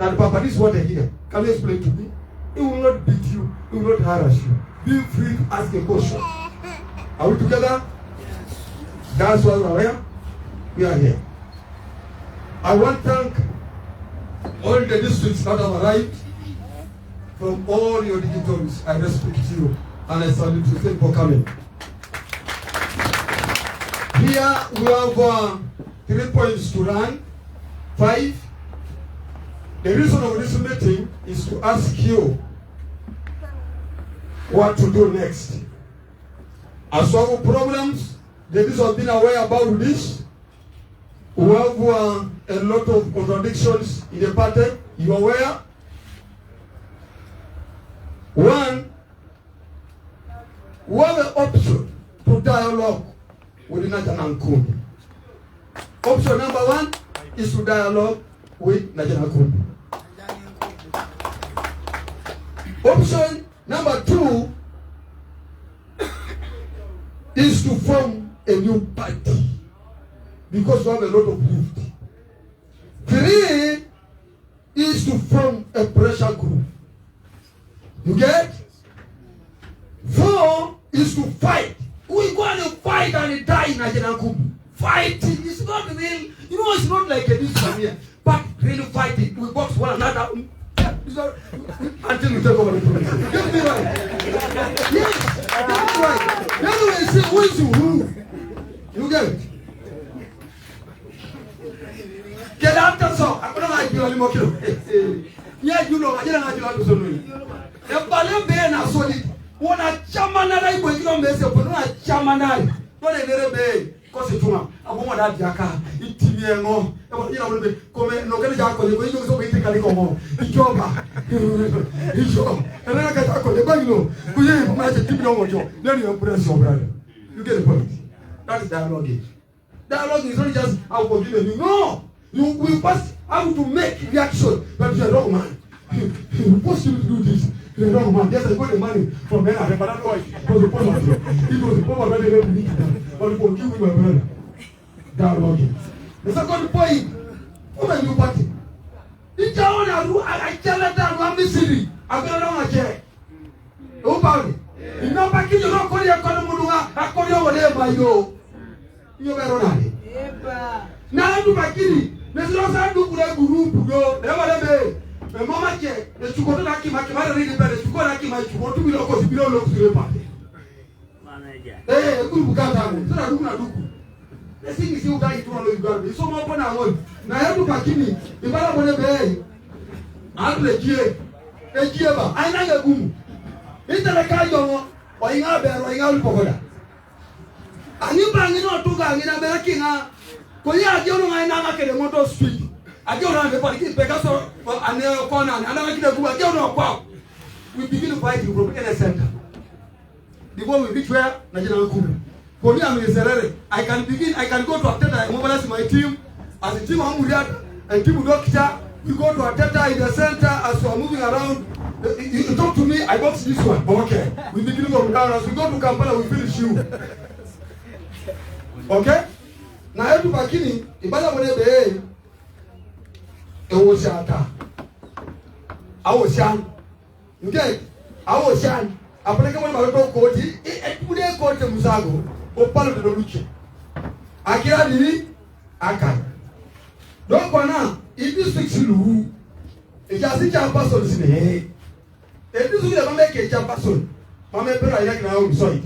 that Papa, this is what I hear. Can you explain to me? He will not beat you. He will not harass you. Be free to ask a question. Are we together? Yes. That's why we are here. We are here. I want to thank all the districts that have arrived from all your dignitaries. I respect you and I salute you. Thank you for coming. Here we have 3 points to run. 5. The reason of this meeting is to ask you what to do next. As we have problems, the ladies have been aware about this. We have a lot of contradictions in the party. You are aware? One, we have an option to dialogue with National Kundi. Option number 1 is to dialogue with National Kundi. Option number 2 is to form a new party because we have a lot of youth. 3 is to form a pressure group. You get? 4 is to fight. We're going to fight and die in National Kundi. Fighting is not real. You know, it's not like a this from here. But really fighting. We box one another. Until we take over the place. Get me right. Yes, that's right. That's why I say, who is who? You get it? Get out the song. I'm going to like you anymore. Yeah, you know, I don't know how to do it. The balloon being a solid. What a chamanai when you don't mess up, but not a chamanai. Don't a very big. Cause it's one. I want that jacka. It's TV and more. You know, come no get a jack on the way you so big. Come on. It's job. It's job. And then I get a call. The bag, you know. Go here, match a TV on your. Then you press your brother. You get the point. That is dialogue. Dialogue is not just how to give you. No. You will first have to make reaction. But you're a wrong man. You force you to do this. The wrong man. Yes, I got the money from there. But that was the problem. It was the problem that they didn't need to. But for you, my brother. Dialogue. The second point. Who are you party? It's all I tell that I'm missing. I'm going to know my chair. Who about it? You know, back in the rock, I call you whatever you. You're better on it. Now, I'm back in. There's no time to put a group to go. Never. The mama check, the Chukoto Naki Makimara read better, Chukonaki, my Chukoto to be local, you don't look to the party. Hey, good Bugata, the thing is, you guys don't know you got me. So much on our own. Now, I have to pack me. If I want to be, I'll let you. I know a boom. It's a kind of or in our bear or in our pocket. And you bang it out to gang in America. Koya, you don't know the motor street. I don't know the politics because of an corner and I don't know. We begin to fight in the center. Before we reach where National Kundi. For me, I'm in Serere. I can go to Ateta, I mobilize my team. As a team of Muriat and team of Doctor, we go to Ateta in the center as we are moving around. You talk to me, I box this one. Okay. We begin from down. As we go to Kampala, we finish you. Okay? Now, I have to Bakini, Ibala Monebe. I was young. You get it? I was young. I put a coat. It put a coat to Musago or Palo de Luce. I can't eat. I can't. Don't go now. If you fix you, it just a jump person in the head. If you never make a jump person, Mamma Pera, I like now, so it.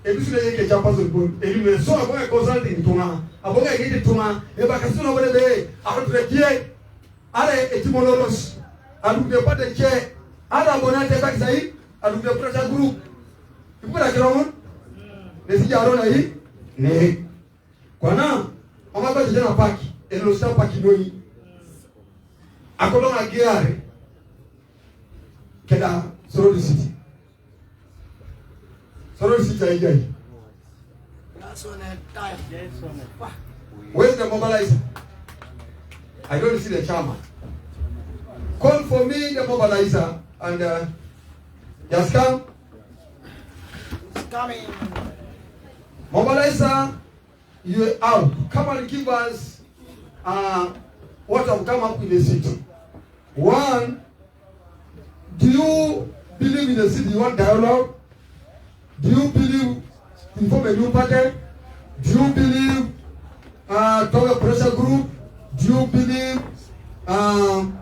If you make a jump person, if you saw a boy consulting to her, a boy get to her, if I can soon over the day, out of the day. Are etimolos, I look the party chair, Ada Bonate Besigye, I look the pressure group. You put a ground, they see Arona here, nay. Kwana, Omaba General Park, and Lusta Pakinoi. Akolona Geare, Keda, Soroti City. Soroti City, that's on that time. Where's the mobilizer? I don't see the chairman. Call for me the mobilizer and just come. It's coming. Mobilizer, you're out. Come and give us what have come up with the city. One, do you believe in the city? You want dialogue? Do you believe in form a new party? Do you believe to a pressure group? Do you believe to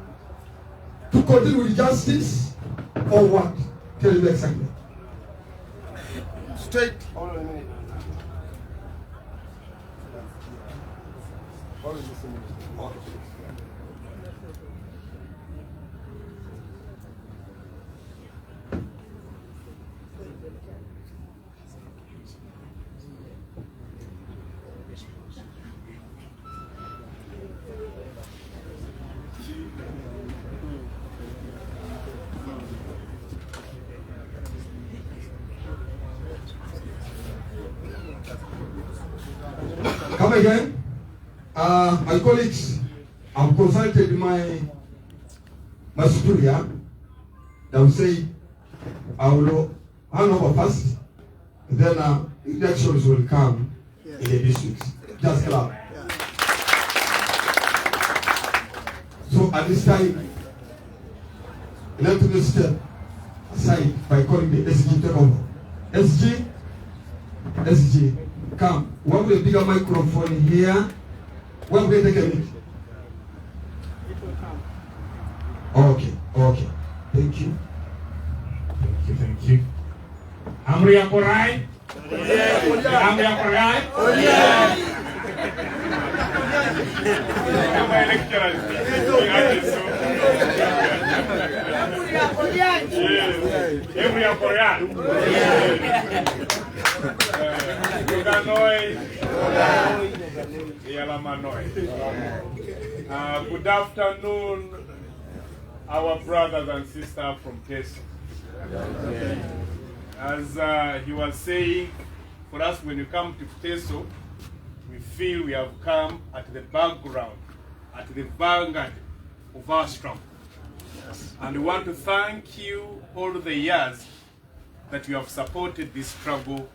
continue with justice or what? Tell me exactly. Straight. Hold on a minute. Come again. My colleagues, I've consulted my superior. They will say I will hand over first, and then elections will come in the districts. Just clap. So at this time, let me step aside by calling the SG take over. SG, come. One with a bigger microphone here. One will take a minute. Okay. Thank you. Thank you. Amri yako right? Amri yako right? Good afternoon, our brothers and sisters from Teso. As he was saying, for us when we come to Teso, we feel we have come at the background, at the vanguard of our struggle. And we want to thank you all the years that you have supported this struggle.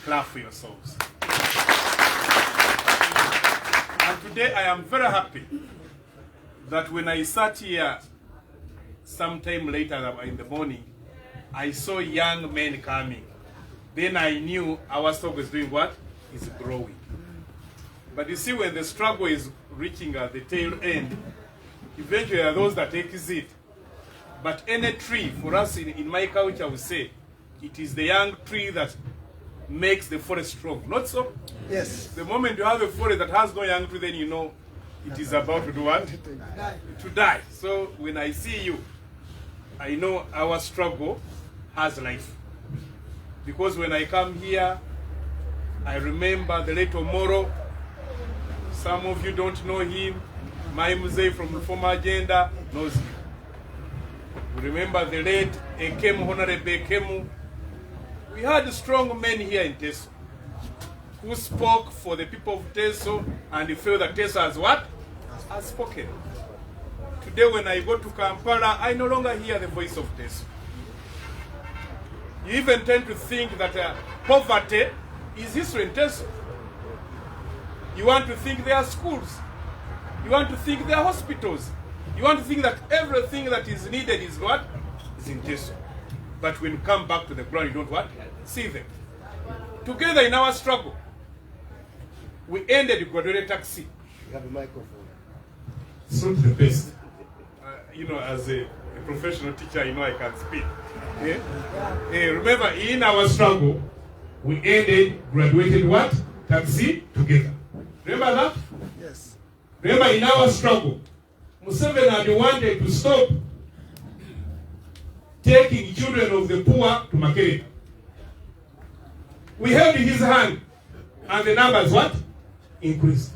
Clap for yourselves. And today I am very happy that when I sat here sometime later in the morning, I saw young men coming. Then I knew our struggle is doing what? Is growing. But you see, when the struggle is reaching at the tail end, eventually there are those that exit. But any tree, for us in my culture, we say, it is the young tree that makes the forest strong. Not so? Yes. The moment you have a forest that has no young tree, then you know it is about to do what? To die. So when I see you, I know our struggle has life. Because when I come here, I remember the late Omoro. Some of you don't know him. My Mzee from the former agenda knows him. We remember the late Ekemu, Honorable Ekemu. We had strong men here in Teso who spoke for the people of Teso, and they feel that Teso has what? Has spoken. Today when I go to Kampala, I no longer hear the voice of Teso. You even tend to think that poverty is history in Teso. You want to think there are schools. You want to think there are hospitals. You want to think that everything that is needed is what? Is in Teso. But when you come back to the ground, you don't what? See them. Together in our struggle, we ended the graduate taxi. You have a microphone. It's not the best. As a professional teacher, I can speak. Remember, in our struggle, we ended graduated what? Taxi together. Remember that? Yes. Remember, in our struggle, Museveni had wanted to stop taking children of the poor to Makerere. We held his hand, and the numbers what? Increased.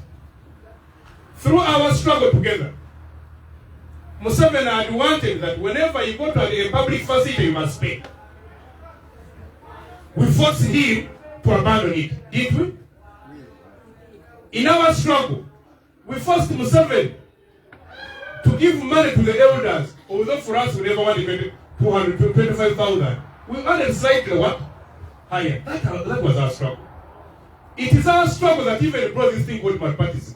Through our struggle together, Museveni had wanted that whenever you go to a public facility, you must pay. We forced him to abandon it, did we? In our struggle, we forced Museveni to give money to the elders, although for us we never wanted 225,000. We wanted slightly what? Higher. That was our struggle. It is our struggle that even brought this thing called malpractice.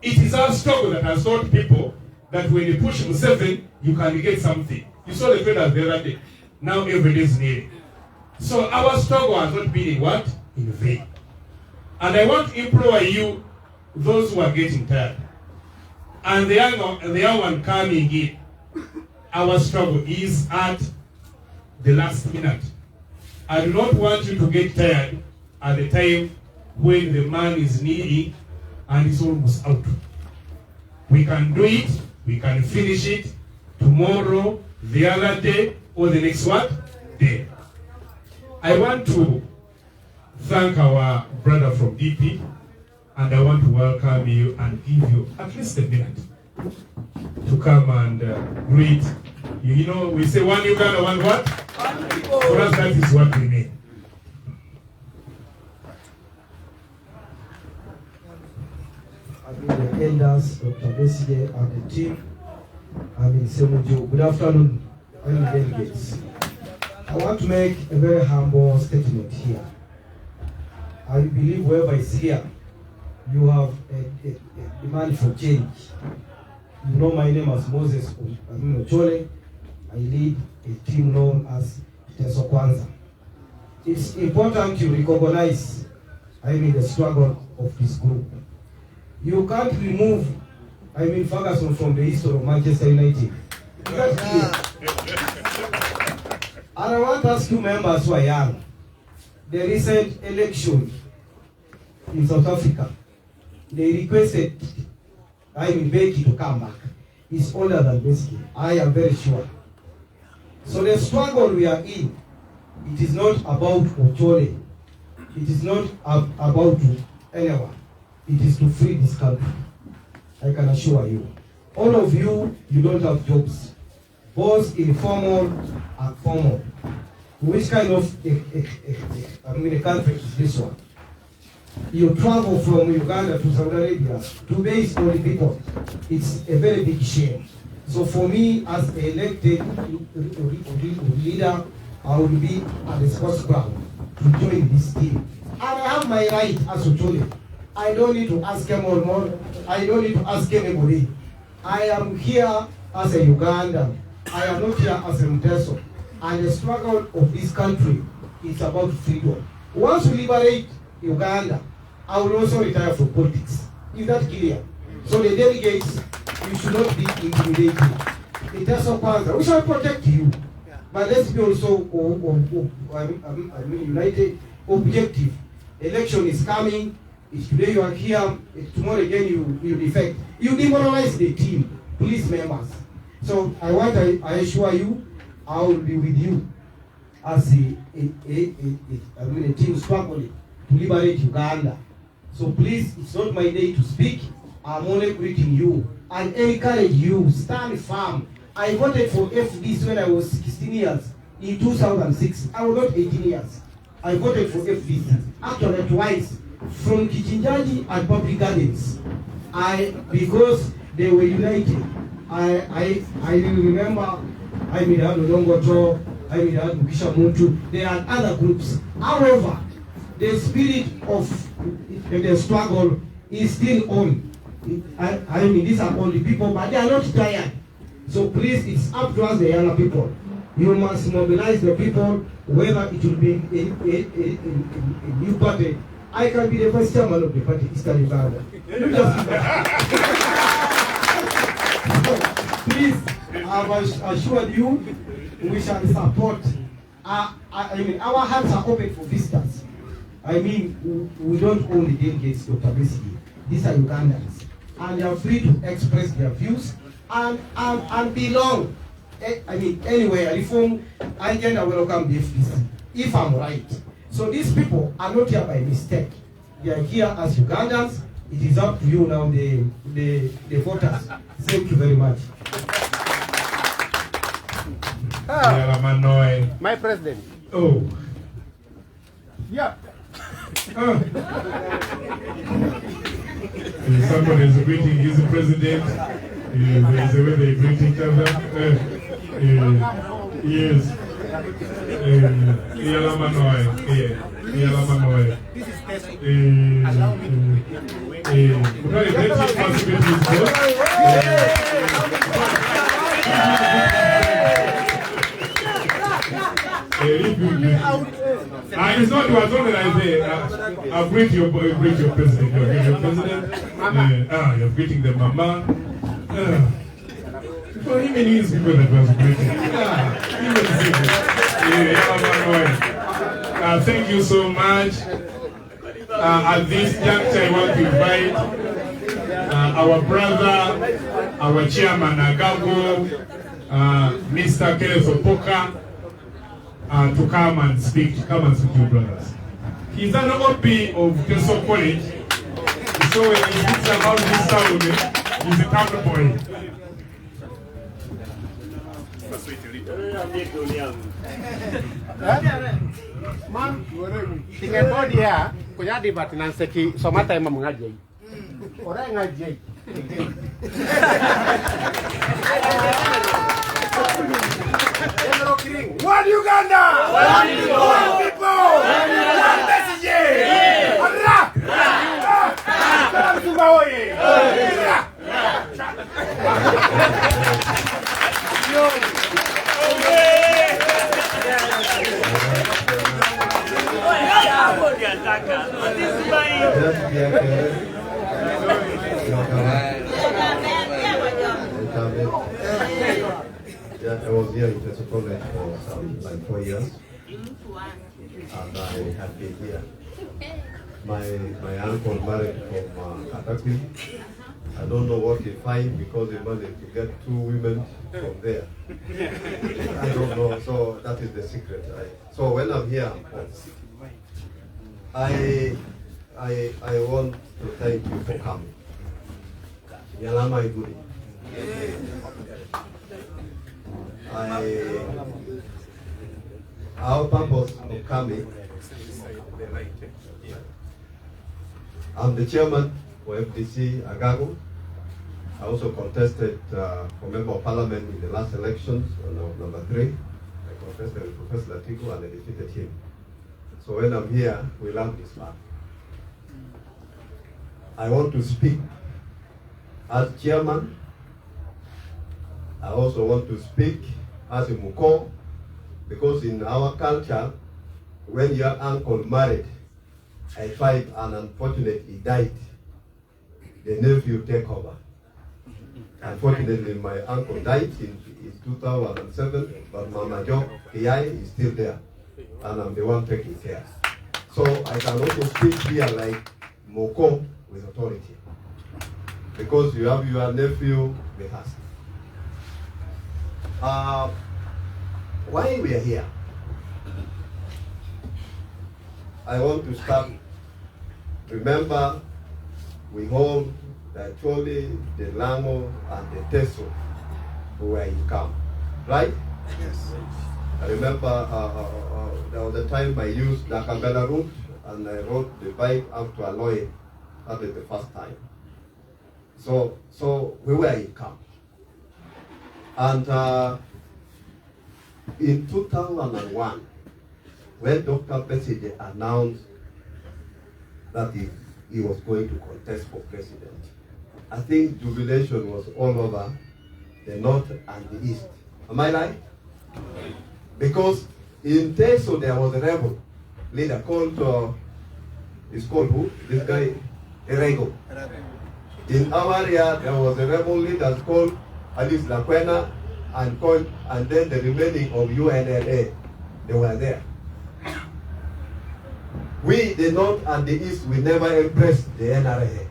It is our struggle that has taught people that when you push Museveni, you can get something. You saw the traders the other day. Now every day is needed. So our struggle has not been in what? In vain. And I want to implore you, those who are getting tired, and the young one coming in, our struggle is at the last minute. I do not want you to get tired at the time when the man is needy and is almost out. We can do it, we can finish it tomorrow, the other day, or the next what? Day. I want to thank our brother from DP, and I want to welcome you and give you at least a minute to come and greet. You know, we say one Uganda, one what? For us, that is what we mean. I mean the elders, Dr. Besigye and the team. I mean Ssemujju. Good afternoon, I mean delegates. I want to make a very humble statement here. I believe whoever is here, you have a demand for change. You know my name as Moses Ochole. I lead a team known as Teso Kwanza. It's important to recognize, the struggle of this group. You can't remove, Ferguson from the history of Manchester United. That's clear. And I want to ask you members who are young, the recent election in South Africa, they requested, Becky to come back. It's older than Besigye. I am very sure. So the struggle we are in, it is not about Ochole. It is not about anyone. It is to free this country. I can assure you. All of you, you don't have jobs. Both informal and formal. Which kind of a country is this one? You travel from Uganda to Saudi Arabia to base on the people. It's a very big shame. So for me, as an elected leader, I will be at the sports ground to join this team. And I have my right as Ochole. I don't need to ask him more. I don't need to ask anybody. I am here as a Ugandan. I am not here as a Mteso. And the struggle of this country is about freedom. Once we liberate Uganda, I will also retire from politics. Is that clear? So the delegates, you should not be intimidated. In terms of Kwanza, we shall protect you. But let's be also united, objective. Election is coming. If today you are here, tomorrow again you defect. You demoralize the team. Please, members. So I assure you, I will be with you as a team struggling to liberate Uganda. So please, it's not my day to speak. I'm only greeting you and encourage you. Stand firm. I voted for FDs when I was 16 years in 2006. I was not 18 years. I voted for FDs. Actually twice. From Kichinjaji and Public Gardens. Because they were united. I remember I had Odongoto, I had Mukisha Muntu, they had other groups. However, the spirit of the struggle is still on. These are only people, but they are not tired. So please, it's up to us, the younger people. You must mobilize the people, whether it will be a new party. I can be the vice chairman of the party, Eastern Uganda. You just please, I've assured you, we shall support. Our hearts are open for visitors. We don't own the delegates, Dr. Besigye. These are Ugandans. And they are free to express their views and belong. Anyway, I reform, I can welcome the FDC, if I'm right. So these people are not here by mistake. They are here as Ugandans. It is up to you now, the voters. Thank you very much. My president. Oh. Yeah. Somebody is greeting his president. There is a way they greet each other. Yes. This is testing. Allow me it's not what I say. I'll greet your president. You're greeting the mama. For him and his people that was greeting. Thank you so much. At this juncture, I want to invite our brother, our chairman, Agago, Mr. Kenneth Opoka, to come and speak to you, brothers. He's an OP of Keso College, so when he speaks about this town, he's a town boy. Man, tinggal bawa dia punya di batinan seki somata yang mengaji. Orang ngaji. One Uganda, one people, one Besigye. Allah, salam Zimbabwe. Yeah, I was here in Kizza College for like 4 years, and I have been here. My uncle married from Katakwi. I don't know what he find because he managed to get 2 women from there. I don't know, so that is the secret. So when I'm here, I want to thank you for coming. Yalama Iguri. Our purpose of coming, I'm the chairman for FDC Agago. I also contested for Member of Parliament in the last elections on number 3. I contested with Professor Latiku and I defeated him. So when I'm here, we love this man. I want to speak as chairman. I also want to speak as a Muko, because in our culture, when your uncle married a tribe and unfortunately he died, the nephew take over. Unfortunately, my uncle died in 2007, but Mama Jo Kiai is still there, and I'm the one taking care. So I can also speak here like Moko with authority, because you have your nephew with us. Why we are here? I want to start. Remember, we hold actually the Lango and the Teso where it come, right? Yes. I remember there was a time I used the Kambela route and I rode the bike up to Aloy. That was the first time. So where it come. And in 2001, when Dr. Besigye announced that he was going to contest for president, I think jubilation was all over the north and the east. Am I right? Because in Teso there was a rebel leader called, it's called who? This guy, Erego. In our area there was a rebel leader called Alice Lakwena, and then the remaining of UNLA, they were there. We, the north and the east, we never embraced the NRA.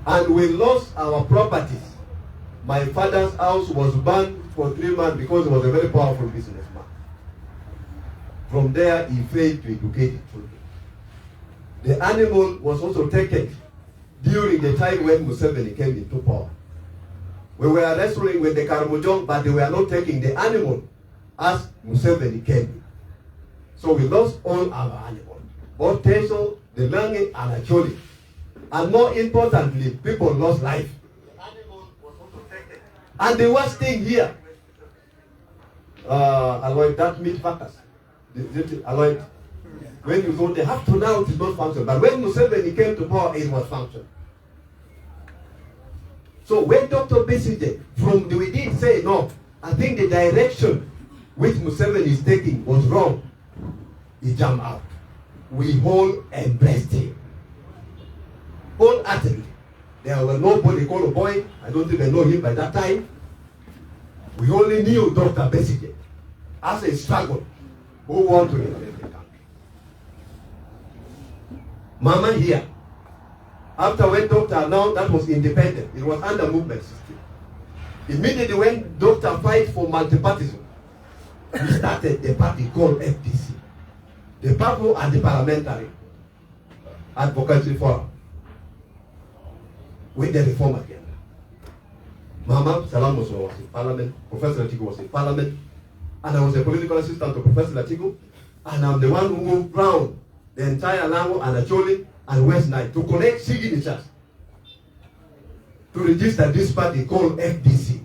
And we lost our properties. My father's house was burned for 3 months because he was a very powerful businessman. From there, he failed to educate his children. The animal was also taken during the time when Museveni came into power. We were wrestling with the Karamojong, but they were not taking the animal as Museveni came. So we lost all our animals, both Teso, the Lange, and Acholi. And more importantly, people lost life. The animal was also taken. And the worst thing here, avoid that meat factors. Avoid. When you go, they have to now, it is not function. But when Museveni came to power, it was function. So when Dr. Besigye, we did say, no, I think the direction which Museveni is taking was wrong, he jumped out. We all embraced him. Wholeheartedly. There was nobody called a boy. I don't even know him by that time. We only knew Dr. Besigye as a struggle who wanted to innovate the country. Mama here, after when Doctor announced that was independent, it was under movement system. Immediately when Doctor fight for multipartism, we started the party called FDC. The Purple and the Parliamentary Advocacy Forum with the reform agenda. Mama Salam was in Parliament, Professor Latigo was in Parliament, and I was a political assistant to Professor Latigo, and I'm the one who moved around the entire Lamu and Acholi and West Nile to collect signatures to register this party called FDC,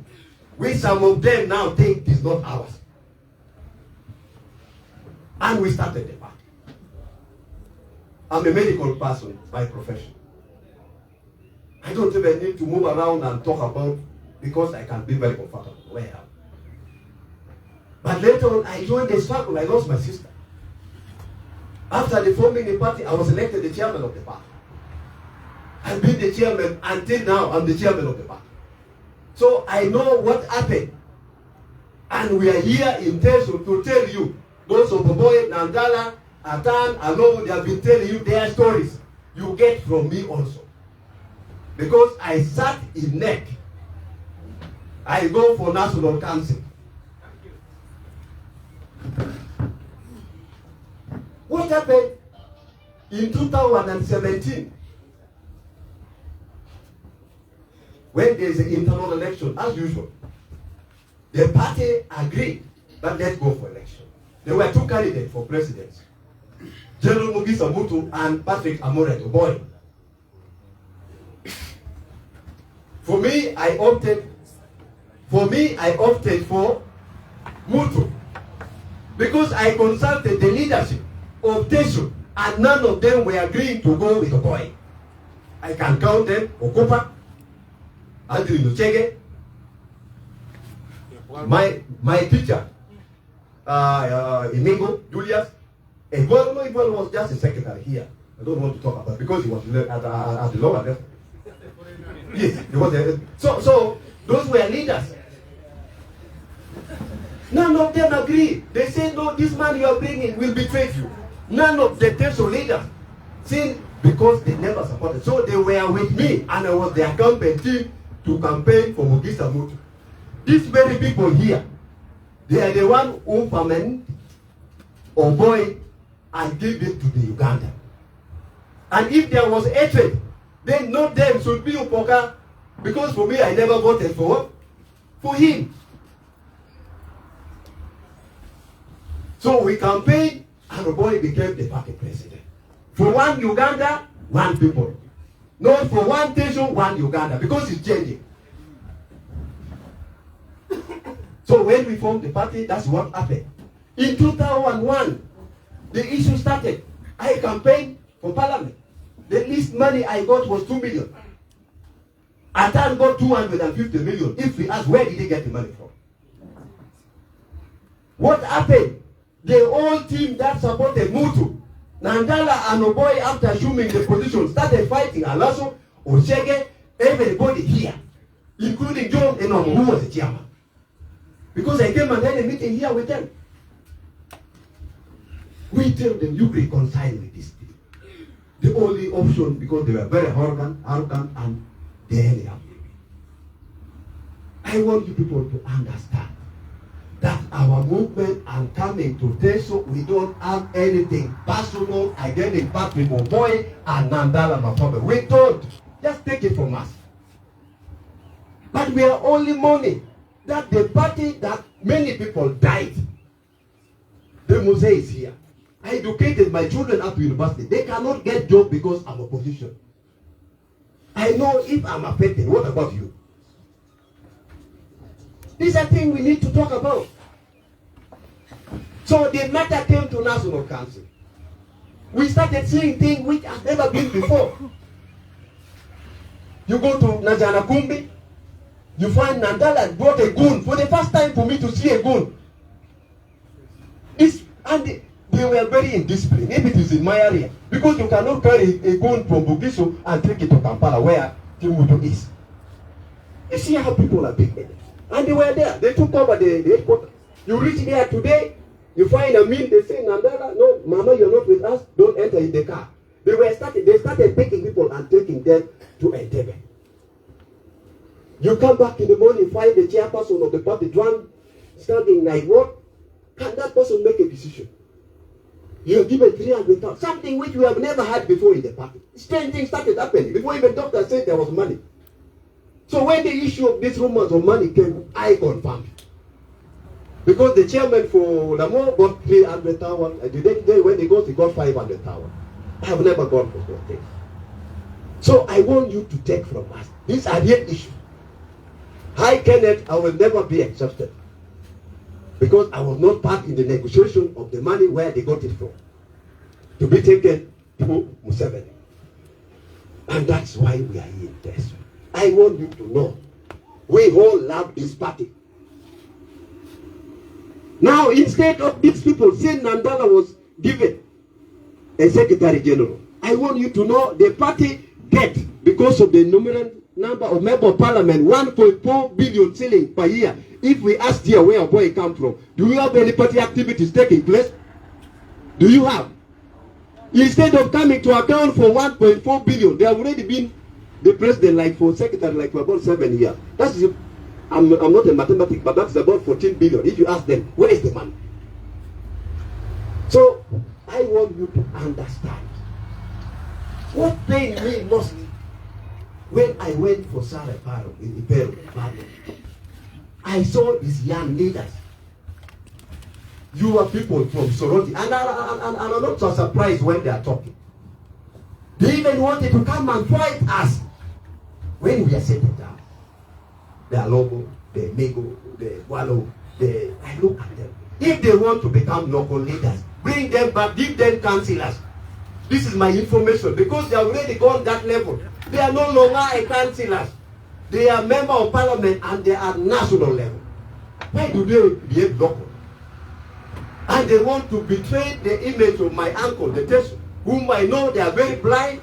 which some of them now think is not ours. And we started the party. I'm a medical person by profession. I don't even need to move around and talk about because I can be very comfortable where I am. But later on, I joined the struggle. I lost my sister. After the forming the party, I was elected the chairman of the party. I've been the chairman until now. I'm the chairman of the party. So I know what happened. And we are here in Teso to tell you, those of Oboy, Nandala, Atan, Alo, they have been telling you their stories. You get from me also. Because I sat in NEC. I go for National Council. What happened in 2017? When there is an internal election, as usual, the party agreed that let's go for election. There were two candidates for president, General Mugisa Mutu and Patrick Amore Oboy. For me, I opted for Mutu because I consulted the leadership of Teso and none of them were agreeing to go with Oboy. I can count them: Okupa, Andrew Nuchege, my teacher, Imingo, Julius. Igual was just a secretary here. I don't want to talk about it because he was at the lower level. Yes, he was so those were leaders. None of them agree. They say, no, this man you are bringing will betray you. None of the Teso leaders said because they never supported. So they were with me and I was their campaign team to campaign for Mugisa Mutu. These very people here, they are the one who ferment Oboy and give it to the Uganda. And if there was hatred, then not them should be Upoka, because for me I never voted for him. So we campaigned and Oboy became the party president. For one Uganda, one people. Not for one Teso, one Uganda, because it's changing. So when we formed the party, that's what happened. In 2001, the issue started. I campaigned for parliament. The least money I got was 2 million. Atan got 250 million. If we ask, where did he get the money from? What happened? The whole team that supported Mutu, Nandala and Oboy, after assuming the position, started fighting Alaso, Oshege, everybody here, including John Enomo, who was the chairman. Because I came and had a meeting here with them. We tell them, you reconcile with this thing. The only option, because they were very arrogant and they anyhow. I want you people to understand that our movement and coming to Teso, we don't have anything personal against Patrick Oboy and Nandala Mafobe. We don't. Just take it from us. But we are only mourning that the party that many people died, the Muse is here. I educated my children up to university. They cannot get job because I'm opposition. I know if I'm affected, what about you? This is a thing we need to talk about. So the matter came to National Council. We started seeing things which have never been before. You go to Najana Kumbi, you find Nandala brought a gun. For the first time for me to see a gun. They were very indisciplined, if it is in my area. Because you cannot carry a gun from Bugisu and take it to Kampala, where Timutu is. You see how people are being headed. And they were there. They took over the headquarters. You reach there today, you find a meal, they say, Nandala, no, Mama, you're not with us, don't enter in the car. They started taking people and taking them to Entebbe. You come back in the morning, find the chairperson of the party drunk, standing like what? Can that person make a decision? You are given 300,000, something which we have never had before in the party. Strange things started happening before even doctors said there was money. So when the issue of these rumors of money came, I confirmed. Because the chairman for Lamo got 300,000, and the next day when he got 500,000. I have never gone for those things. So I want you to take from us. These are real issues. Hi Kenneth, I will never be accepted. Because I was not part in the negotiation of the money where they got it from. To be taken to Museveni. And that's why we are here in this. I want you to know, we all love this party. Now, instead of these people saying Nandala was given a secretary general, I want you to know the party get, because of the number of member of parliament, 1.4 billion shilling per year. If we ask here where a boy come from, do you have any party activities taking place? Do you have? Instead of coming to account for 1.4 billion, they have already been the president like for secretary like for about 7 years. That's I'm not a mathematics, but that's about 14 billion. If you ask them, where is the money? So I want you to understand what pained me mostly when I went for Sarah Paro in the Peru. I saw these young leaders. You are people from Soroti, and I'm not so surprised when they are talking. They even wanted to come and fight us when we are sitting down. The Alogo, the Mego, the Wallo, I look at them. If they want to become local leaders, bring them back, give them councillors. This is my information, because they have already gone that level. They are no longer a councillors. They are member of parliament and they are national level. Why do they behave local? And they want to betray the image of my uncle, the Tesu, whom I know they are very bright,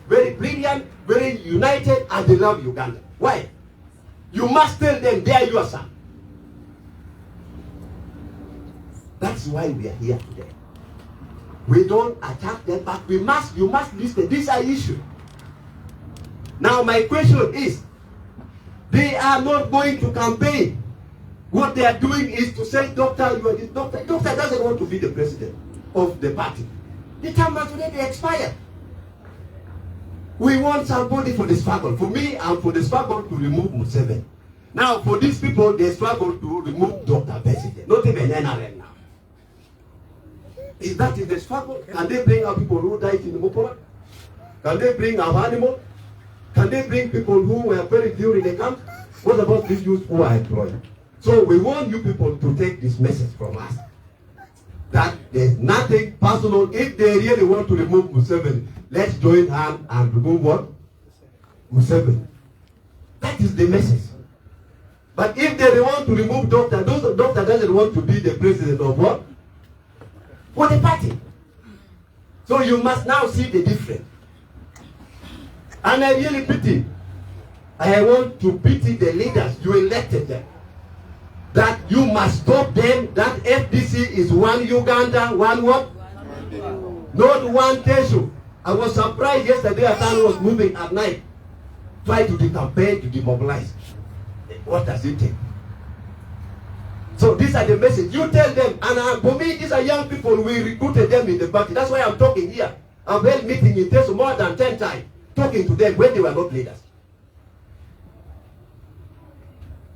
very brilliant, very united, and they love Uganda. Why? You must tell them they are your son. That's why we are here today. We don't attack them, but you must listen. These are issues. Now my question is, they are not going to campaign. What they are doing is to say, Doctor, you are this doctor. Doctor doesn't want to be the president of the party. The term has already expired. We want somebody for the struggle. For me, I'm for the struggle to remove Museveni. Now, for these people, they struggle to remove Dr. Besigye. Not even NRM now. Is that the struggle? Can they bring out people who died in Mupura? Can they bring our animals? Can they bring people who were buried during the camp? What about these youth who are employed? So we want you people to take this message from us. That there's nothing personal. If they really want to remove Museveni, let's join hands and remove what? Museveni. That is the message. But if they want to remove Doctor, Doctor doesn't want to be the president of what? For the party. So you must now see the difference. And I really pity. I want to pity the leaders. You elected them. That you must stop them. That FDC is one Uganda, one what? Not one Teshu. I was surprised yesterday as I was moving at night. Try to campaign, to demobilize. What does it take? So these are the message. You tell them, and for me, these are young people. We recruited them in the party. That's why I'm talking here. I've held meeting in Teshu more than 10 times, talking to them when they were not leaders.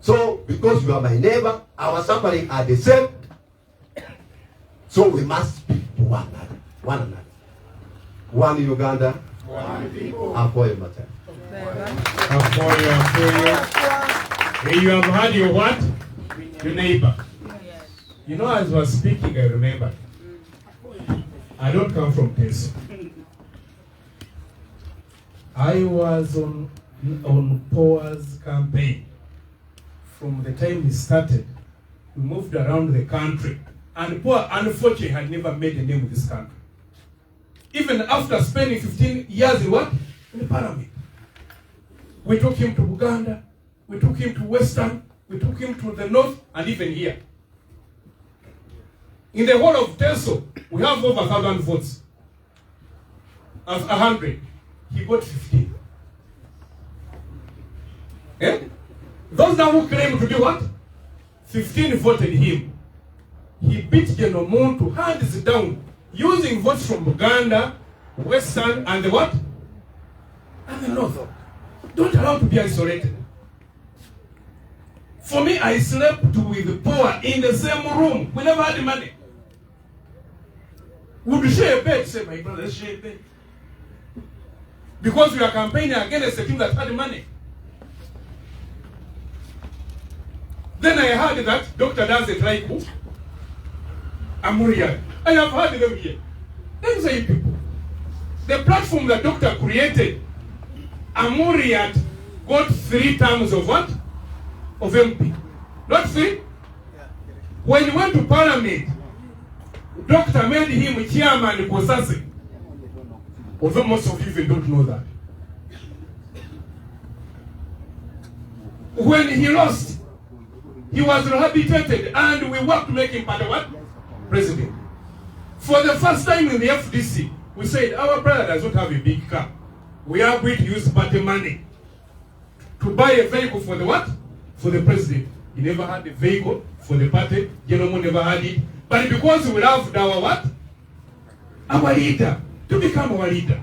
So, because you are my neighbor, our suffering are the same. So we must speak to one another. One Uganda, one people. Apoyo matter. Apoyo. You have had your what? Your neighbor. You know, as I was speaking, I remembered. I don't come from Teso. I was on Power's campaign. From the time he started, we moved around the country. And Power, unfortunately, had never made a name in this country. Even after spending 15 years in what? In the parliament. We took him to Uganda, we took him to Western, we took him to the north, and even here. In the whole of Teso, we have over 1,000 votes. Of 100. He got 15. Eh? Those now who claim to be what? 15 voted him. He beat General Muntu hands down, using votes from Uganda, Western, and the what? And the north. Don't allow to be isolated. For me, I slept with Power in the same room. We never had the money. Would share a bed, say, my brother, share a bed. Because we are campaigning against the team that had the money. Then I heard that Dr. does it like who? Amuria. I have heard them here. Let me say people. The platform that Doctor created, Amuriat got 3 terms of what? Of MP. Not 3? When he went to Parliament, Doctor made him chairman Kosase. Although most of you even don't know that. When he lost, he was rehabilitated and we worked to make him part of what? President. For the first time in the FDC, we said our brother does not have a big car. We are going to use party money to buy a vehicle for the what? For the president. He never had a vehicle for the party. General never had it. But because we loved our what? Our leader. To become our leader.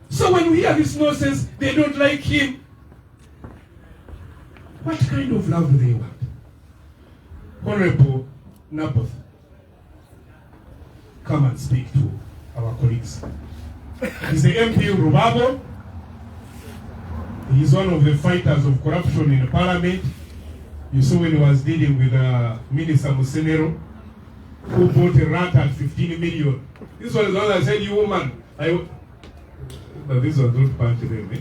So when we hear this nonsense, they don't like him. What kind of love do they want? Honorable Naboth, come and speak to our colleagues. He's the MP of Rubabo. He's one of the fighters of corruption in the parliament. You saw when he was dealing with Minister Musenero, who bought a rat at 15 million. This one is the one that said, you woman. But this one don't punch them, eh?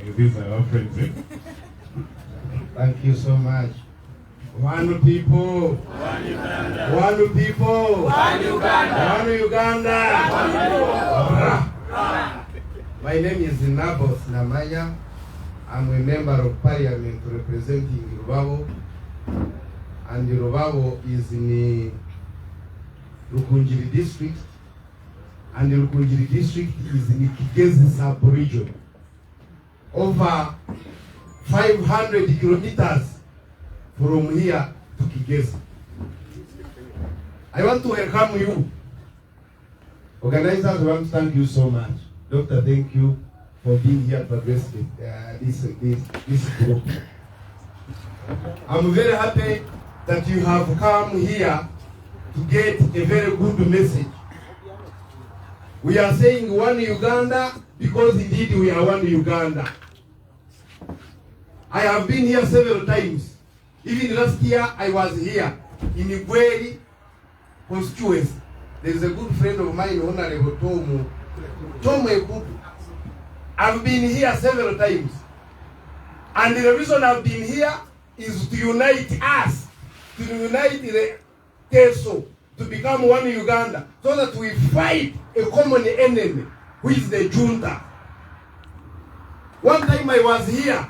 Yeah, these are our friends, eh? Thank you so much. One people. One Uganda. One people. One Uganda. One Uganda. My name is Naboth Namanya. I'm a member of parliament representing Rubabo. And Rubabo is in Rukunjiri district. And the Rukunjiri district is in Kigezi sub-region. Over 500 kilometers from here to Kigezi. I want to welcome you. Organizers, I want to thank you so much. Doctor, thank you for being here to address this group. I'm very happy that you have come here to get a very good message. We are saying one Uganda because indeed we are one Uganda. I have been here several times. Even last year I was here in Igweri constituency. There is a good friend of mine, Honorable Tom Ekubu. I've been here several times. And the reason I've been here is to unite us, to unite the Teso, to become one Uganda, so that we fight a common enemy, who is the junta. One time I was here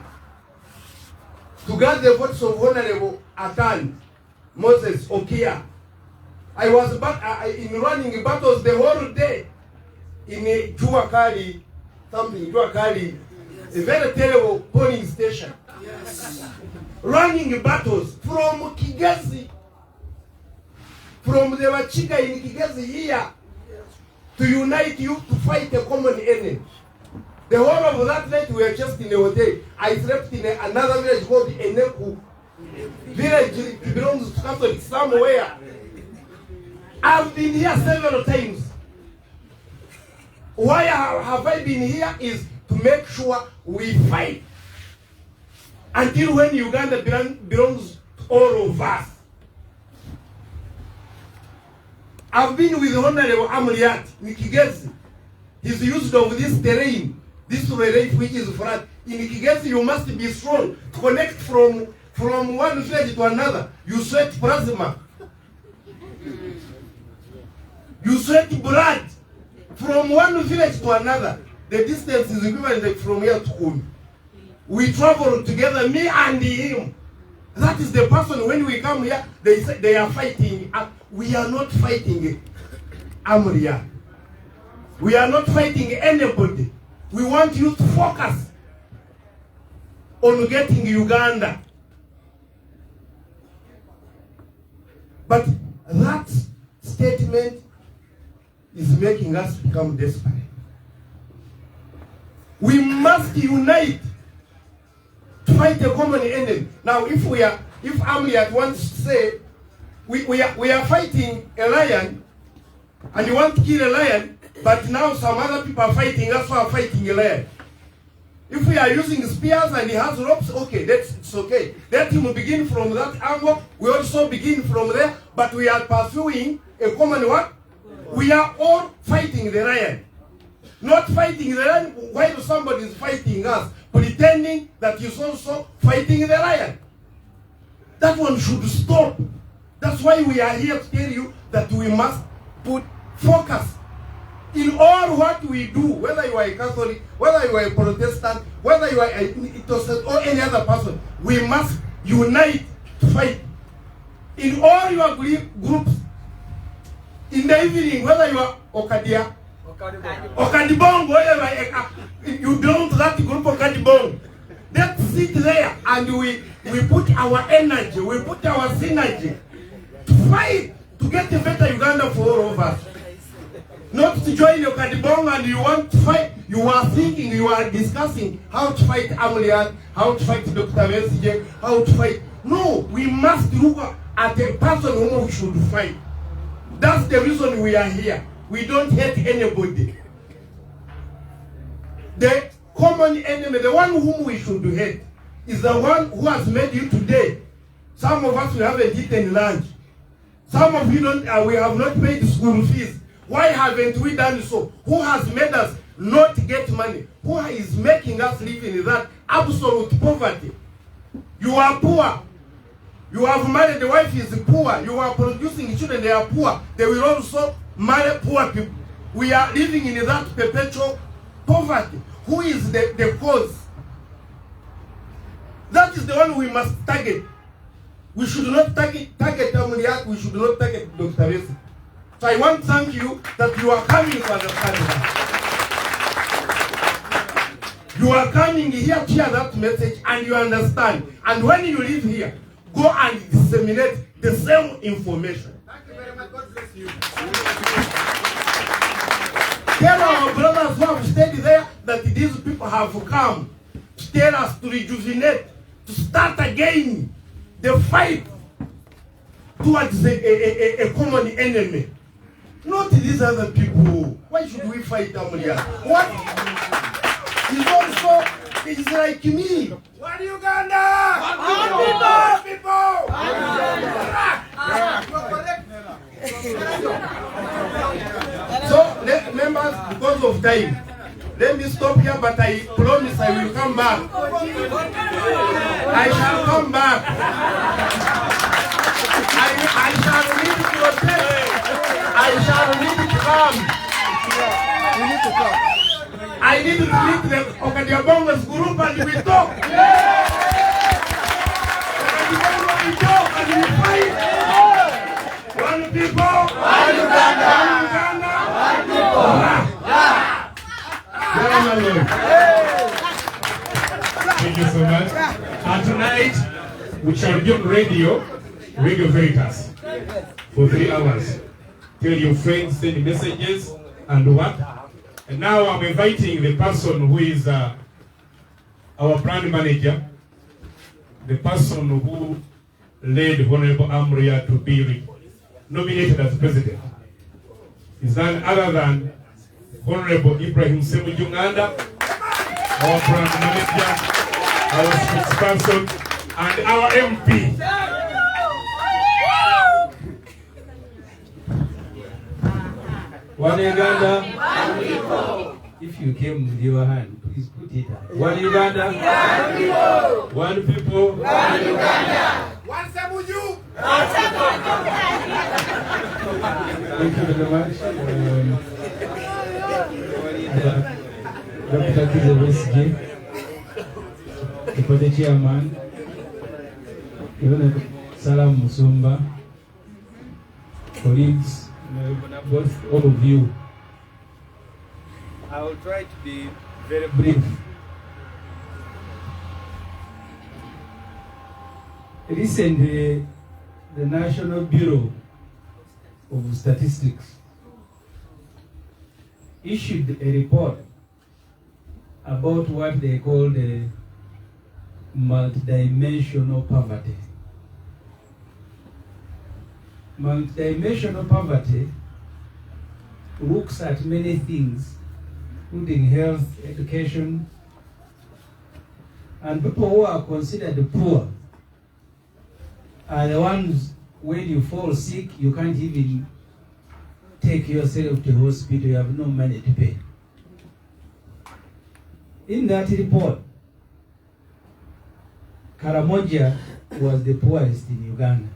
to get the votes of Honorable Atan Moses Okia. I was in running battles the whole day in a Juakali, a very terrible polling station. Yes. Running battles from Kigezi, from the Wachika in Kigezi here, to unite you to fight a common enemy. The whole of that night we were just in a hotel. I slept in another village called Eneku. Village belongs to Catholic somewhere. I've been here several times. Why have I been here is to make sure we fight. Until when Uganda belongs to all of us. I've been with Honorable Amriat Nikigezi. He's used of this terrain, this relief which is flat. In Nikigezi, you must be strong to connect from one village to another. You sweat plasma. You sweat blood from one village to another. The distance is equivalent from here to home. We travel together, me and him. That is the person, when we come here, they say they are fighting. We are not fighting Amria. We are not fighting anybody. We want you to focus on getting Uganda. But that statement is making us become desperate. We must unite to fight a common enemy. Now, if Amriat wants to say, we are fighting a lion, and you want to kill a lion, but now some other people are fighting us who are fighting a lion. If we are using spears and he has ropes, okay, it's okay. Let him begin from that angle. We also begin from there, but we are pursuing a common what? We are all fighting the lion. Not fighting the lion while somebody is fighting us, pretending that he's also fighting the lion. That one should stop. That's why we are here to tell you that we must put focus in all what we do, whether you are a Catholic, whether you are a Protestant, whether you are a Protestant or any other person. We must unite to fight. In all your groups, in the evening, whether you are Okadia, Okadibong, whatever, you belong to that group of Okadibong. Let's sit there and we put our energy, we put our synergy to fight to get a better Uganda for all of us. Not to join your Okadibong and you want to fight, you are thinking, you are discussing how to fight Amriat, how to fight Dr. Besigye, how to fight. No, we must look at a person whom we should fight. That's the reason we are here. We don't hate anybody. The common enemy, the one whom we should hate, is the one who has made you today. Some of us, we haven't eaten lunch. Some of you don't. We have not paid school fees. Why haven't we done so? Who has made us not get money? Who is making us live in that absolute poverty? You are poor. You have married, the wife is poor. You are producing children, they are poor. They will also marry poor people. We are living in that perpetual poverty. Who is the cause? That is the one we must target. We should not target Amriat, we should not target Dr. Besigye. So I want to thank you that you are coming to understand that. You are coming here to hear that message and you understand. And when you leave here, go and disseminate the same information. Thank you very much. God bless you. Tell our brothers who have stayed there that these people have come to tell us to rejuvenate, to start again the fight towards a common enemy. Not these other people. Why should we fight Amria? What? He's also, it's like me. One Uganda! One people! So, members, because of time, let me stop here, but I promise I will come back. I shall come back. I shall need to protect. I shall need to come. You need to come. I need to meet the Okadiabongo's group and we talk. Okadiabongo, we talk and we fight. One people, one Uganda, one people. Thank you so much. And tonight, we shall be on Radio Veritas, for 3 hours. Tell your friends, send messages, and what? And now I'm inviting the person who is our brand manager, the person who led Honorable Amria to be nominated as president. Is none other than Honorable Ibrahim Ssemujju Nganda, our brand manager, our spokesperson, and our MP. One Uganda. One people. If you came with your hand, please put it up. One Uganda. One people. One people. One Uganda. One Ssemujju. Thank you very much. Dr. Kizza Besigye, the chairman, Salam Musumba, colleagues, both all of you. I will try to be very brief. Recently, the National Bureau of Statistics issued a report about what they call the multidimensional poverty. Multidimensional poverty looks at many things, including health, education, and people who are considered poor are the ones, when you fall sick, you can't even take yourself to hospital, you have no money to pay. In that report, Karamoja was the poorest in Uganda.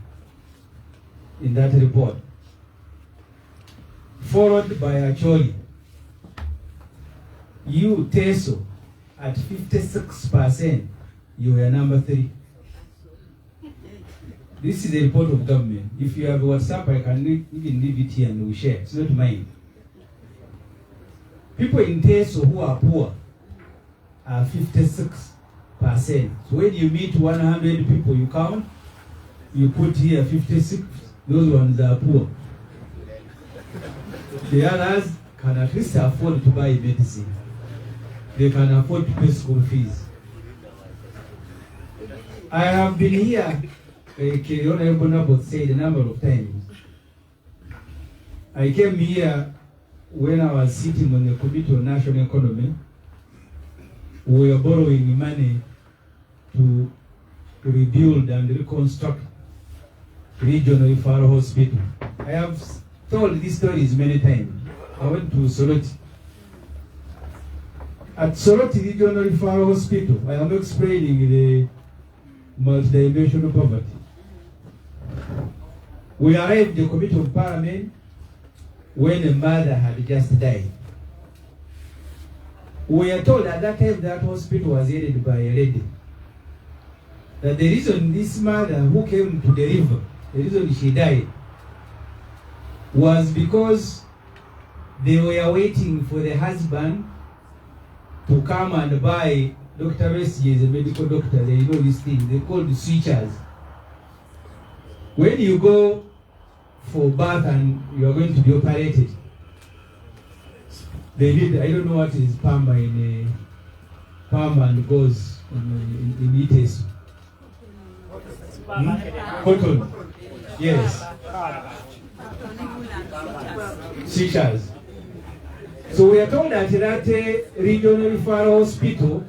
In that report, followed by Acholi. You, Teso, at 56%, you were number 3. This is a report of government. If you have WhatsApp, I can even leave it here and we share. It's not mine. People in Teso who are poor are 56%. So when you meet 100 people, you count, you put here 56, those ones are poor. The others can at least afford to buy medicine. They can afford to pay school fees. I have been here, Honorable Nabot said a number of times. I came here when I was sitting on the Committee on National Economy. We were borrowing money to rebuild and reconstruct regional referral hospital. I have told these stories many times. I went to Soroti. At Soroti Regional Referral Hospital, I am explaining the multidimensional poverty. We arrived at the Committee of Parliament when a mother had just died. We are told at that time that hospital was headed by a lady. That the reason this mother who came to deliver, the reason she died, was because they were waiting for the husband to come and buy. Dr. Besigye is a medical doctor, they know this thing, they call the switchers. When you go for birth and you are going to be operated, they need, I don't know what is palm in palm and goes in Itesu. Cotton. Yes. Switchers. So we are told that regional referral hospital,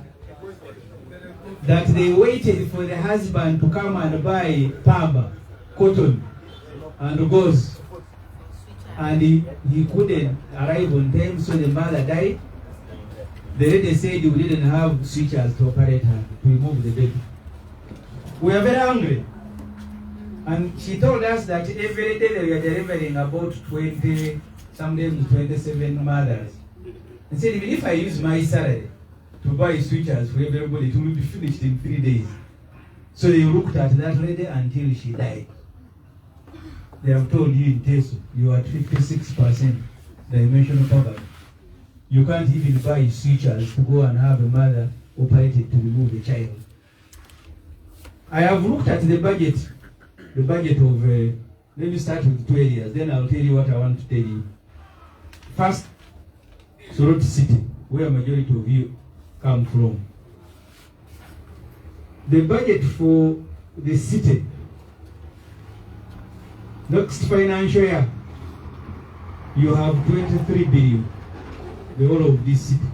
that they waited for the husband to come and buy pamba, cotton, and gauze. And he couldn't arrive on time, so the mother died. The lady said we didn't have switchers to operate her, to remove the baby. We are very angry. And she told us that every day they were delivering about 20, sometimes 27 mothers. And said, even if I use my salary to buy switchers for everybody, it will be finished in 3 days. So they looked at that lady until she died. They have told you in Teso, you are at 56% dimensional poverty. You can't even buy switchers to go and have a mother operated to remove the child. I have looked at the budget of, let me start with 2 areas, then I'll tell you what I want to tell you. First, Soroti City, where majority of you come from. The budget for the city, next financial year, you have 23 billion, the whole of this city.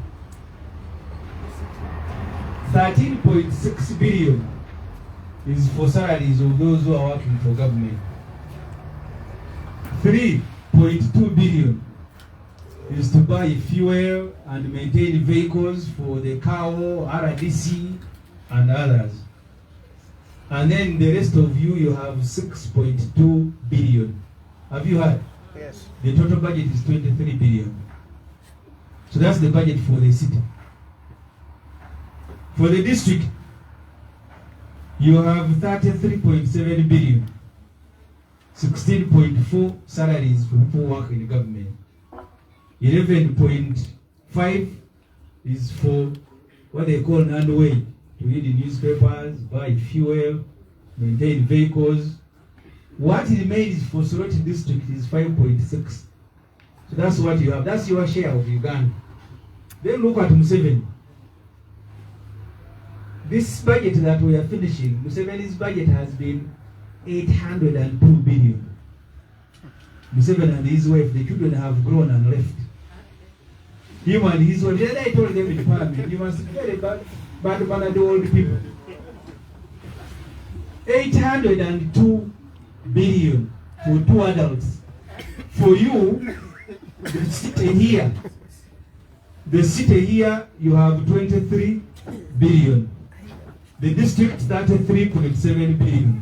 13.6 billion is for salaries of those who are working for government. 3.2 billion is to buy fuel and maintain vehicles for the CAO, RDC, and others. And then the rest of you have 6.2 billion. Have you heard? Yes. The total budget is 23 billion. So that's the budget for the city. For the district, you have 33.7 billion. 16.4 salaries for people who work in the government. 11.5 is for what they call non-way, to read the newspapers, buy fuel, maintain vehicles. What remains for Soroti district is 5.6. So that's what you have. That's your share of Uganda. Then look at Museveni. This budget that we are finishing, Museveni's budget has been 802 billion. Museveni and his wife, the children have grown and left. Him and his wife, then I told them in parliament, you must be very bad manner the old people. 802 billion for 2 adults. For you, the city here, you have 23 billion. The district started 3.7 billion.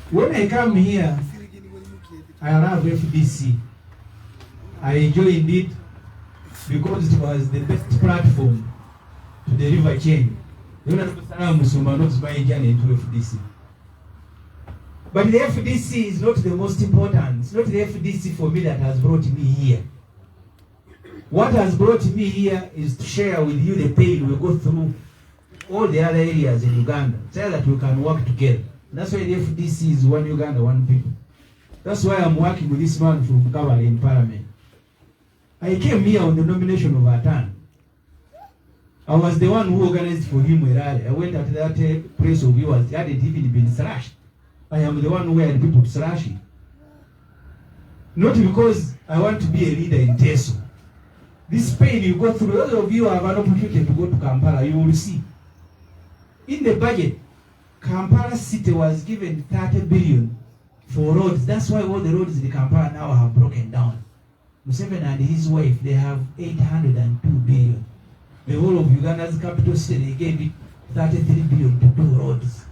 When I come here, I have FDC. I joined it because it was the best platform to deliver change. Into FDC. But the FDC is not the most important. It's not the FDC for me that has brought me here. What has brought me here is to share with you the pain we go through all the other areas in Uganda, so that we can work together. That's why the FDC is one Uganda, one people. That's why I'm working with this man from Kavala in Parliament. I came here on the nomination of Atan. I was the one who organized for him a rally. I went at that place of yours. He hadn't even been slashed. I am the one who had people to slash him. Not because I want to be a leader in Teso. This pain you go through, those of you have an opportunity to go to Kampala, you will see. In the budget, Kampala City was given 30 billion for roads. That's why all the roads in Kampala now have broken down. Museveni and his wife, they have 802 billion. The whole of Uganda's capital city, they gave it 33 billion to do roads.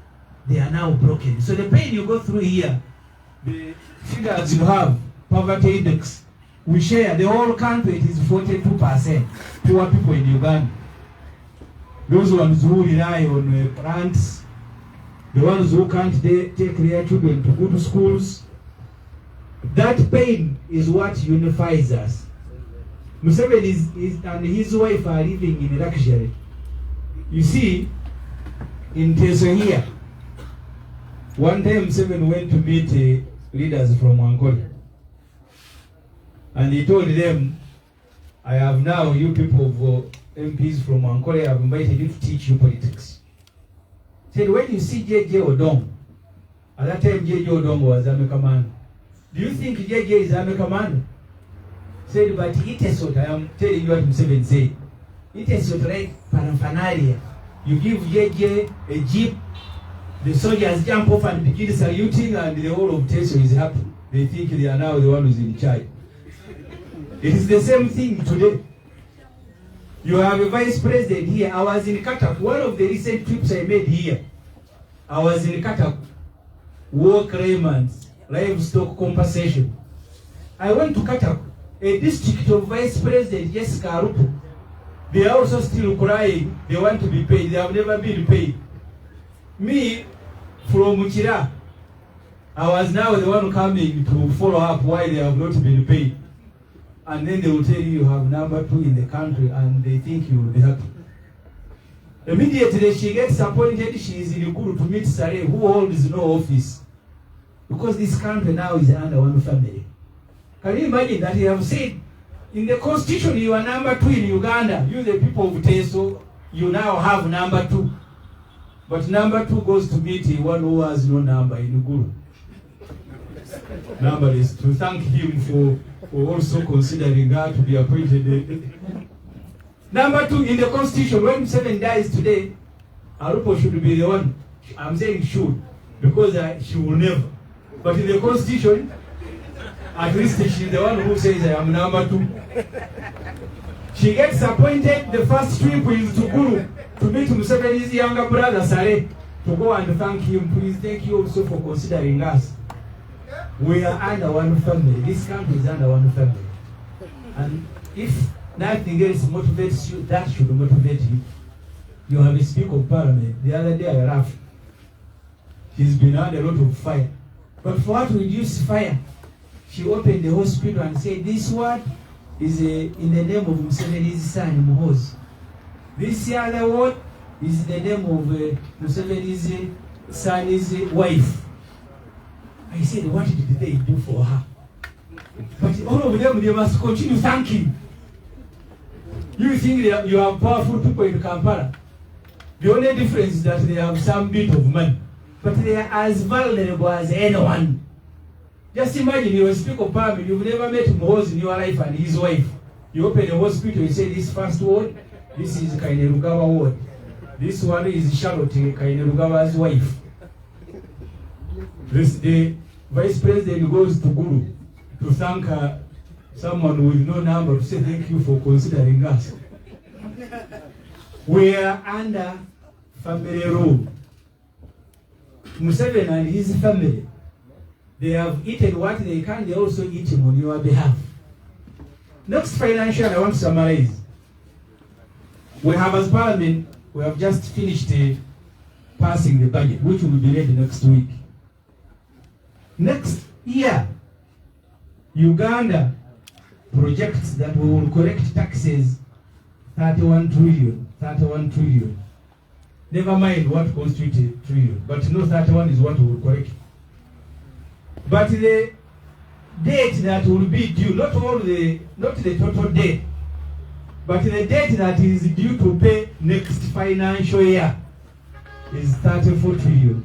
They are now broken. So the pain you go through here, the figures you have, poverty index, we share, the whole country, it is 42% poor people in Uganda. Those ones who rely on grants, the ones who can't take their children to go to schools. That pain is what unifies us. Museveni and his wife are living in luxury. You see, in Teso here, one time Museveni went to meet leaders from Angola. And he told them, I have now, you people of MPs from Angola, I have invited you to teach you politics. He said, when you see JJ Odong, at that time JJ Odong was Army Commander. Do you think JJ is Army Commander? He said, but it is what I am telling you what Museveni said. It is what like paraphernalia. You give JJ a jeep, the soldiers jump off and begin saluting, and the whole of Teso is happy. They think they are now the one who's in charge. It is the same thing today. You have a vice president here. I was in Katak. One of the recent trips I made here, I was in Katak. War claimants, livestock compensation. I went to Katak, a district of Vice President Jessica Arupo. They are also still crying. They want to be paid. They have never been paid. Me, from Muchira, I was now the one coming to follow up why they have not been paid. And then they will tell you have number 2 in the country and they think you will be happy. Immediately she gets appointed, she is in Guru to meet Sare, who holds no office. Because this country now is under one family. Can you imagine that you have said, in the constitution you are number 2 in Uganda, you the people of Teso, you now have number 2. But number 2 goes to meet one who has no number in Guru. Number is to thank him for also considering her to be appointed. Number 2, in the constitution, when Museveni dies today, Arupo should be the one. I'm saying should, because she will never. But in the constitution, At least she's the one who says I am number 2. She gets appointed. The first trip is to Guru to meet Museveni's younger brother Saleh to go and thank him. Please, thank you also for considering us. We are under one family. This country is under one family. And if nothing else motivates you, that should motivate you. You have a Speaker of Parliament. The other day I laughed. She's been under a lot of fire. But for her to reduce fire, she opened the hospital and said, this word is in the name of Museveni's son, Muhoozi. This other word is in the name of Museveni's son's wife. I said, what did they do for her? But all of them, they must continue thanking. You think you have powerful people in Kampala. The only difference is that they have some bit of money. But they are as vulnerable as anyone. Just imagine you're a Speaker of Parliament, you've never met Muhoozi in your life and his wife. You open a hospital, you say this first ward, this is Kainerugawa ward. This one is Charlotte, Kainerugawa's wife. The Vice President goes to Guru to thank someone with no number to say thank you for considering us. We are under family rule. Museveni and his family, they have eaten what they can, they also eat on your behalf. Next financial, I want to summarize. We have as Parliament, we have just finished passing the budget, which will be ready next week. Next year, Uganda projects that we will collect taxes 31 trillion. Never mind what constitutes a trillion, but no, 31 is what we will collect. But the date that will be due, not the total debt, but the debt that is due to pay next financial year is 34 trillion.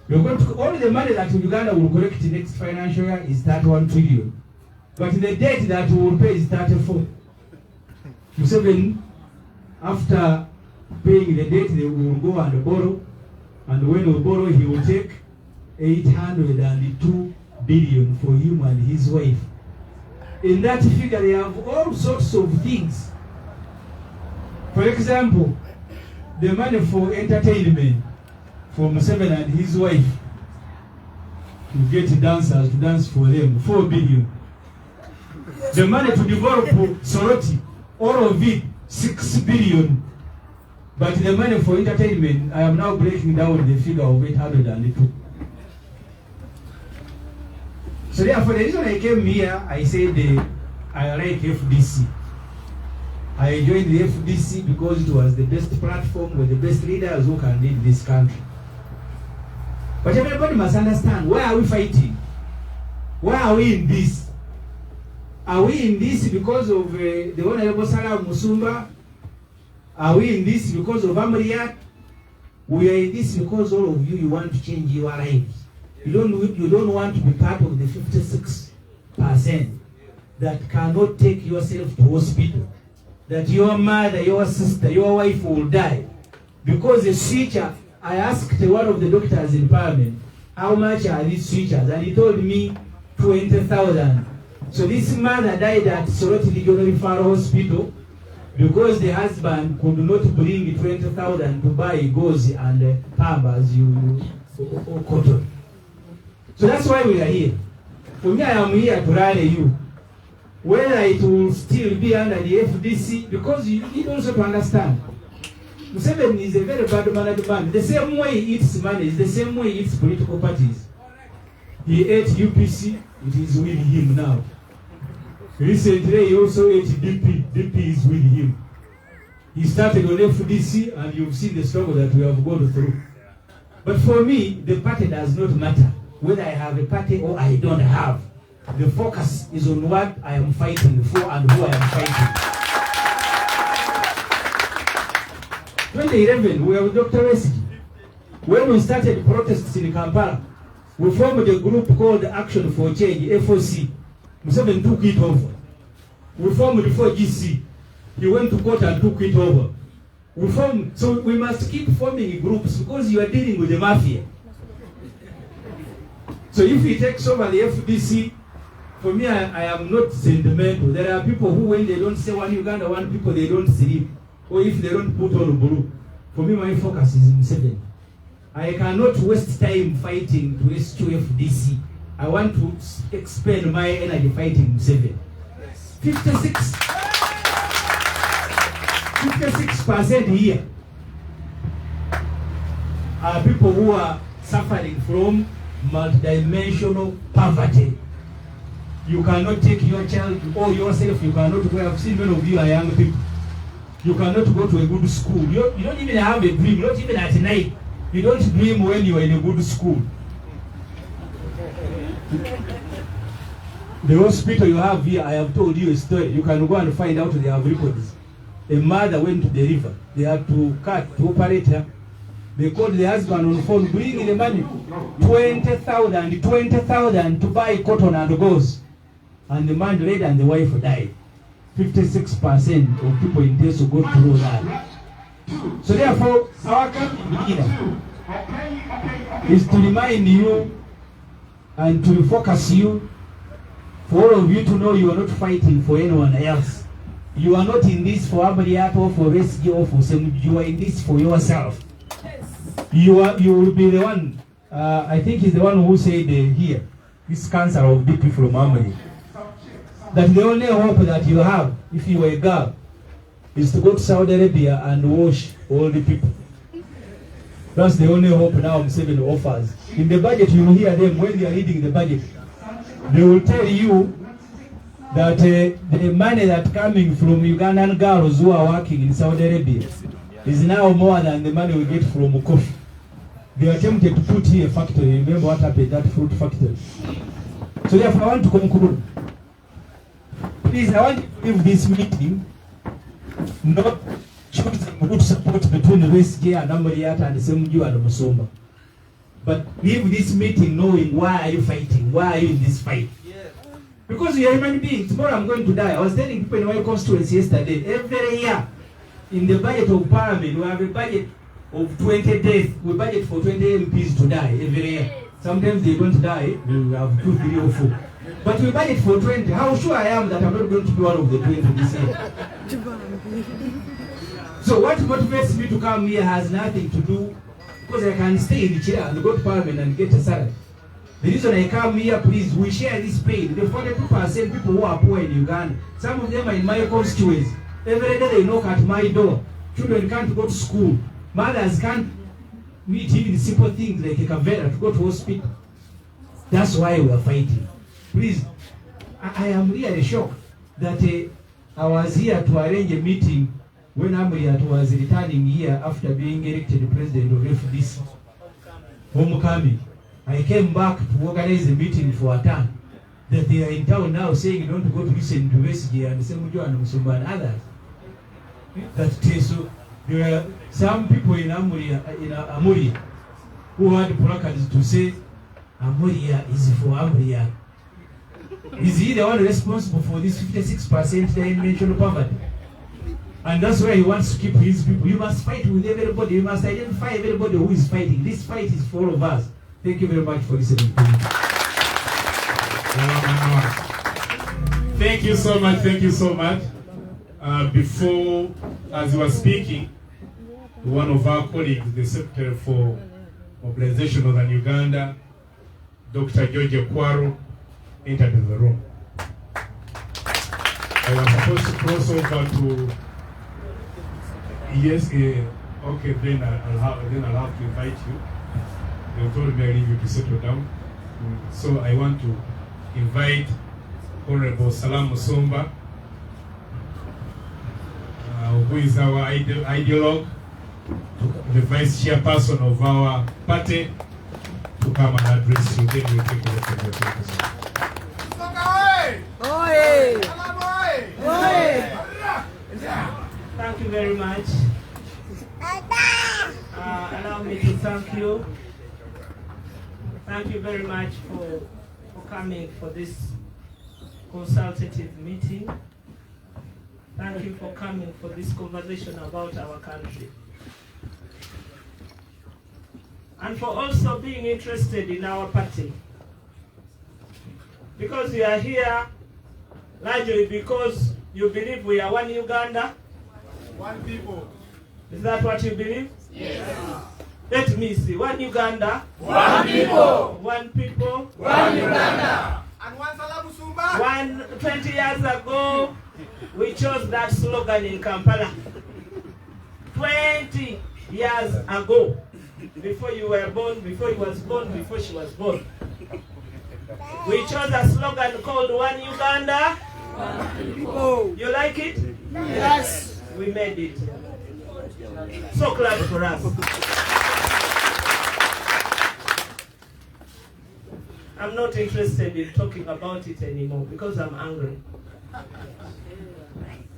You're going to, all the money that Uganda will collect next financial year is 31 trillion. But the debt that we will pay is 34. Museveni, after paying the debt, they will go and borrow. And when we borrow, he will take 802 billion for him and his wife. In that figure, they have all sorts of things. For example, the money for entertainment for Museveni and his wife, to get dancers to dance for them, 4 billion. The money to develop Soroti, all of it, 6 billion. But the money for entertainment, I am now breaking down the figure of 802. So therefore, the reason I came here, I said I like FDC. I joined the FDC because it was the best platform with the best leaders who can lead this country. But everybody must understand, why are we fighting? Why are we in this? Are we in this because of the Honorable Sarah Musumba? Are we in this because of Amriyat? We are in this because all of you want to change your lives. You don't want to be part of the 56% that cannot take yourself to hospital. That your mother, your sister, your wife will die. Because the switcher, I asked one of the doctors in Parliament, how much are these switchers? And he told me 20,000. So this mother died at Soroti Regional Referral Hospital because the husband could not bring 20,000 to buy gauze and pambas, or cotton. So that's why we are here. For me, I am here to rally you. Whether it will still be under the FDC, because you need also to understand, Museveni is a very bad managed man. The same way he eats money is the same way he eats political parties. He ate UPC, it is with him now. Recently, he also ate DP. DP is with him. He started on FDC, and you've seen the struggle that we have gone through. But for me, the party does not matter. Whether I have a party or I don't have. The focus is on what I am fighting for and who I am fighting. 2011, we have Dr. Besigye. When we started protests in Kampala, we formed a group called Action for Change, FOC. Museveni took it over. We formed the 4GC. He went to court and took it over. So we must keep forming groups because you are dealing with the mafia. So if he takes over the FDC, For me, I am not sentimental. There are people who, when they don't say one Uganda, one people, they don't sleep. Or if they don't put on blue. For me, my focus is Museveni. I cannot waste time fighting to rescue FDC. I want to expend my energy fighting Museveni. 56% here are people who are suffering from multidimensional poverty. You cannot take your child or yourself, you cannot go. I've seen many of you are young people. You cannot go to a good school. You don't even have a dream, not even at night. You don't dream when you are in a good school. The hospital you have here, I have told you a story. You can go and find out they have records. A mother went to the river. They had to operate her. They called the husband on the phone, bring the money, 20,000 to buy cotton and gauze. And the man died and the wife died. 56% of people in this will go through that. So therefore, our campaign is to remind you and to refocus you, for all of you to know you are not fighting for anyone else. You are not in this for Abadiat or for Rescue or for Ssemujju. You are in this for yourself. You will be the one, I think he's the one who said here, this cancer of DP from Amari, that the only hope that you have, if you are a girl, is to go to Saudi Arabia and wash all the people. That's the only hope now Museveni offers. In the budget, you will hear them when they are reading the budget. They will tell you that the money that coming from Ugandan girls who are working in Saudi Arabia is now more than the money we get from coffee. They attempted to put here a factory. Remember what happened, that fruit factory. So therefore, I want to conclude. Please, I want to leave this meeting not choosing good support between Rescue and Amariata and Ssemujju and Musomba. But leave this meeting knowing why are you fighting? Why are you in this fight? Because you are human beings. Tomorrow I'm going to die. I was telling people in my constituency yesterday, every year in the budget of Parliament, we have a budget of 20 days. We budget for 20 MPs to die every year. Sometimes they don't die, we have 2, 3 or 4. But we budget for 20. How sure I am that I'm not going to be one of the 20 this year? So what motivates me to come here has nothing to do, because I can stay in the chair and go to Parliament and get a salary. The reason I come here, please, we share this pain. The 42% people who are poor in Uganda, some of them are in my constituency. Every day they knock at my door. Children can't go to school. Mothers can't meet even simple things like a kavera to go to hospital. That's why we are fighting. Please, I am really shocked that I was here to arrange a meeting when Amriat was returning here after being elected president of FDC. Homecoming. I came back to organize a meeting for a time. That they are in town now saying don't go to listen to Besigye and Ssemujju and Musomba and others. So there are some people in Amuria who had placards to say Amuria is for Amuria. Is he the one responsible for this 56% dimensional poverty? And that's why he wants to keep his people. You must fight with everybody. You must identify everybody who is fighting. This fight is for all of us. Thank you very much for listening to me. Thank you so much. Thank you so much. Before, as you were speaking, one of our colleagues, the Secretary for Mobilization of Uganda, Dr. George Kwaro, entered the room. I was supposed to cross over to, yes, okay, then I'll have to invite you. They told me I need you to settle down. So I want to invite Honorable Salam Musomba, who is our ideologue, the vice chairperson of our party, to come and address you. Then we'll take a look at your papers. Thank you very much. Allow me to thank you. Thank you very much for coming for this consultative meeting. Thank you for coming for this conversation about our country. And for also being interested in our party. because you are here largely because you believe we are one Uganda. One people. Is that what you believe? Yes. Let me see. One Uganda. One people. One people. One Uganda. And one Salamu Sumba. 20 years ago, we chose that slogan in Kampala. 20 years ago. Before you were born, before he was born, before she was born. We chose a slogan called One Uganda. One people. You like it? Yes. We made it. So clap for us. I'm not interested in talking about it anymore because I'm angry.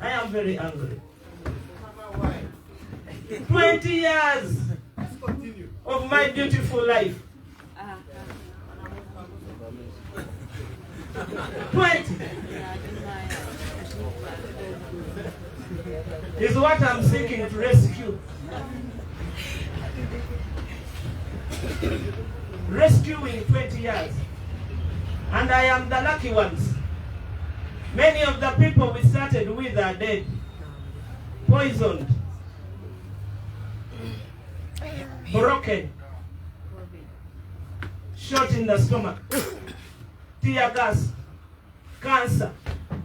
I am very angry. 20 years of my beautiful life. 20 is what I'm seeking to rescue. Rescuing 20 years. And I am the lucky ones. Many of the people we started with are dead, poisoned, broken, shot in the stomach, tear gas, cancer,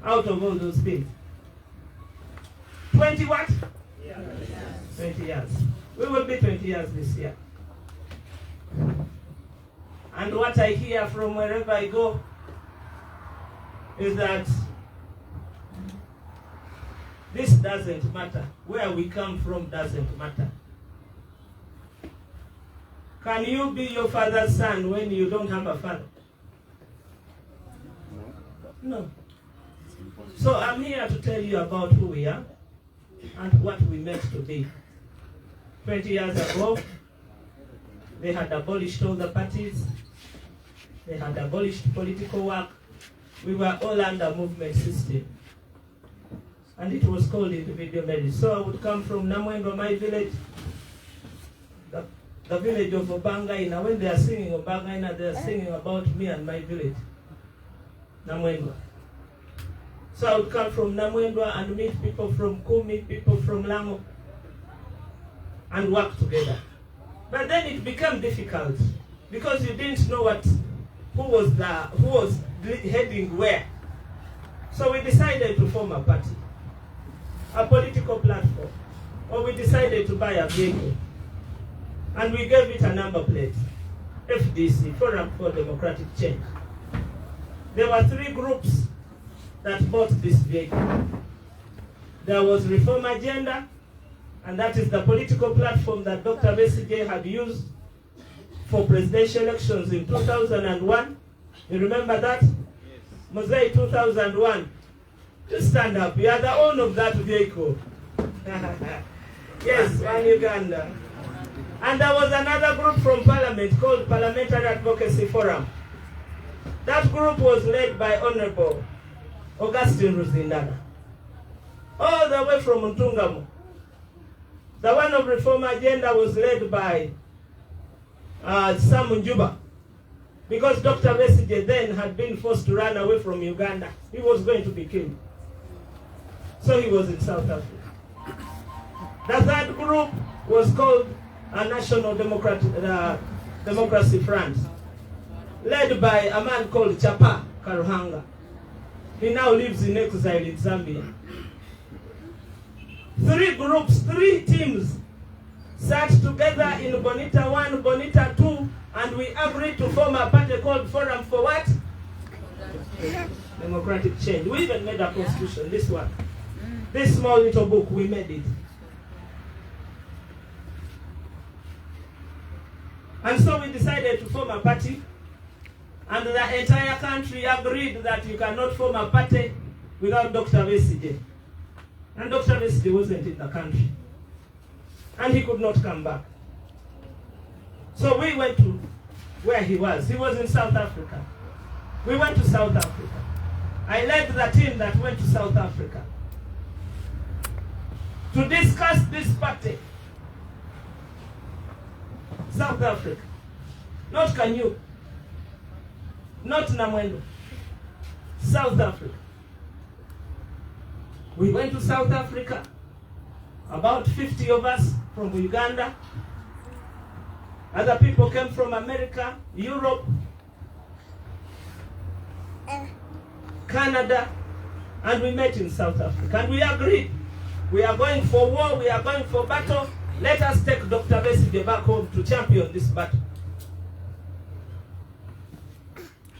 out of all those things. 20 what? 20 years. We will be 20 years this year. And what I hear from wherever I go is that this doesn't matter. Where we come from doesn't matter. Can you be your father's son when you don't have a father? No. So I'm here to tell you about who we are and what we meant to be. 20 years ago, they had abolished all the parties. They had abolished political work. We were all under movement system. And it was called individual marriage. So I would come from Namwendo, my village, the village of Obangaina. When they are singing Obangaina, they are singing about me and my village, Namwendo. So I would come from Namwendo and meet people from Kumi, people from Lamu, and work together. But then it became difficult because you didn't know who was heading where. So we decided to form a party, a political platform, or we decided to buy a vehicle, and we gave it a number plate, FDC, Forum for Democratic Change. There were 3 groups that bought this vehicle. There was Reform Agenda, and that is the political platform that Dr. Besigye had used for presidential elections in 2001. You remember that? Yes. Mosaic 2001. Just stand up. You are the owner of that vehicle. Yes, One Uganda. And there was another group from Parliament called Parliamentary Advocacy Forum. That group was led by Honorable Augustine Ruzindana, all the way from Ntungamo. The one of Reform Agenda was led by Ssemujju, because Dr. Besigye then had been forced to run away from Uganda. He was going to be killed. So he was in South Africa. The third group was called a National Democracy Front, led by a man called Chapa Karuhanga. He now lives in exile in Zambia. 3 groups, 3 teams sat together in Bonita 1, Bonita 2, and we agreed to form a party called Forum for what? Democratic Change. We even made a constitution, this one. This small little book, we made it. And so we decided to form a party, and the entire country agreed that you cannot form a party without Dr. Besigye. And Dr. Besigye wasn't in the country. And he could not come back. So we went to where he was. He was in South Africa. We went to South Africa. I led the team that went to South Africa to discuss this party. South Africa. Not Kanyuka. Not Namwendo. South Africa. We went to South Africa, about 50 of us from Uganda. Other people came from America, Europe, Canada, and we met in South Africa. And we agreed, we are going for war, we are going for battle. Let us take Dr. Besigye back home to champion this battle.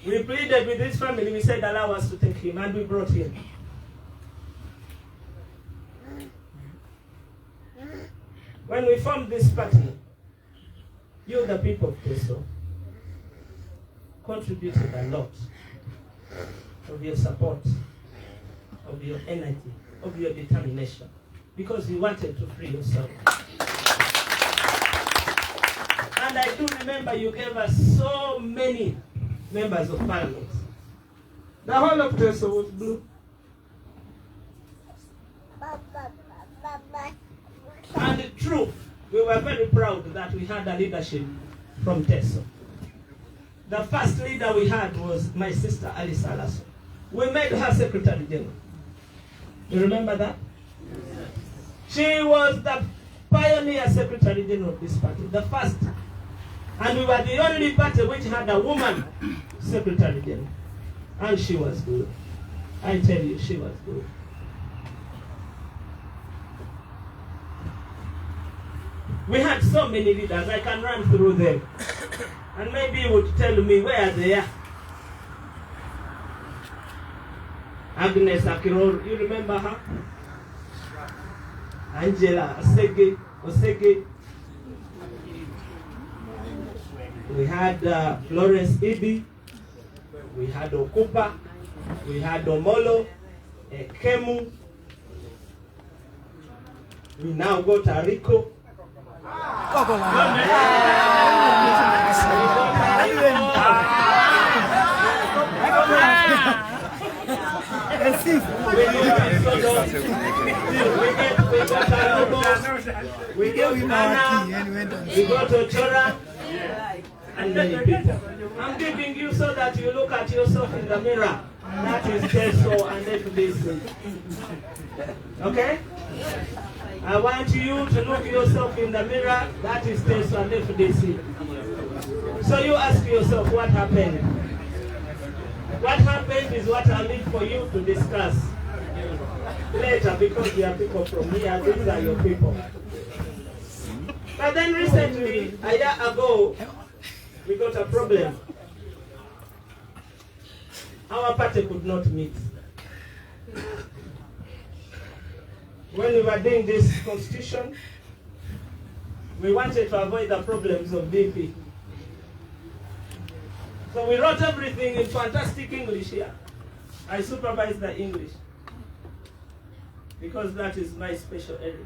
We pleaded with his family, we said allow us to take him, and we brought him. When we formed this party, you, the people of Teso, contributed a lot of your support, of your energy, of your determination, because you wanted to free yourself. And I do remember you gave us so many members of parliament. The whole of Teso was blue. And true, we were very proud that we had a leadership from Teso. The first leader we had was my sister Alice Alaso. We made her Secretary General. You remember that? She was the pioneer Secretary General of this party, the first. And we were the only party which had a woman Secretary General. And she was good. I tell you, she was good. We had so many leaders, I can run through them. And maybe you would tell me where they are. Agnes Akiror, you remember her? Angela Osege. We had Florence Ibi. We had Okupa. We had Omolo, Kemu. We now got Ariko. We got Ochora and many people. I'm giving you so that you look at yourself in the mirror. That is Teso and FDC. Okay? I want you to look yourself in the mirror. That is Teso and FDC. So you ask yourself what happened. What happened is what I need for you to discuss later, because we are people from here. These are your people. But then recently, a year ago, we got a problem. Our party could not meet. When we were doing this constitution, we wanted to avoid the problems of BP. So we wrote everything in fantastic English here. I supervise the English, because that is my special area.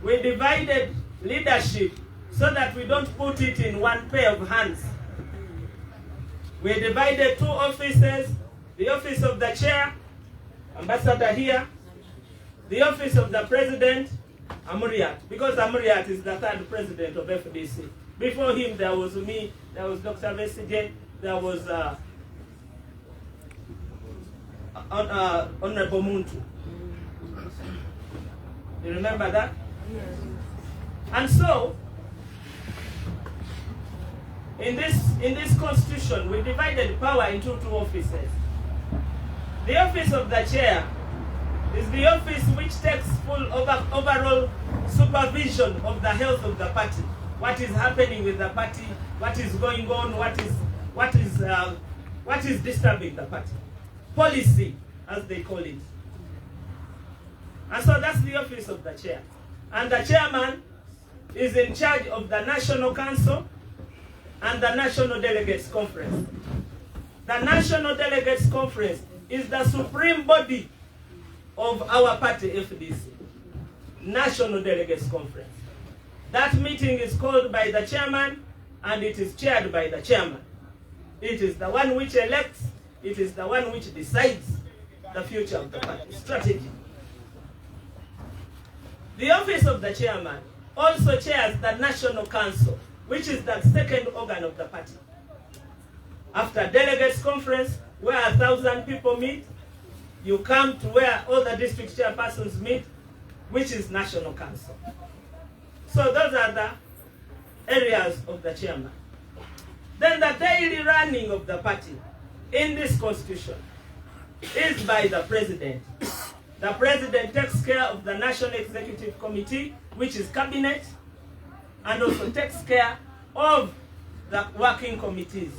We divided leadership so that we don't put it in one pair of hands. We divided two offices, the office of the chair, ambassador here, the office of the president, Amuriat, because Amuriat is the third president of FDC. Before him, there was me, there was Dr. Besigye, there was Honorable Muntu. You remember that? Yes. And so, in this constitution, we divided power into two offices. The office of the chair is the office which takes full overall supervision of the health of the party. What is happening with the party? What is going on? What is disturbing the party? Policy, as they call it. And so that's the office of the chair. And the chairman is in charge of the National Council and the National Delegates Conference. The National Delegates Conference is the supreme body of our party, FDC. National Delegates Conference. That meeting is called by the chairman and it is chaired by the chairman. It is the one which elects, it is the one which decides the future of the party, strategy. The office of the chairman also chairs the National Council, which is the second organ of the party. After delegates conference, where 1,000 people meet, you come to where all the district chairpersons meet, which is National Council. So those are the areas of the chairman. Then the daily running of the party in this constitution is by the president. The president takes care of the National Executive Committee, which is cabinet, and also takes care of the working committees.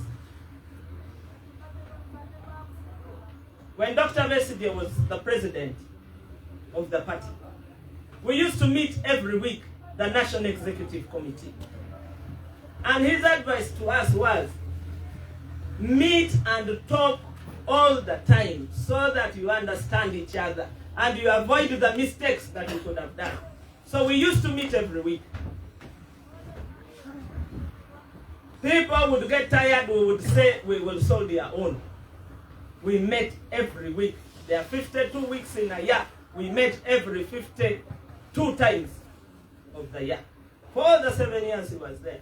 When Dr. Besigye was the president of the party, we used to meet every week, the National Executive Committee. And his advice to us was, meet and talk all the time so that you understand each other and you avoid the mistakes that you could have done. So we used to meet every week. People would get tired, we would say we will solve their own. We met every week. There are 52 weeks in a year. We met every 52 times of the year. For all the 7 years he was there.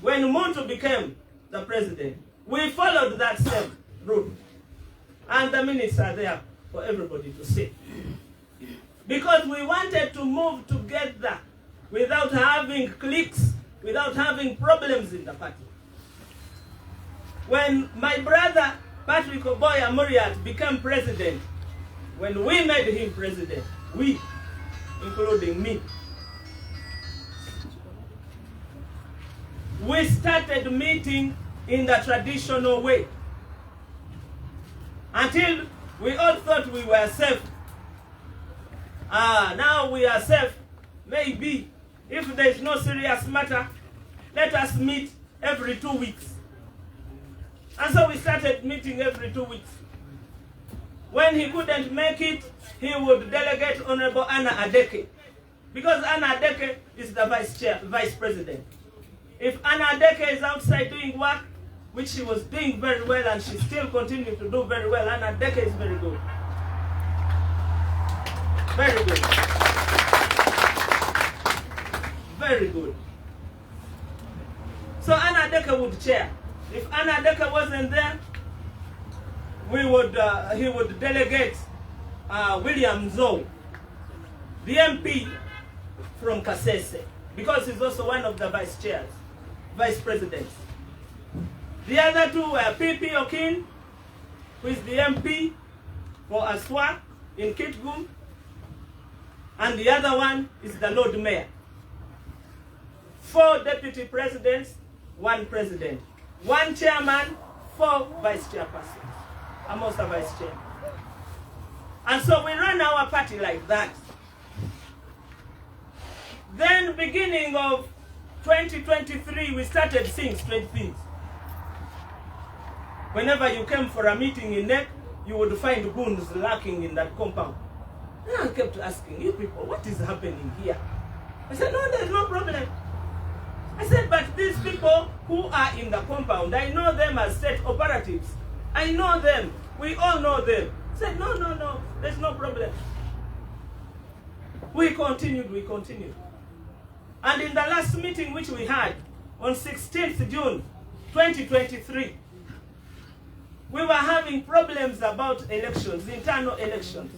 When Muntu became the president, we followed that same route. And the minutes are there for everybody to see. Because we wanted to move together without having cliques, without having problems in the party. When my brother Patrick Oboya Muriat became president, when we made him president, we, including me, we started meeting in the traditional way until we all thought we were safe. Now we are safe. Maybe if there is no serious matter, let us meet every 2 weeks. And so we started meeting every 2 weeks. When he couldn't make it, he would delegate Honorable Anna Adeke. Because Anna Adeke is the vice president. If Anna Adeke is outside doing work, which she was doing very well and she still continues to do very well, Anna Adeke is very good. Very good. Very good. So Anna Adeke would chair. If Anna Adeke wasn't there, he would delegate William Zoe, the MP from Kasese, because he's also one of the vice presidents. The other two were P.P. Okin, who is the MP for Aswa in Kitgum, and the other one is the Lord Mayor. 4 deputy presidents, 1 president. 1 chairman, 4 vice chairpersons. I'm also vice chair. And so we run our party like that. Then beginning of 2023, we started seeing strange things. Whenever you came for a meeting in NEC, you would find goons lurking in that compound. And I kept asking, you people, what is happening here? I said, no, there's no problem. I said, but these people who are in the compound, I know them as state operatives. I know them. We all know them. I said, no, there's no problem. We continued. And in the last meeting which we had on 16th June 2023, we were having problems about elections, internal elections.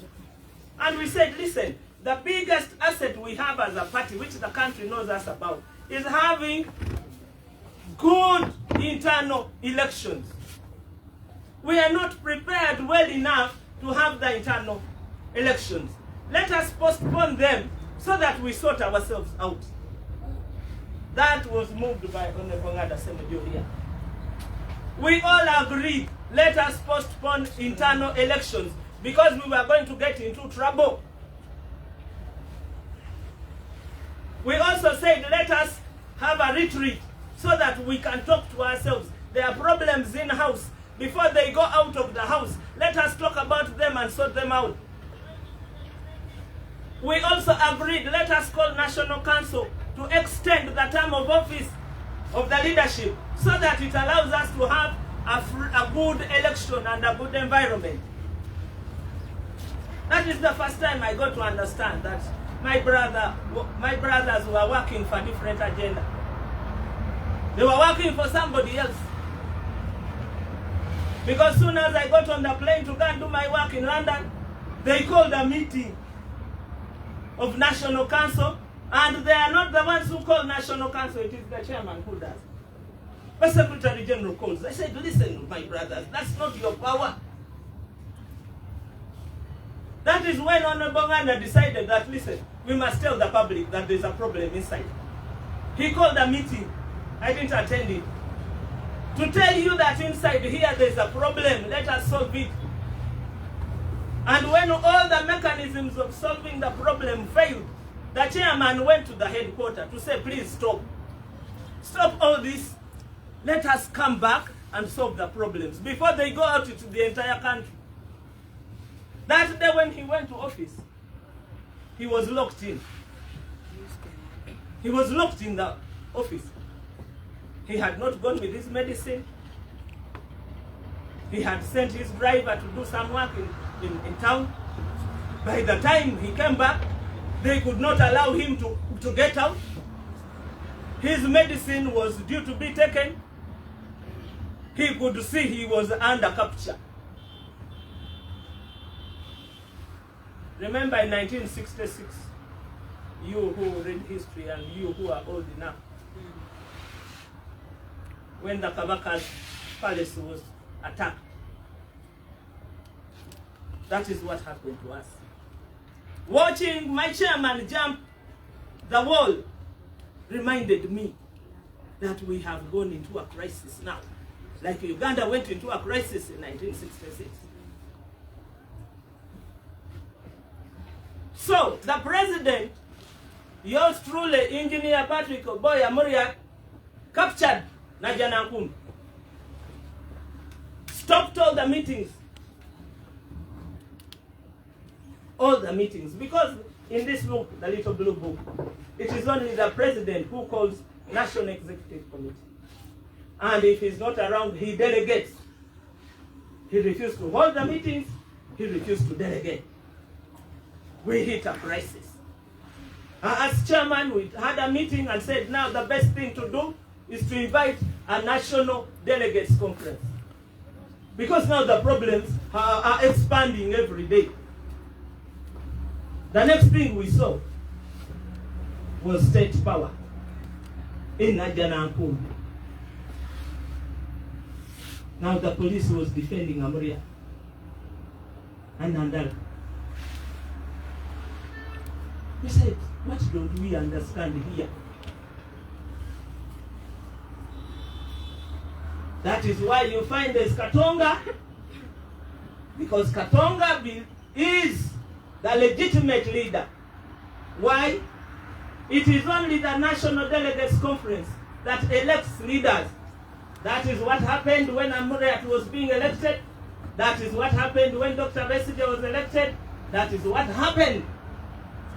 And we said, listen, the biggest asset we have as a party, which the country knows us about, is having good internal elections. We are not prepared well enough to have the internal elections. Let us postpone them so that we sort ourselves out. That was moved by Honorable Nganda Ssemujju here. We all agreed, let us postpone internal elections because we were going to get into trouble. We also said, let us have a retreat so that we can talk to ourselves. There are problems in-house. Before they go out of the house, let us talk about them and sort them out. We also agreed, let us call National Council to extend the term of office of the leadership so that it allows us to have a good election and a good environment. That is the first time I got to understand that my brothers were working for different agenda. They were working for somebody else. Because soon as I got on the plane to go and do my work in London, they called a meeting of National Council, and they are not the ones who call National Council, it is the chairman who does. But Secretary General calls. I said, listen, my brothers, that's not your power. That is when Honorable Nganda decided that, listen, we must tell the public that there's a problem inside. He called a meeting. I didn't attend it. To tell you that inside here there's a problem, let us solve it. And when all the mechanisms of solving the problem failed, the chairman went to the headquarters to say, please stop. Stop all this. Let us come back and solve the problems before they go out to the entire country. That day when he went to office, he was locked in. He was locked in the office. He had not gone with his medicine. He had sent his driver to do some work in town. By the time he came back, they could not allow him to get out. His medicine was due to be taken. He could see he was under capture. Remember in 1966, you who read history and you who are old enough, when the Kabaka's palace was attacked. That is what happened to us. Watching my chairman jump the wall reminded me that we have gone into a crisis now. Like Uganda went into a crisis in 1966. So, the president, yours truly, Engineer Patrick Oboya Muria, captured Najanakum. Stopped all the meetings. All the meetings. Because in this book, the little blue book, it is only the president who calls National Executive Committee. And if he's not around, he delegates. He refused to hold the meetings. He refused to delegate. We hit a crisis. As chairman, we had a meeting and said, now the best thing to do is to invite a national delegates conference. Because now the problems are expanding every day. The next thing we saw was state power in Najana Nkumbi. Now the police was defending Amuria and Nandala. We said, what don't we understand here? That is why you find there's Katonga, because Katonga is the legitimate leader. Why? It is only the National Delegates Conference that elects leaders. That is what happened when Amuriat was being elected. That is what happened when Dr. Besigye was elected. That is what happened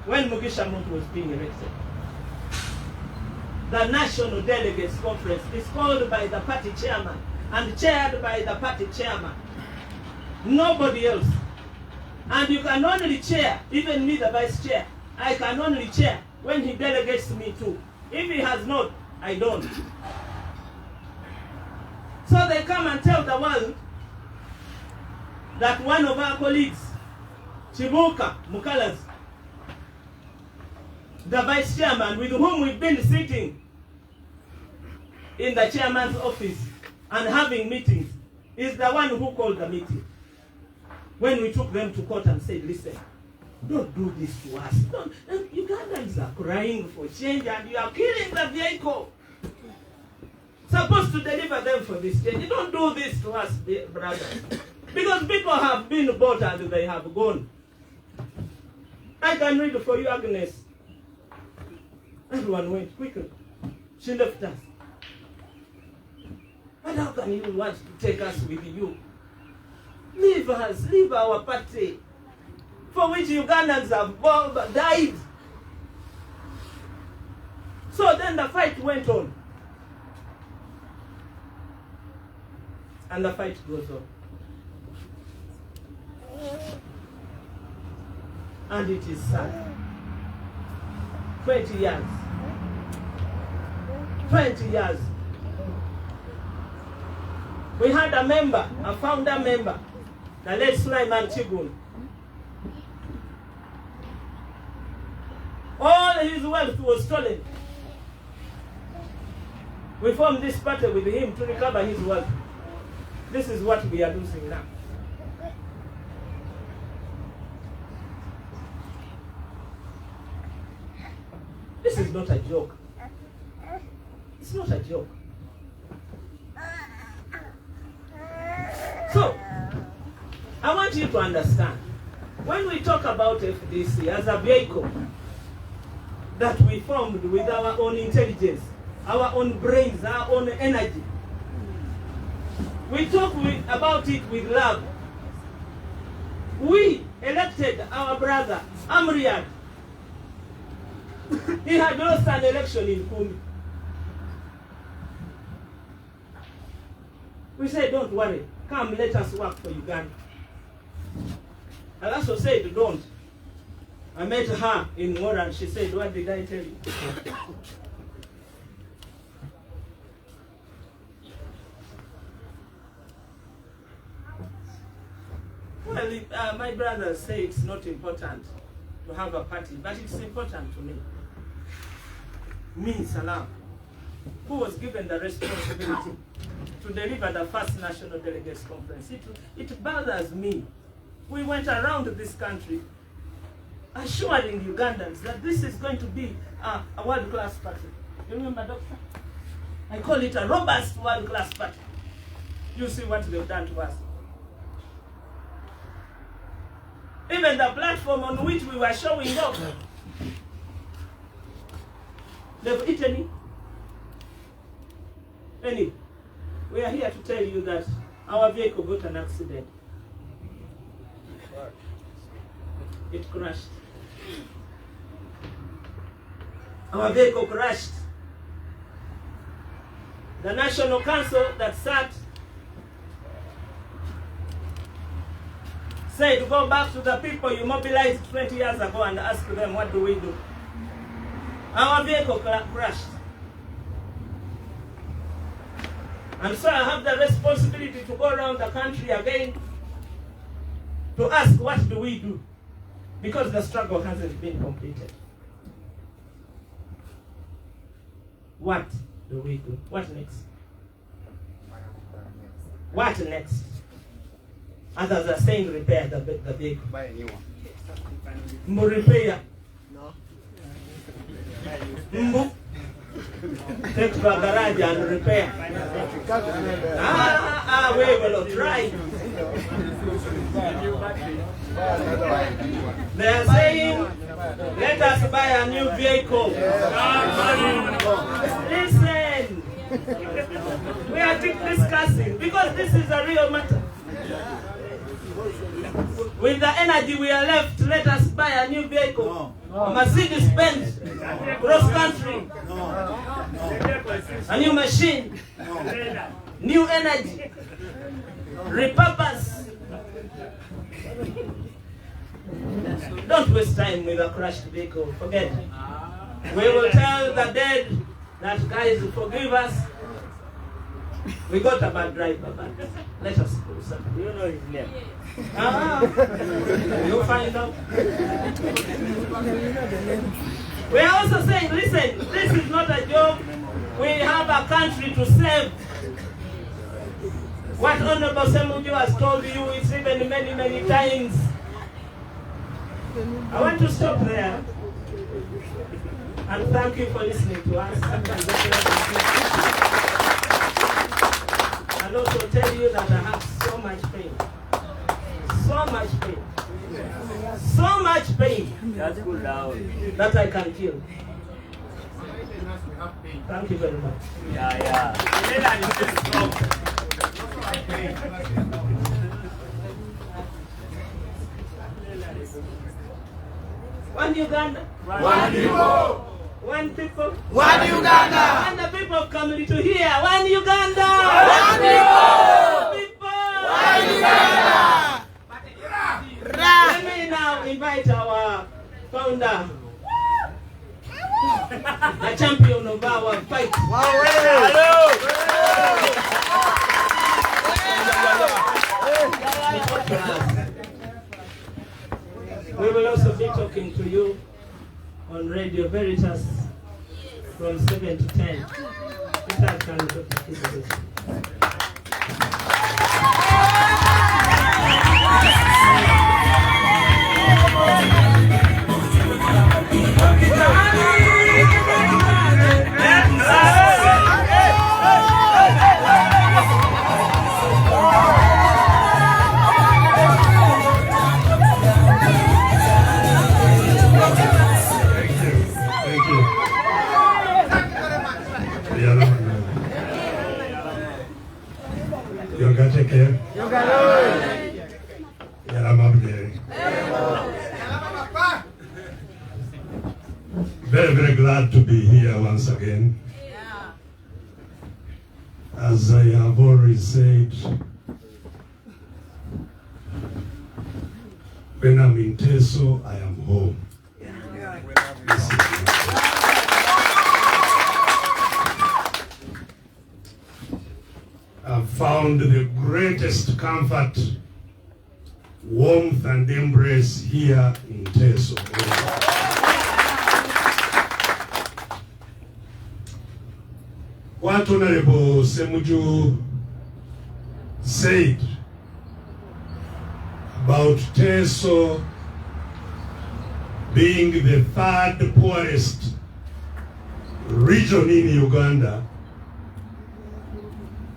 when Mugisha Muntu was being elected. The National Delegates Conference is called by the party chairman and chaired by the party chairman. Nobody else. And you can only chair, even me the vice chair, I can only chair when he delegates me to. If he has not, I don't. So they come and tell the world that one of our colleagues, Chibuka Mukalas, the vice chairman with whom we've been sitting in the chairman's office and having meetings, is the one who called the meeting. When we took them to court and said, listen, don't do this to us. Ugandans are crying for change and you are killing the vehicle. Supposed to deliver them for this change. You don't do this to us, brothers. Because people have been bought and they have gone. I can read for you, Agnes. Everyone went quickly. She left us. But how can you want to take us with you? Leave us, leave our party, for which Ugandans have died. So then the fight went on. And the fight goes on. And it is sad. 20 years. 20 years. We had a member, a founder member, the late Sulaiman Chigun. All his wealth was stolen. We formed this party with him to recover his wealth. This is what we are losing now. This is not a joke. It's not a joke. So, I want you to understand, when we talk about FDC as a vehicle that we formed with our own intelligence, our own brains, our own energy, we talk about it with love. We elected our brother, Amriad. He had lost an election in Kumi. We said, don't worry. Come, let us work for Uganda. Alaso said, don't. I met her in Mora and she said, what did I tell you? Well, my brother say it's not important to have a party, but it's important to me. Me, Salam, who was given the responsibility to deliver the first National Delegates Conference. It bothers me. We went around this country assuring Ugandans that this is going to be a world-class party. You remember, Doctor? I call it a robust world-class party. You see what they've done to us. Even the platform on which we were showing off, they've eaten it. Anyway, we are here to tell you that our vehicle got an accident. It crashed. Our vehicle crashed. The National Council that sat said, go back to the people you mobilized 20 years ago and ask them, what do we do? Our vehicle crashed. And so I have the responsibility to go around the country again to ask, what do we do? Because the struggle hasn't been completed. What do we do? What next? What next? Others are saying repair the vehicle. Buy a new one. Mbu repair. No. Mbu. Take to a garage and repair. We will try. They are saying, let us buy a new vehicle. Listen. We are discussing because this is a real matter. With the energy we are left, let us buy a new vehicle. A Mercedes-Benz, cross-country. A new machine. New energy. Repurpose. Don't waste time with a crashed vehicle. Forget. We will tell the dead that, guys, forgive us. We got a bad driver, but let us do something. Do you know his name? You find out. We are also saying, listen, this is not a joke. We have a country to save. What Honorable Ssemujju has told you is even many, many times. I want to stop there and thank you for listening to us. And also tell you that I have so much pain. So much pain. So much pain that I can kill. Thank you very much. One Uganda. One people. One people. One Uganda. And the people of Kamili to hear. One Uganda. One people. People. One Uganda. Let me now invite our founder, the champion of our fight. Hello. talking to you on Radio Veritas from 7 to 10. With that, can Dr. Kizza Besigye. Very, very glad to be here once again. As I have already said, when I'm in Teso, I am home. I've found the greatest comfort, warmth, and embrace here in Teso. What Honorable Ssemujju said about Teso being the third poorest region in Uganda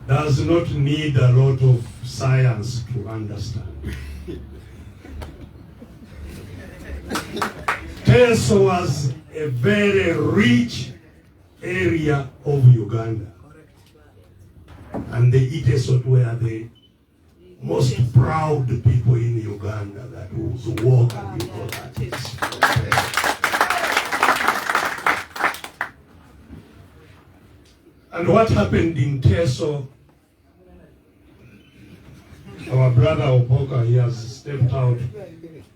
does not need a lot of science to understand. Teso was a very rich area of Uganda. And the Itesot were the most proud people in Uganda that would walk and you know that. And what happened in Teso, our brother Opoka, he has stepped out,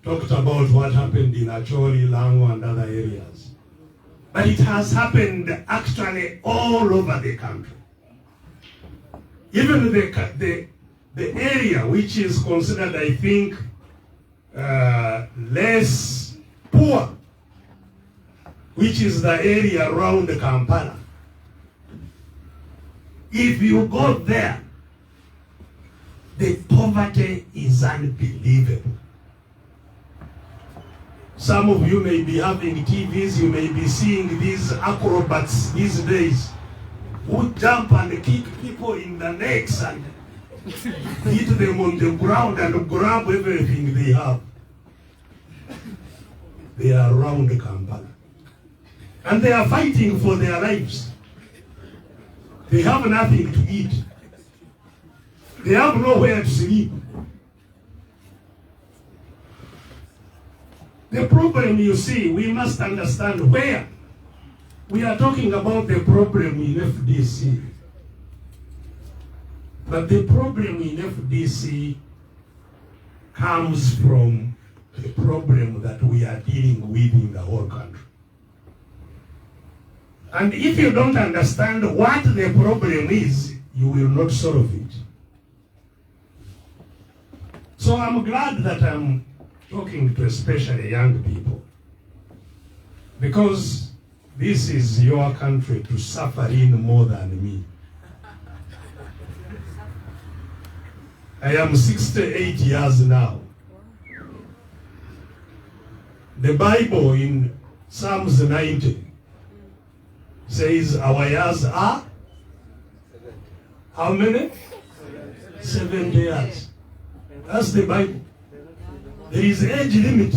talked about what happened in Acholi, Lango, and other areas. But it has happened actually all over the country. Even the area which is considered, I think, less poor, which is the area around Kampala. If you go there, the poverty is unbelievable. Some of you may be having TVs, you may be seeing these acrobats these days who jump and kick people in the necks and hit them on the ground and grab everything they have. They are around Kampala. And they are fighting for their lives. They have nothing to eat. They have nowhere to sleep. The problem, you see, we must understand where we are talking about the problem in FDC. But the problem in FDC comes from the problem that we are dealing with in the whole country. And if you don't understand what the problem is, you will not solve it. So I'm glad that I'm talking to especially young people, because this is your country to suffer in more than me. I am 68 years now. The Bible in Psalms 90 says our years are how many? 70 years. That's the Bible. There is age limit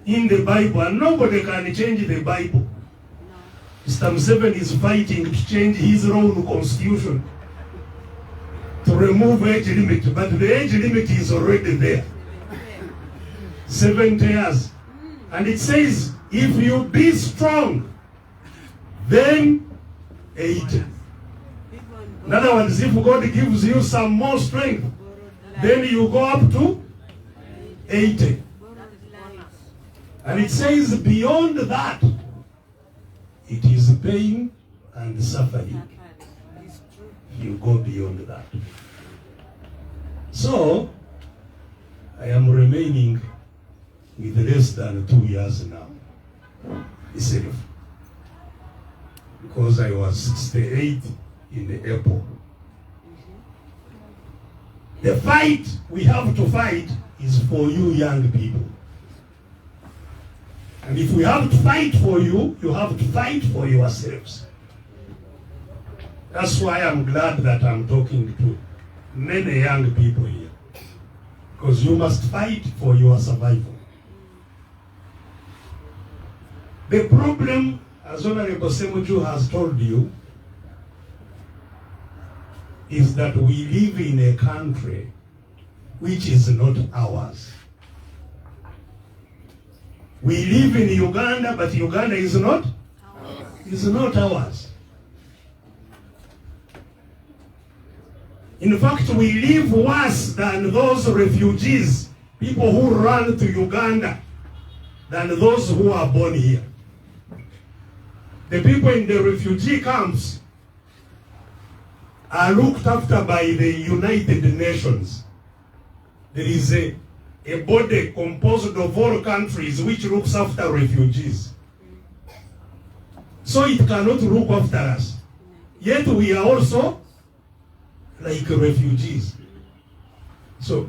in the Bible, and nobody can change the Bible. Mr. Museveni is fighting to change his own constitution to remove age limit, but the age limit is already there. 70 years. And it says, if you be strong, then 80. In other words, if God gives you some more strength, then you go up to 80. And it says beyond that, it is pain and suffering. You go beyond that. So, I am remaining with less than 2 years now. Itself. Because I was 68 in the airport. The fight we have to fight is for you young people. And if we have to fight for you, you have to fight for yourselves. That's why I'm glad that I'm talking to many young people here. Because you must fight for your survival. The problem, as Honorable Ssemujju has told you, is that we live in a country which is not ours. We live in Uganda, but Uganda is not ours. In fact, we live worse than those refugees, people who run to Uganda, than those who are born here. The people in the refugee camps are looked after by the United Nations. There is a body composed of all countries which looks after refugees. So it cannot look after us. Yet we are also like refugees. So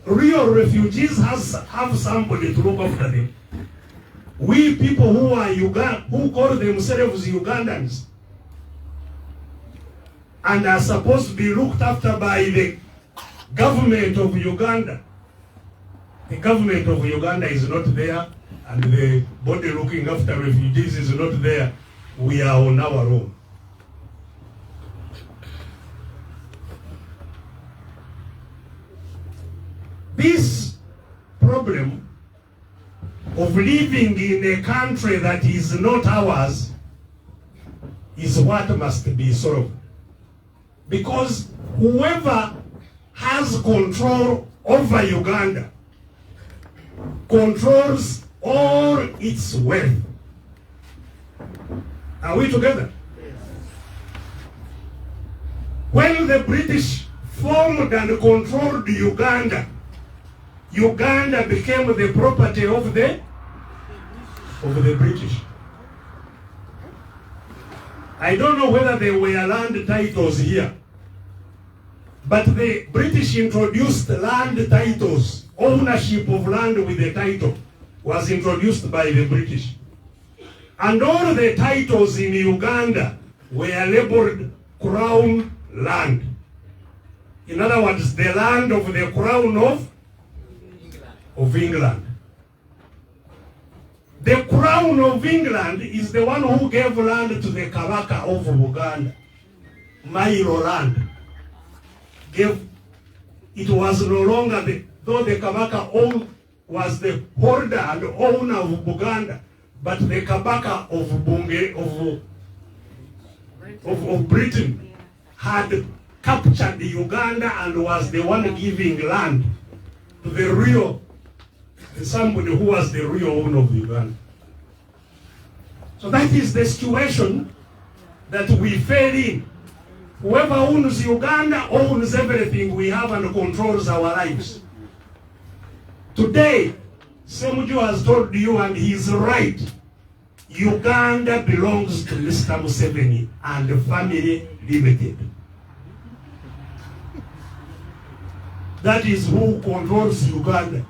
real refugees have somebody to look after them. We people who are who call themselves Ugandans and are supposed to be looked after by the government of Uganda. The government of Uganda is not there, and the body looking after refugees is not there. We are on our own. This problem of living in a country that is not ours is what must be solved. Because whoever has control over Uganda controls all its wealth. Are we together? When the British formed and controlled Uganda, Uganda became the property of the British. I don't know whether there were land titles here, but the British introduced land titles. Ownership of land with the title was introduced by the British. And all the titles in Uganda were labeled Crown land. In other words, the land of the Crown of England. The Crown of England is the one who gave land to the Kabaka of Uganda. Mairo land. It was no longer though the Kabaka was the holder and owner of Buganda, but the Kabaka of Britain had captured Uganda and was the one giving land to somebody who was the real owner of Uganda. So that is the situation that we fell in. Whoever owns Uganda owns everything we have and controls our lives. Today, Ssemujju has told you, and he is right, Uganda belongs to Mr. Museveni and the family limited. That is who controls Uganda.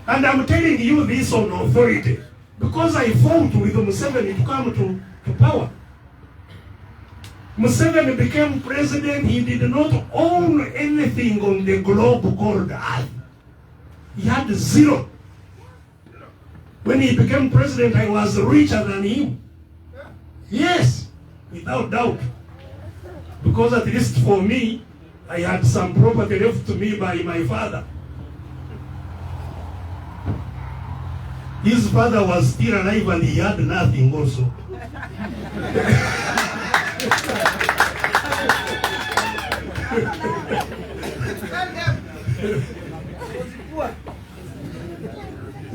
And I'm telling you this on authority, because I fought with Museveni to come to power. Museveni became president, he did not own anything on the globe called Earth. He had zero. When he became president, I was richer than him. Yes, without doubt. Because at least for me, I had some property left to me by my father. His father was still alive and he had nothing also.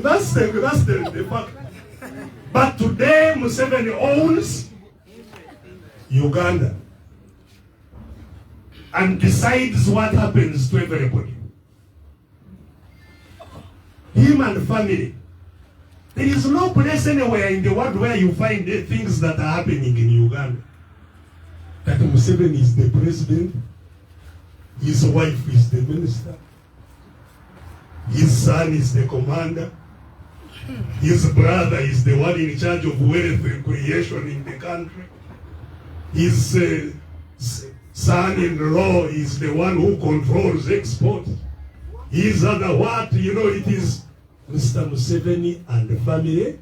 That's the fact. But today Museveni owns Uganda and decides what happens to everybody. him and family. There is no place anywhere in the world where you find the things that are happening in Uganda. That Museveni is the president, his wife is the minister, his son is the commander, his brother is the one in charge of wealth creation in the country, his son-in-law is the one who controls export. His other what, it is Mr. Museveni and the family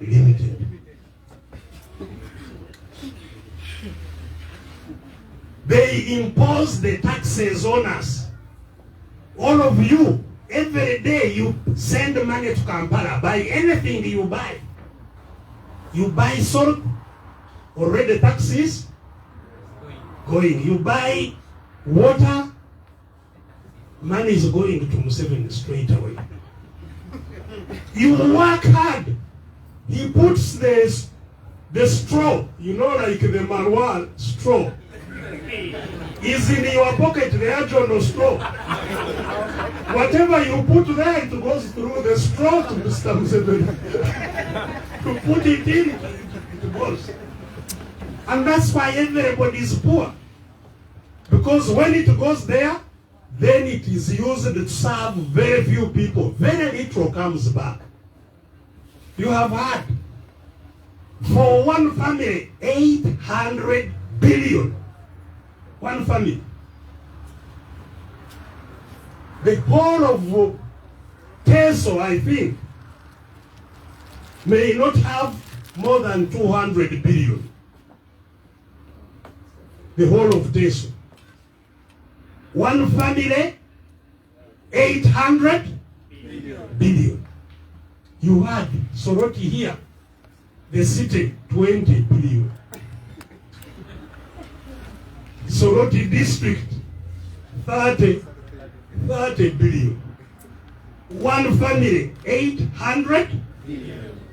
limited. They impose the taxes on us. All of you, every day you send money to Kampala, buy anything you buy. You buy salt, already taxes going. You buy water, money is going to Museveni straight away. You work hard. He puts the straw, like the manual straw, is in your pocket, the actual straw. Whatever you put there, it goes through the straw to Mr. Museveni. To put it in, it goes. And that's why everybody is poor. Because when it goes there, then it is used to serve very few people. Very little comes back. You have had, for one family, 800 billion. One family. The whole of Teso, I think, may not have more than 200 billion. The whole of Teso. One family, 800 billion. You had Soroti here, the city, 20 billion. Soroti district, 30 billion. One family, 800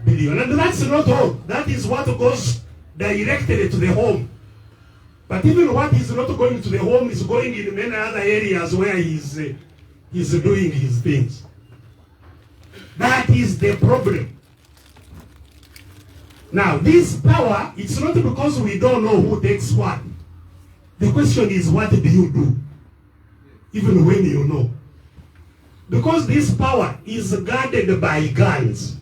billion. And that's not all. That is what goes directly to the home. But even what is not going to the home is going in many other areas where he's doing his things. That is the problem. Now, this power, it's not because we don't know who takes what. The question is, what do you do? Even when you know. Because this power is guarded by guns.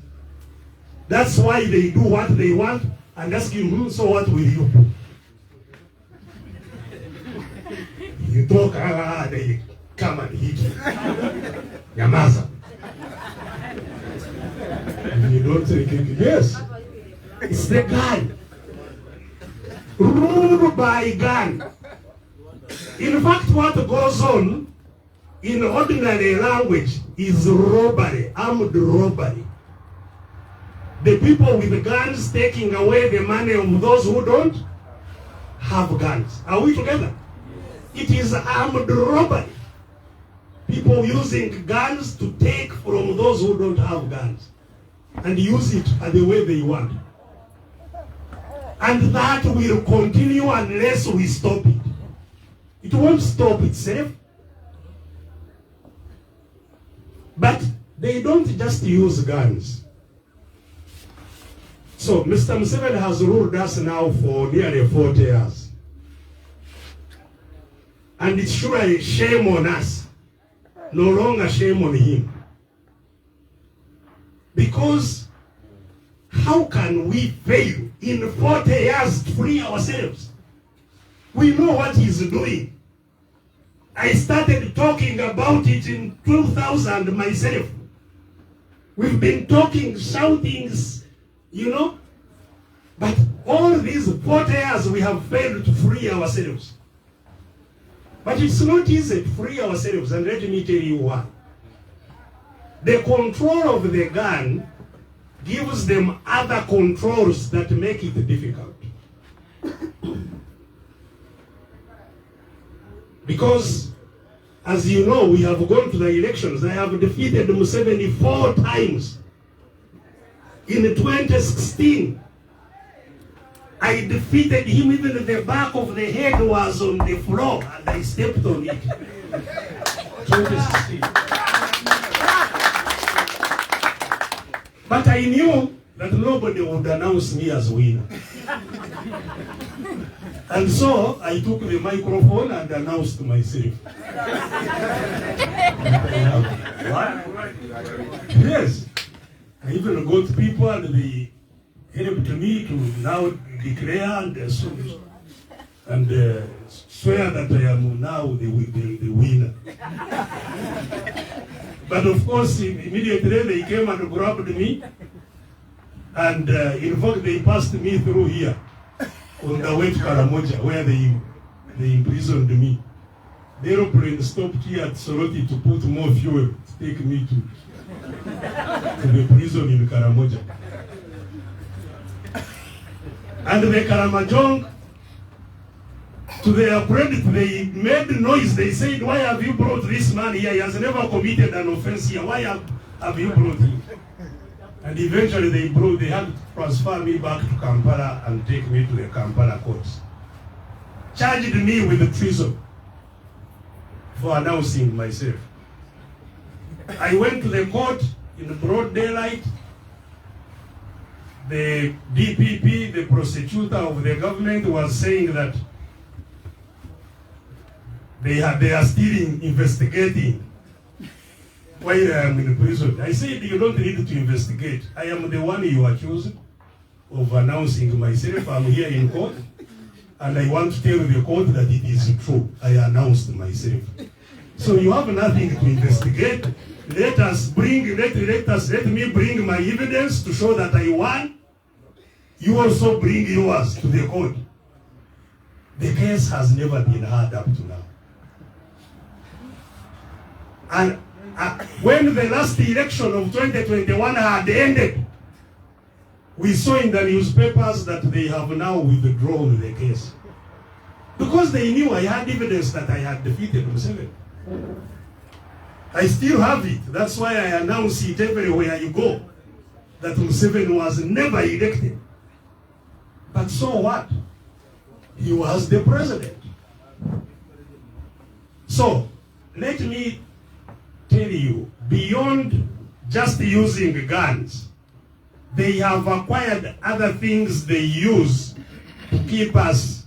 That's why they do what they want and ask you, so what will you do? You talk, they come and hit you. Yamaza. You don't take it. Yes. It's the gun. Ruled by gun. In fact, what goes on in ordinary language is robbery, armed robbery. The people with the guns taking away the money of those who don't have guns. Are we together? It is armed robbery. People using guns to take from those who don't have guns and use it the way they want. And that will continue unless we stop it. It won't stop itself. But they don't just use guns. So Mr. Museveni has ruled us now for nearly 40 years. And it's surely shame on us. No longer shame on him. Because how can we fail in 40 years to free ourselves? We know what he's doing. I started talking about it in 2000 myself. We've been talking, shouting, But all these 40 years we have failed to free ourselves. But it's not easy to free ourselves, and let me tell you why. The control of the gun gives them other controls that make it difficult. Because, as you know, we have gone to the elections. I have defeated Museveni 4 times. In 2016, I defeated him, even the back of the head was on the floor, and I stepped on it. 2016. But I knew that nobody would announce me as winner. And so I took the microphone and announced myself. Yes. I even got people and they helped me to now declare and swear that I am now the winner. But of course, immediately they came and grabbed me, and in fact they passed me through here on the way to Karamoja, where they imprisoned me. The aeroplane stopped here at Soroti to put more fuel to take me to the prison in Karamoja. And the Karamajong, to their credit, they made noise. They said, "Why have you brought this man here? He has never committed an offense here. Why have you brought him?" And eventually they had to transfer me back to Kampala and take me to the Kampala courts. Charged me with treason for announcing myself. I went to the court in broad daylight. The DPP, the prosecutor of the government, was saying that they are still investigating while I am in prison. I said, you don't need to investigate. I am the one you accused of announcing myself. I'm here in court, and I want to tell the court that it is true. I announced myself. So you have nothing to investigate. Let me bring my evidence to show that I won. You also bring yours to the court. The case has never been heard up to now. And when the last election of 2021 had ended, we saw in the newspapers that they have now withdrawn the case. Because they knew I had evidence that I had defeated Museveni. I still have it. That's why I announce it everywhere you go, that Museveni was never elected. But so what? He was the president. So, let me tell you, beyond just using guns, they have acquired other things they use to keep us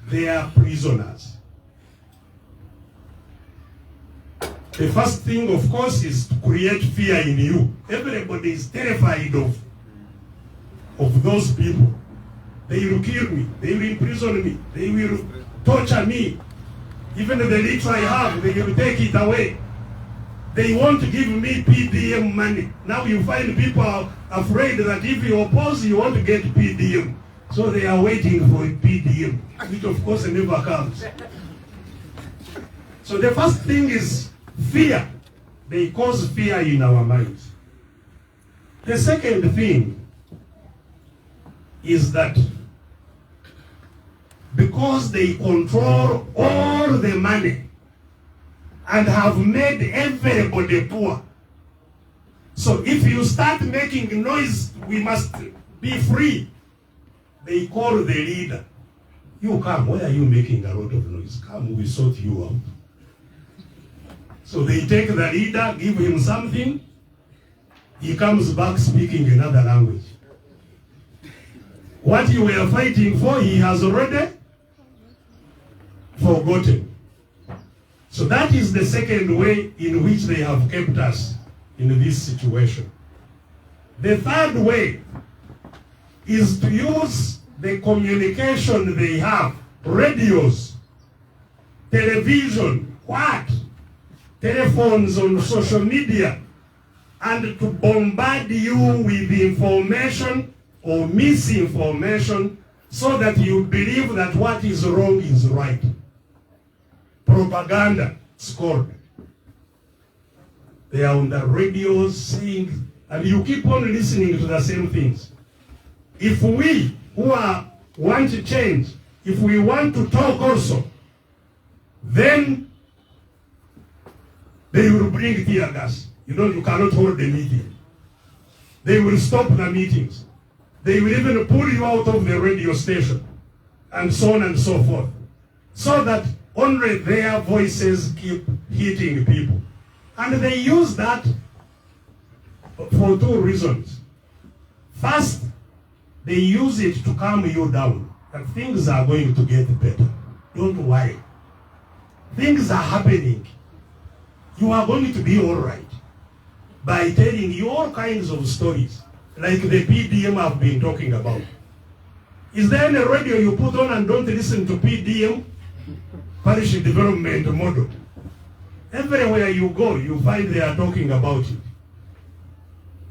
their prisoners. The first thing, of course, is to create fear in you. Everybody is terrified of those people. They will kill me, they will imprison me, they will torture me. Even the little I have, they will take it away. They want to give me PDM money. Now you find people are afraid that if you oppose, you want to get PDM. So they are waiting for PDM, which of course never comes. So the first thing is fear. They cause fear in our minds. The second thing is that because they control all the money and have made everybody poor. So if you start making noise, we must be free. They call the leader. You come, why are you making a lot of noise? Come, we sort you out. So they take the leader, give him something. He comes back speaking another language. What you were fighting for, he has already forgotten. So that is the second way in which they have kept us in this situation. The third way is to use the communication they have, radios, television, telephones on social media, and to bombard you with information or misinformation so that you believe that what is wrong is right. Propaganda scored. They are on the radios saying, and you keep on listening to the same things. If we who want to change, if we want to talk also, then they will bring tear gas. You know, you cannot hold the meeting. They will stop the meetings. They will even pull you out of the radio station, and so on and so forth. So that only their voices keep hitting people. And they use that for two reasons. First, they use it to calm you down, and things are going to get better. Don't worry. Things are happening. You are going to be all right by telling you all kinds of stories, like the PDM I've been talking about. Is there any radio you put on and don't listen to PDM? Parish Development Model. Everywhere you go, you find they are talking about it.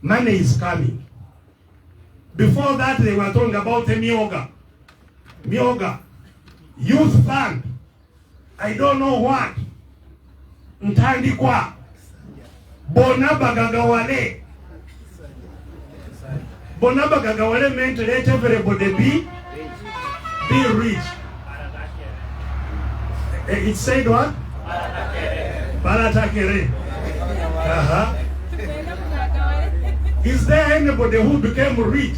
Money is coming. Before that, they were talking about the Mioga, Youth Fund, I don't know what, Ntandikwa, Bonabagagawale. Bonabagagawale meant let everybody be rich. It said what? Baratakere. Is there anybody who became rich?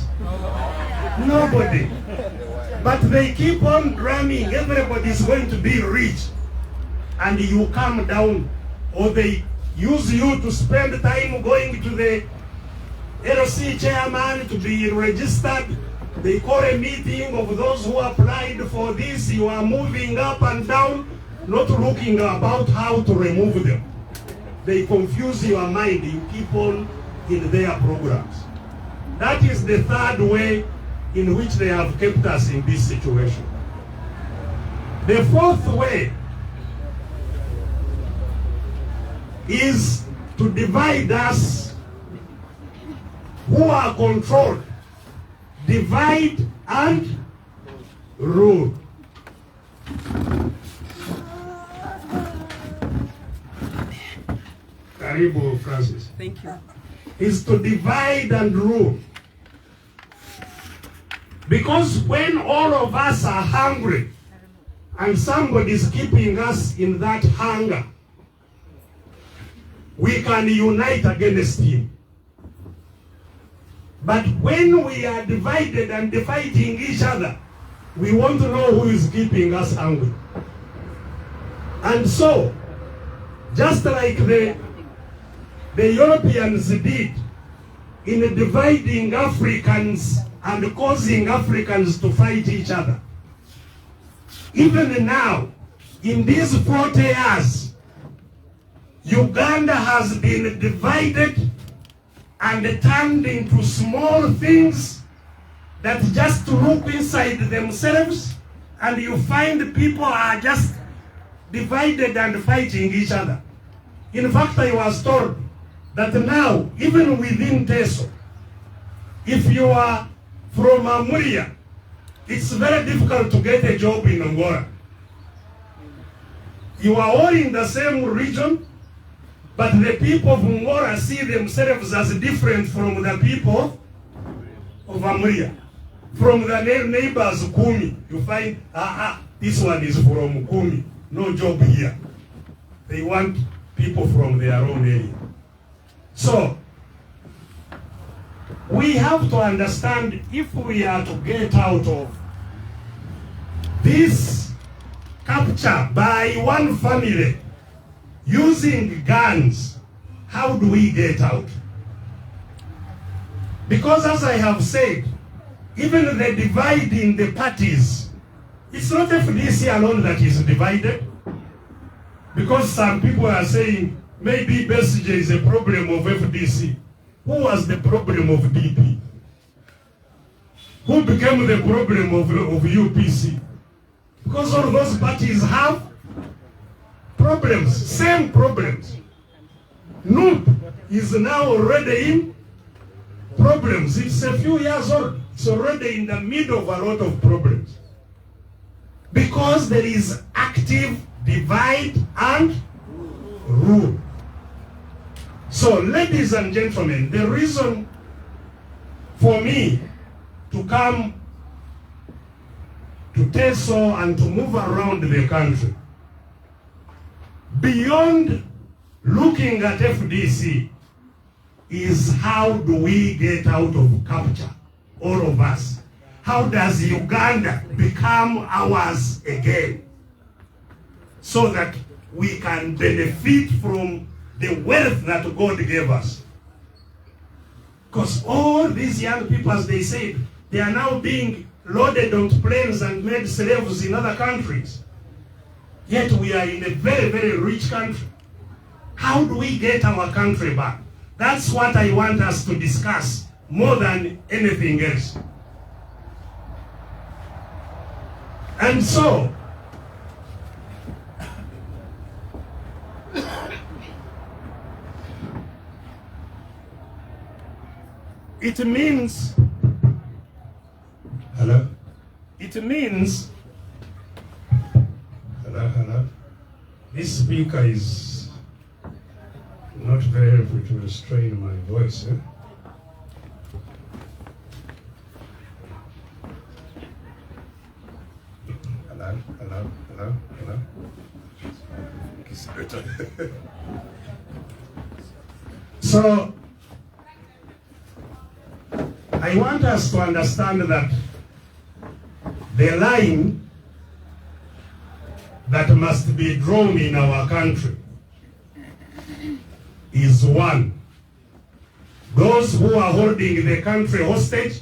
Nobody. But they keep on drumming, everybody is going to be rich. And you come down, or they use you to spend time going to the LC chairman to be registered. They call a meeting of those who applied for this. You are moving up and down, not looking about how to remove them. They confuse your mind. You keep on in their programs. That is the third way in which they have kept us in this situation. The fourth way is to divide us who are controlled. Divide and rule. Karibu, Francis. Thank you. Is to divide and rule. Because when all of us are hungry and somebody is keeping us in that hunger, we can unite against him. But when we are divided and fighting each other, we want to know who is keeping us hungry. And so, just like the Europeans did in dividing Africans and causing Africans to fight each other, even now, in these 40 years, Uganda has been divided and turned into small things that just look inside themselves, and you find people are just divided and fighting each other. In fact, I was told that now, even within Teso, if you are from Amuria, it's very difficult to get a job in Angola. You are all in the same region, but the people of Angola see themselves as different from the people of Amuria. From the neighbors Kumi, you find, this one is from Kumi, no job here. They want people from their own area. So, we have to understand, if we are to get out of this capture by one family using guns, how do we get out? Because as I have said, even the divide in the parties, it's not FDC alone that is divided. Because some people are saying, maybe Besigye is a problem of FDC. Who was the problem of DP? Who became the problem of UPC? Because all those parties have problems, same problems. NUP is now already in problems. It's a few years old. It's already in the middle of a lot of problems. Because there is active divide and rule. So, ladies and gentlemen, the reason for me to come to Teso and to move around the country, beyond looking at FDC, is how do we get out of capture, all of us? How does Uganda become ours again? So that we can benefit from the wealth that God gave us. Because all these young people, as they said, they are now being loaded on planes and made slaves in other countries. Yet we are in a very, very rich country. How do we get our country back? That's what I want us to discuss more than anything else. And so, it means, hello? It means, hello? This speaker is not very able to restrain my voice. Hello? So, I want us to understand that the line that must be drawn in our country is one. Those who are holding the country hostage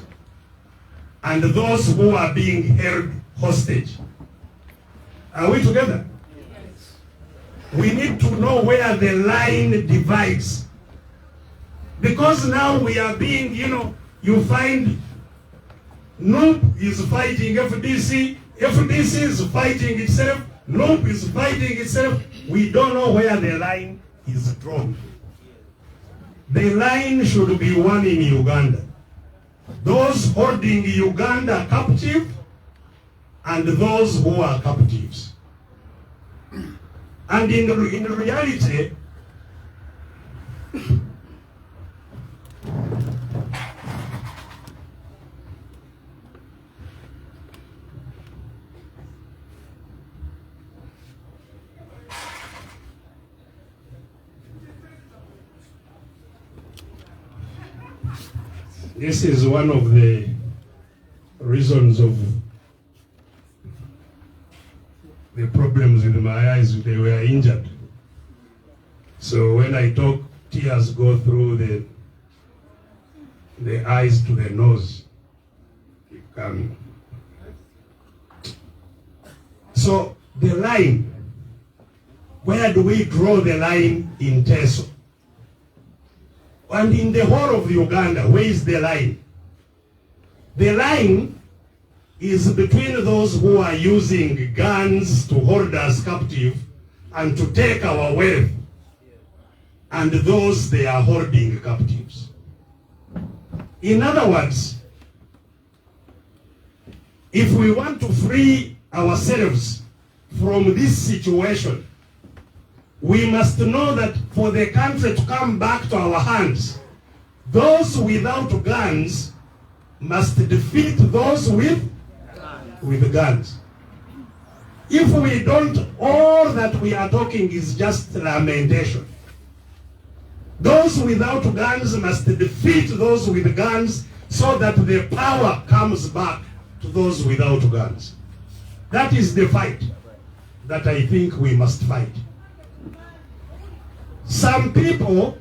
and those who are being held hostage. Are we together? Yes. We need to know where the line divides. Because now we are being, you find NUP is fighting FDC, FDC is fighting itself, NUP is fighting itself. We don't know where the line is drawn. The line should be one in Uganda. Those holding Uganda captive and those who are captives. And in reality, this is one of the reasons of the problems with my eyes. They were injured. So when I talk, tears go through the eyes to the nose. Keep coming. So the line, where do we draw the line in Teso? And in the whole of Uganda, where is the line? The line is between those who are using guns to hold us captive and to take our wealth, and those they are holding captives. In other words, if we want to free ourselves from this situation, we must know that for the country to come back to our hands, those without guns must defeat those with guns. If we don't, all that we are talking is just lamentation. Those without guns must defeat those with guns so that the power comes back to those without guns. That is the fight that I think we must fight. Some people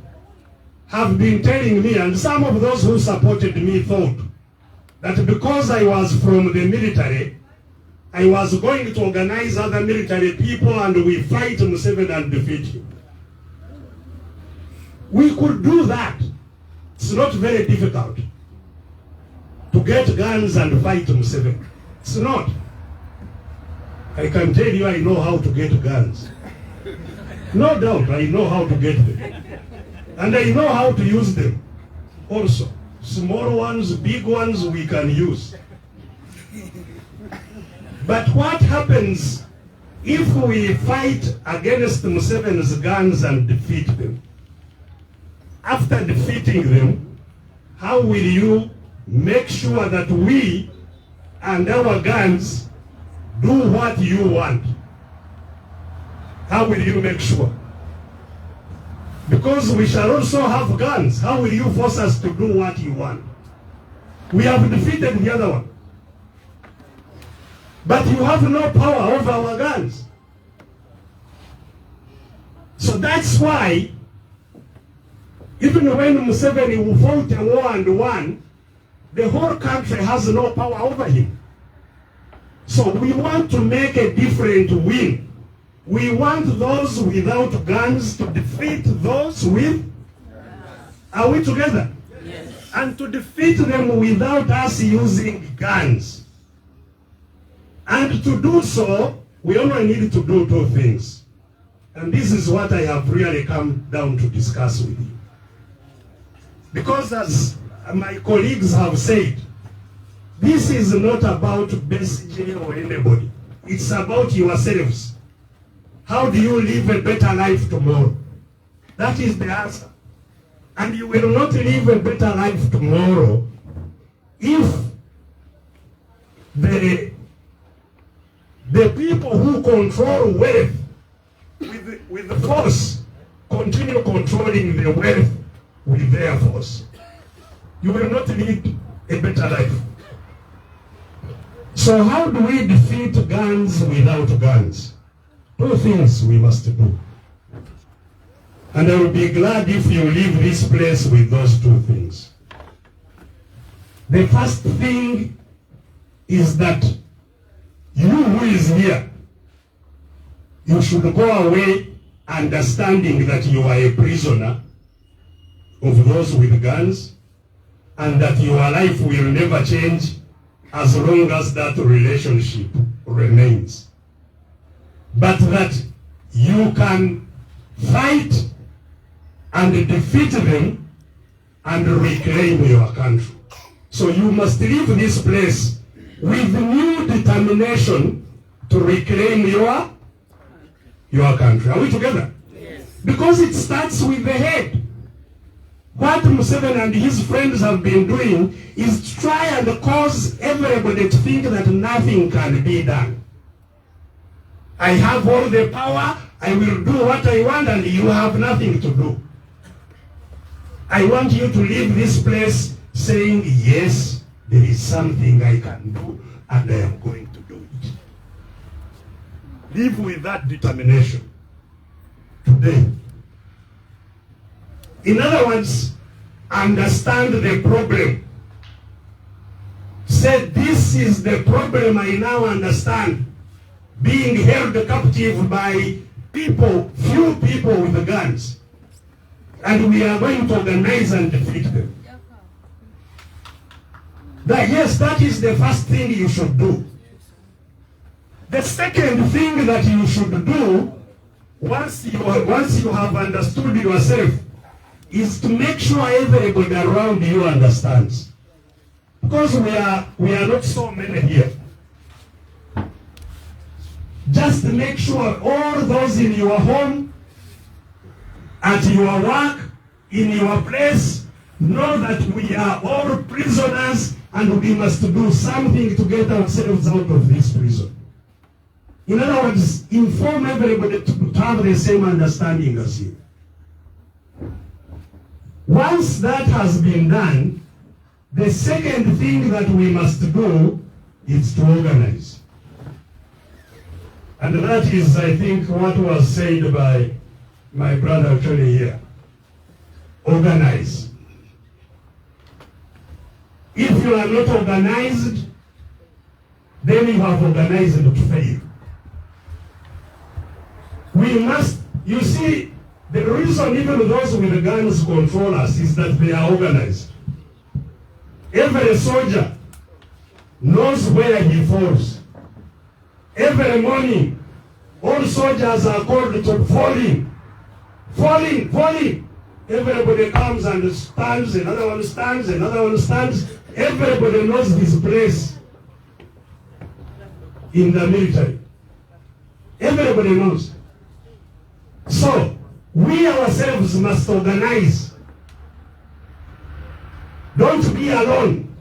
have been telling me, and some of those who supported me thought that because I was from the military, I was going to organize other military people and we fight Museveni and defeat him. We could do that. It's not very difficult to get guns and fight Museveni. It's not. I can tell you I know how to get guns. No doubt I know how to get them. And I know how to use them also. Small ones, big ones we can use. But what happens if we fight against Museveni's guns and defeat them? After defeating them, how will you make sure that we and our guns do what you want? How will you make sure? Because we shall also have guns. How will you force us to do what you want? We have defeated the other one. But you have no power over our guns. So that's why Even when Museveni fought a war and won, the whole country has no power over him. So we want to make a different win. We want those without guns to defeat those with. Are we together? Yes. And to defeat them without us using guns. And to do so, we only need to do two things. And this is what I have really come down to discuss with you. Because as my colleagues have said, this is not about Besigye or anybody. It's about yourselves. How do you live a better life tomorrow? That is the answer. And you will not live a better life tomorrow if the people who control wealth with the force continue controlling the wealth with their force. You will not lead a better life. So how do we defeat guns without guns? Two things we must do. And I will be glad if you leave this place with those two things. The first thing is that you who is here, you should go away understanding that you are a prisoner of those with guns and that your life will never change as long as that relationship remains. But that you can fight and defeat them and reclaim your country. So you must leave this place with new determination to reclaim your country. Are we together? Yes. Because it starts with the head. What Museveni and his friends have been doing is try and cause everybody to think that nothing can be done. I have all the power, I will do what I want, and you have nothing to do. I want you to leave this place saying, yes, there is something I can do, and I am going to do it. Live with that determination today. In other words, understand the problem. Say, this is the problem I now understand. Being held captive by people, few people with guns. And we are going to organize and defeat them. Yes, that is the first thing you should do. The second thing that you should do, once you have understood yourself, is to make sure everybody around you understands. Because we are not so many here. Just make sure all those in your home, at your work, in your place, know that we are all prisoners and we must do something to get ourselves out of this prison. In other words, inform everybody to have the same understanding as you. Once that has been done, the second thing that we must do is to organize. And that is, I think, what was said by my brother Tony here. Organize. If you are not organized, then you have organized to fail. We must, you see, the reason even those with the guns control us is that they are organized. Every soldier knows where he falls. Every morning, all soldiers are called to falling. Falling, falling. Everybody comes and stands, another one stands, another one stands. Everybody knows his place in the military. Everybody knows. So, we ourselves must organize. Don't be alone.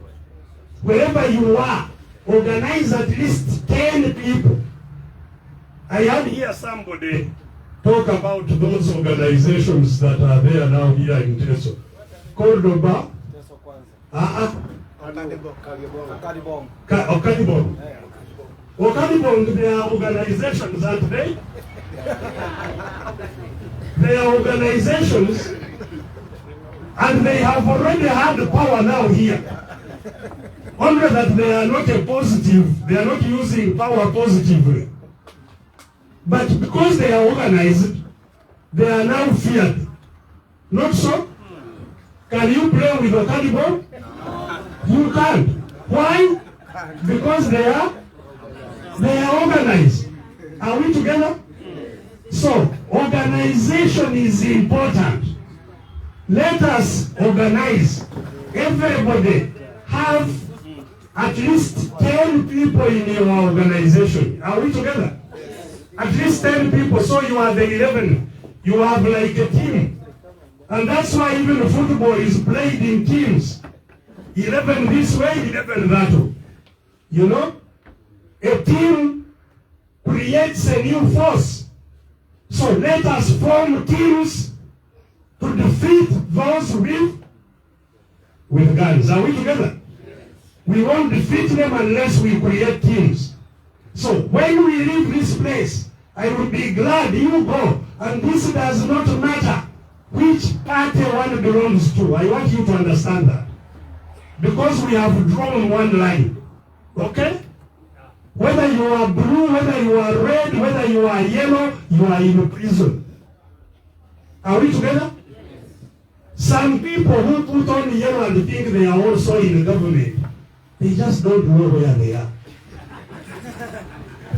Wherever you are, organize at least 10 people. I had here somebody talk about those organizations that are there now here in Teso. Cordoba. Okadibong. Okadibong, they are organizations, aren't they? They are organizations And they have already had the power now here. Only that they are not a positive, they are not using power positively. But because they are organized, they are now feared. Not so? Can you play with a cannibal? You can't. Why? Because they are organized. Are we together? So, organization is important. Let us organize. Everybody have at least 10 people in your organization. Are we together? At least 10 people, so you are the 11. You have like a team. And that's why even football is played in teams. 11 this way, 11 that way. You know? A team creates a new force. So let us form teams to defeat those with guns. Are we together? We won't defeat them unless we create teams. So when we leave this place, I will be glad you go. And this does not matter which party one belongs to. I want you to understand that. Because we have drawn one line. Okay? Whether you are blue, whether you are red, whether you are yellow, you are in prison. Are we together? Some people who put on yellow and think they are also in the government, they just don't know where they are.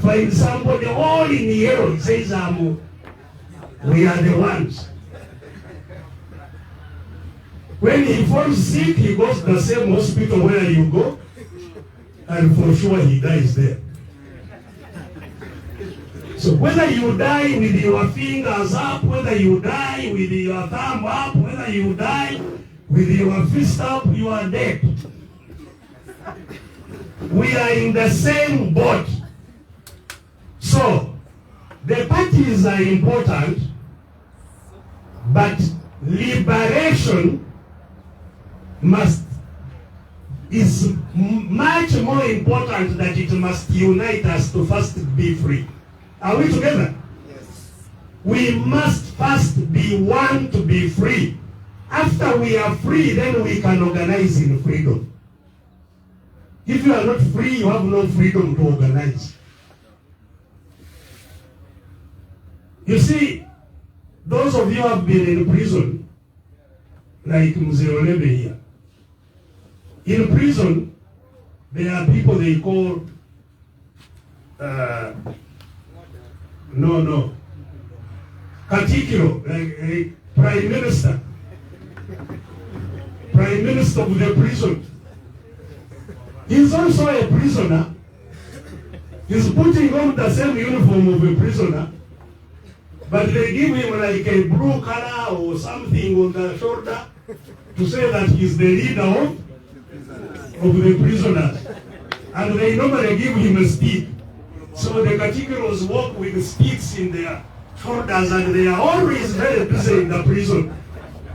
Find somebody all in yellow, he says, we are the ones. When he falls sick, he goes to the same hospital where you go, and for sure he dies there. So whether you die with your fingers up, whether you die with your thumb up, whether you die with your fist up, you are dead. We are in the same boat. So, the parties are important, but liberation is much more important that it must unite us to first be free. Are we together? Yes. We must first be one to be free. After we are free, then we can organize in freedom. If you are not free, you have no freedom to organize. You see, those of you who have been in prison, like Mzee Olebe here, in prison, there are people they call, Katikiro, like Prime Minister. Prime Minister of the prison. He's also a prisoner. He's putting on the same uniform of a prisoner, but they give him like a blue color or something on the shoulder to say that he's the leader of the prisoners. And they normally give him a stick. So the Katikiros walk with sticks in their shoulders, and they are always very busy in the prison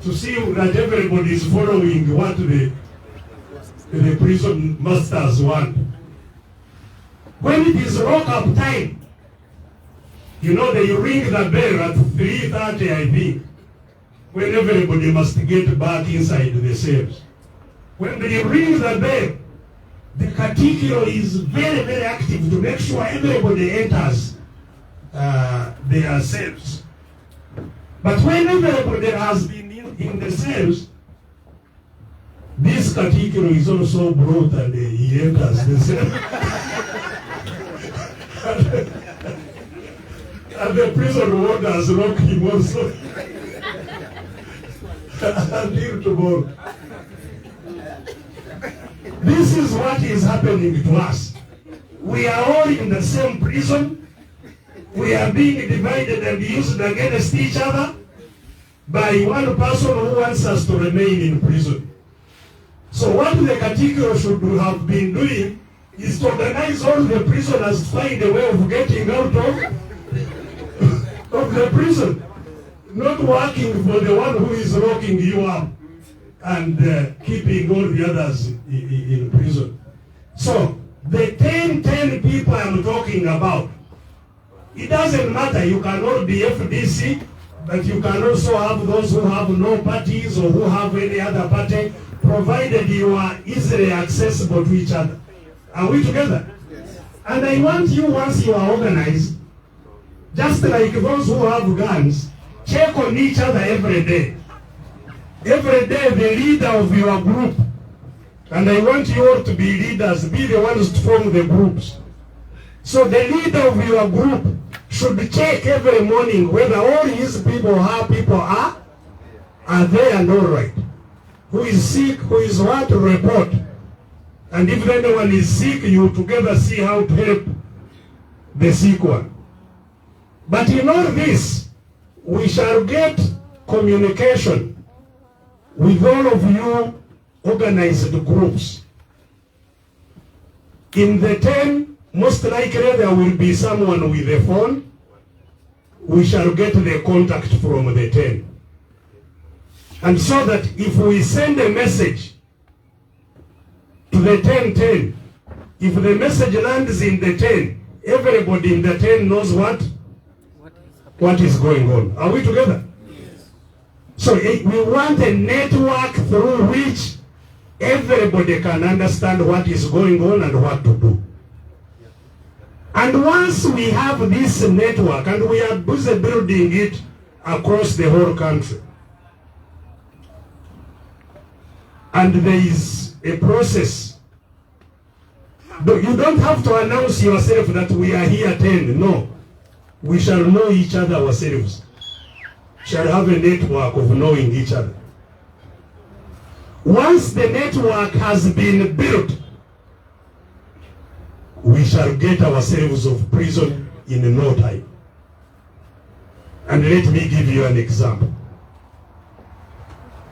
to see that everybody is following what the prison masters want. When it is lock-up time, you know, they ring the bell at 3:30, I think, when everybody must get back inside the cells. When they ring the bell, the Katikiro is very, very active to make sure everybody enters their cells. But when everybody has been in the cells, this Katikiro is also brought and he enters the cell. And the prison warders lock him also. Until tomorrow. This is what is happening to us. We are all in the same prison. We are being divided and used against each other by one person who wants us to remain in prison. So what the Katikiro should have been doing is to organize all the prisoners to find a way of getting out of the prison. Not working for the one who is locking you up and keeping all the others in prison. So, the 10 people I'm talking about, it doesn't matter, you can all be FDC, But you can also have those who have no parties or who have any other party, provided you are easily accessible to each other. Are we together? Yes. And I want you, once you are organized, just like those who have guns, check on each other every day. Every day the leader of your group, and I want you all to be leaders, be the ones to form the groups. So the leader of your group should check every morning whether all his people, her people are there and all right. Who is sick, who is what, report. And if anyone is sick, you together see how to help the sick one. But in all this, we shall get communication with all of you organized groups. In the 10, most likely there will be someone with a phone. We shall get the contact from the 10. And so that if we send a message to the 10-10, if the message lands in the 10, everybody in the 10 knows what is going on. Are we together? Yes. So we want a network through which everybody can understand what is going on and what to do. And once we have this network, and we are busy building it across the whole country, and there is a process. You don't have to announce yourself that we are here 10. No. We shall know each other ourselves. Shall have a network of knowing each other. Once the network has been built, we shall get ourselves of prison in no time. And let me give you an example.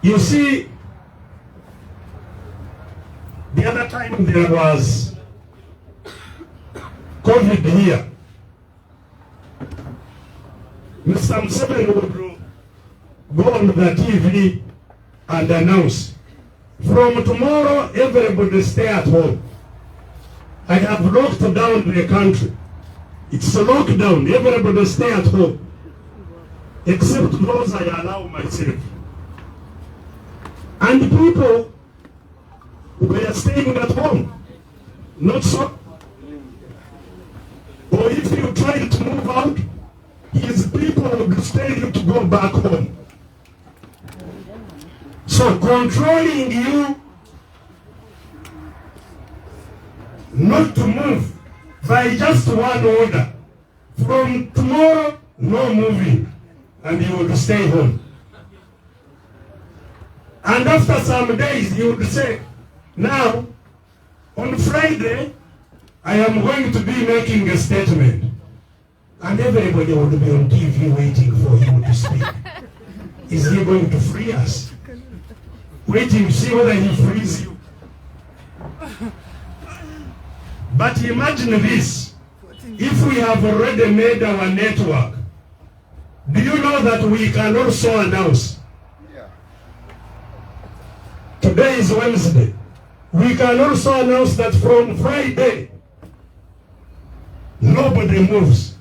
You see, the other time there was COVID here. Mr. Museveni would go on the TV and announce, from tomorrow everybody stay at home. I have locked down the country. It's a lockdown. Everybody stay at home. Except those I allow myself. And people were staying at home. Not so. Or if you try to move out, his people would tell you to go back home. So controlling you not to move by just one order. From tomorrow, no moving, and you will stay home. And after some days, you would say, now, on Friday, I am going to be making a statement. And everybody would be on TV waiting for him to speak. Is he going to free us? Waiting to see whether he frees you. But imagine this. If we have already made our network, do you know that we can also announce? Today is Wednesday. We can also announce that from Friday, nobody moves.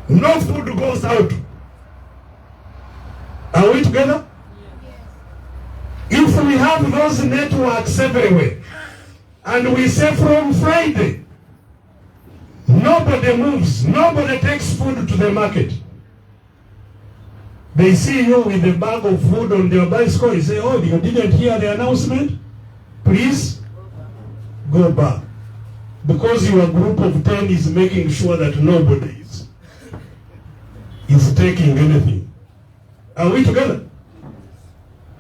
No food goes out. Are we together? If we have those networks everywhere, and we say from Friday, nobody moves, nobody takes food to the market. They see you with a bag of food on their bicycle, you say, oh, you didn't hear the announcement? Please go back. Because your group of 10 is making sure that nobody is taking anything. Are we together?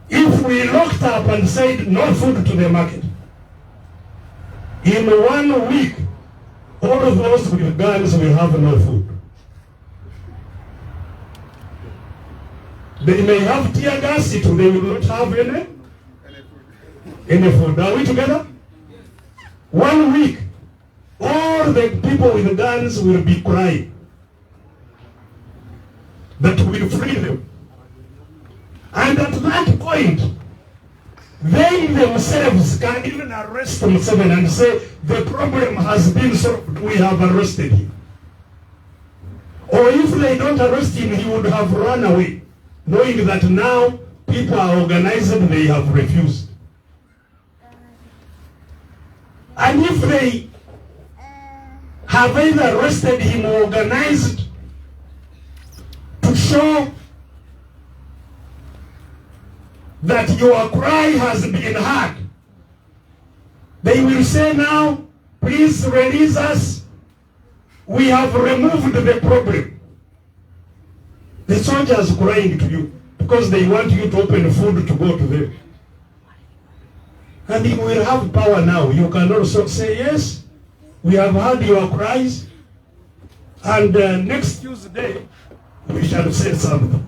If we locked up and said no food to the market, in 1 week, all of those with guns will have no food. They may have tear gas, they will not have any food. Are we together? 1 week, all the people with guns will be crying. That will free them. And at that point, they themselves can even arrest Museveni and say, the problem has been solved, we have arrested him. Or if they don't arrest him, he would have run away, knowing that now people are organized and they have refused. And if they have either arrested him or organized to show that your cry has been heard, they will say now, please release us. We have removed the problem. The soldiers crying to you because they want you to open food to go to them. And you will have power now. You can also say, yes, we have heard your cries, and next Tuesday we shall say something.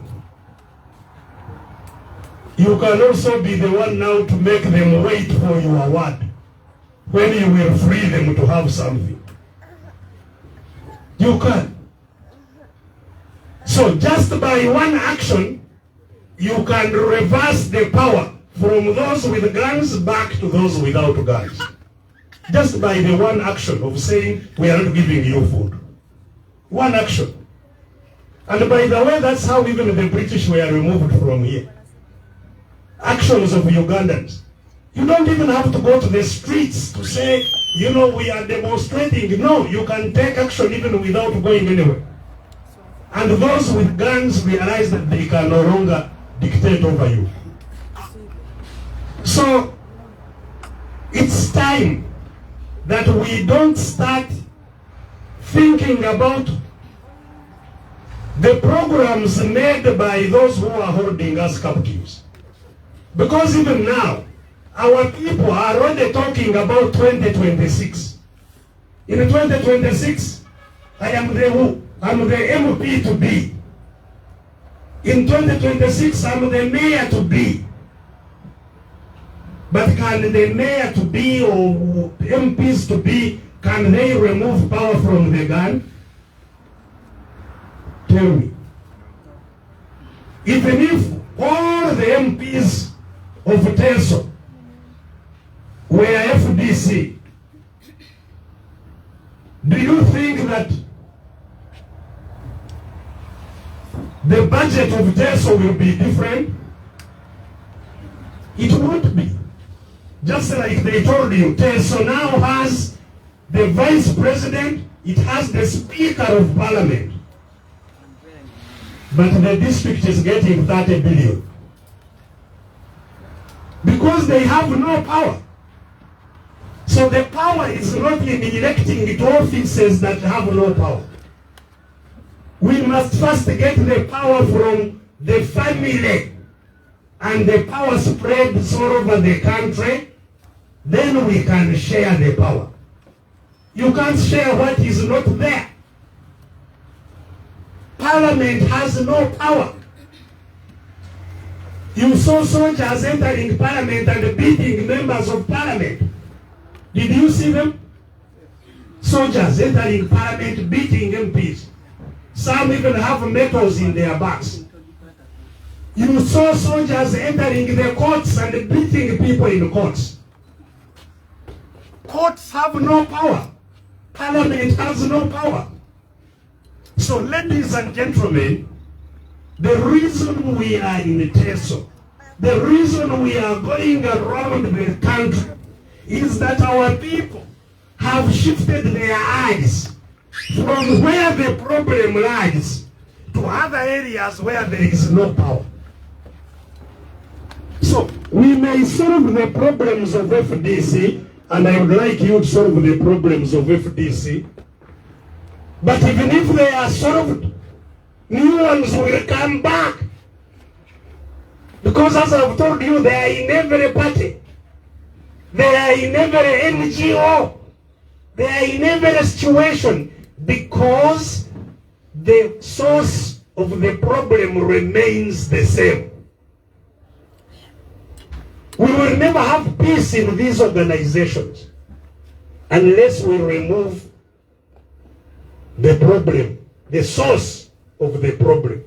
You can also be the one now to make them wait for your word when you will free them to have something. You can. So just by one action, you can reverse the power from those with guns back to those without guns. Just by the one action of saying, we are not giving you food. One action. And by the way, that's how even the British were removed from here. Actions of Ugandans. You don't even have to go to the streets to say, you know, we are demonstrating. No, you can take action even without going anywhere. And those with guns realize that they can no longer dictate over you. So, it's time that we don't start thinking about the programs made by those who are holding us captives. Because even now, our people are already talking about 2026. In 2026, I am the who? I'm the MP to be. In 2026, I'm the mayor to be. But can the mayor to be or MPs to be, can they remove power from the gun? Tell me. Even if all the MPs of Teso were FDC, do you think that the budget of Teso will be different? It won't be. Just like they told you, Teso now has the vice president, it has the speaker of parliament. But the district is getting 30 billion. Because they have no power. So the power is not in electing to offices that have no power. We must first get the power from the family, and the power spreads all over the country, then we can share the power. You can't share what is not there. Parliament has no power. You saw soldiers entering parliament and beating members of parliament. Did you see them? Soldiers entering parliament, beating MPs. Some even have medals in their backs. You saw soldiers entering the courts and beating people in courts. Courts have no power. Parliament has no power. So, ladies and gentlemen, the reason we are in Teso, the reason we are going around the country, is that our people have shifted their eyes from where the problem lies to other areas where there is no power. So, we may solve the problems of FDC, and I would like you to solve the problems of FDC, but even if they are solved, new ones will come back. Because as I've told you, they are in every party. They are in every NGO. They are in every situation, because the source of the problem remains the same. We will never have peace in these organizations unless we remove the problem, the source of the problem.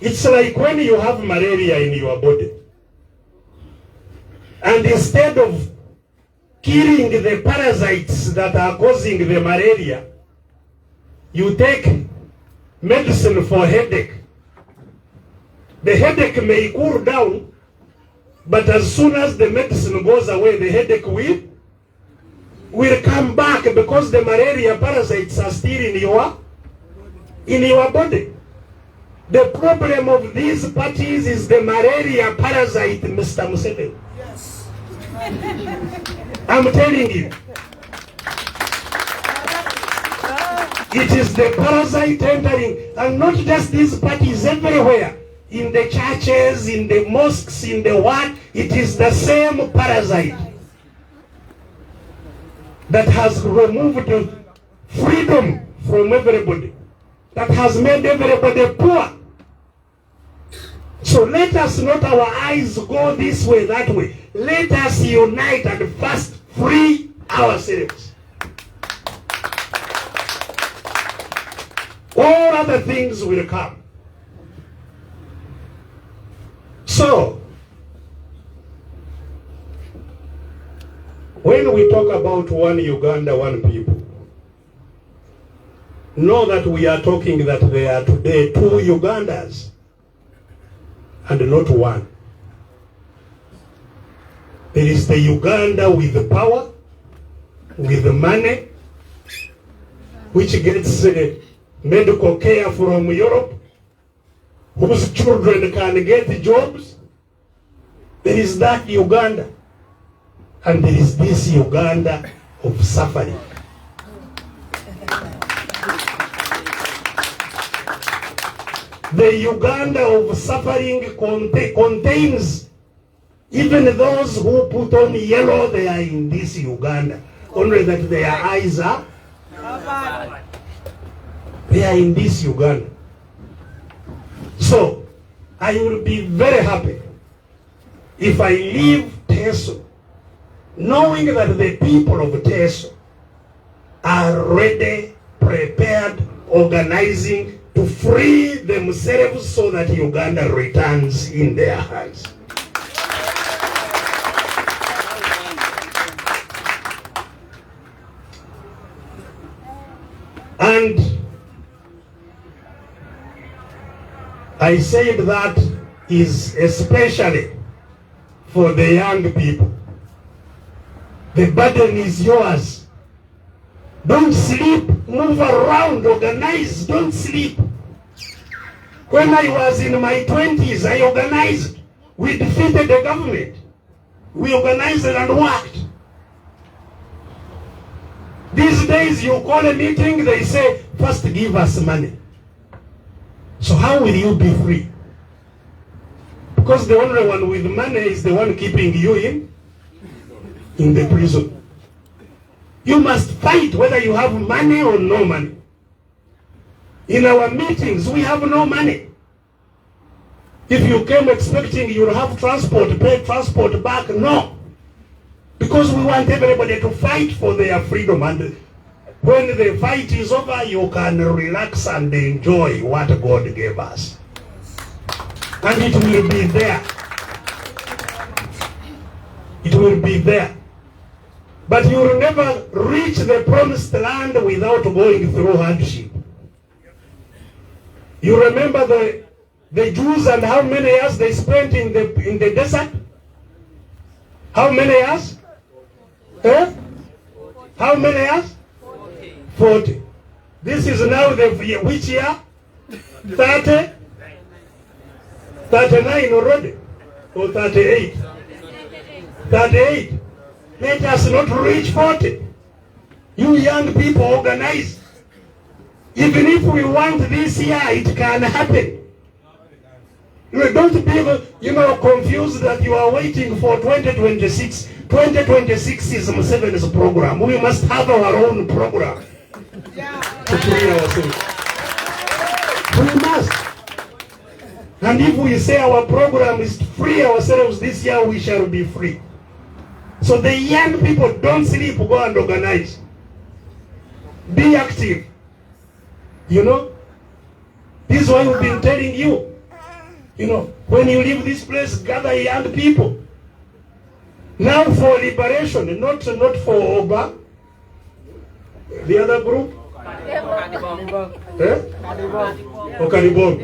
It's like when you have malaria in your body, and instead of killing the parasites that are causing the malaria, you take medicine for headache. The headache may cool down, but as soon as the medicine goes away, the headache will come back because the malaria parasites are still in your body. The problem of these parties is the malaria parasite, Mr. Museveni. Yes. I'm telling you. It is the parasite entering, and not just these parties, everywhere. In the churches, in the mosques, in the what, it is the same parasite that has removed freedom from everybody, that has made everybody poor. So let us not our eyes go this way, that way. Let us unite and first free ourselves. All other things will come. So, when we talk about one Uganda, one people, know that we are talking that there are today 2 Ugandas and not one. There is the Uganda with the power, with the money, which gets medical care from Europe, whose children can get jobs. There is that Uganda. And there is this Uganda of suffering. The Uganda of suffering contains even those who put on yellow. They are in this Uganda. Only that their eyes are. They are in this Uganda. So, I will be very happy if I leave Teso knowing that the people of Teso are ready, prepared, organizing to free themselves so that Uganda returns in their hands. And I said that is especially for the young people. The burden is yours. Don't sleep, move around, organize, don't sleep. When I was in my 20s, I organized. We defeated the government. We organized and worked. These days you call a meeting, they say, first give us money. So how will you be free? Because the only one with money is the one keeping you in the prison. You must fight whether you have money or no money. In our meetings, we have no money. If you came expecting you'll have transport, pay transport back, no. Because we want everybody to fight for their freedom, and when the fight is over, you can relax and enjoy what God gave us. And it will be there. It will be there. But you will never reach the promised land without going through hardship. You remember the Jews and how many years they spent in the desert? How many years? How many years? 40. This is now which year? 30? 39 already? Or 38? 38. Let us not reach 40. You young people organize. Even if we want this year, it can happen. Don't be confused that you are waiting for 2026. 2026 is Museveni's program. We must have our own program to free ourselves. We must. And if we say our program is to free ourselves this year, we shall be free. So the young people, don't sleep, go and organize. Be active. This is why we've been telling you. When you leave this place, gather young people. Now for liberation, not for Oba, the other group, Okadibong.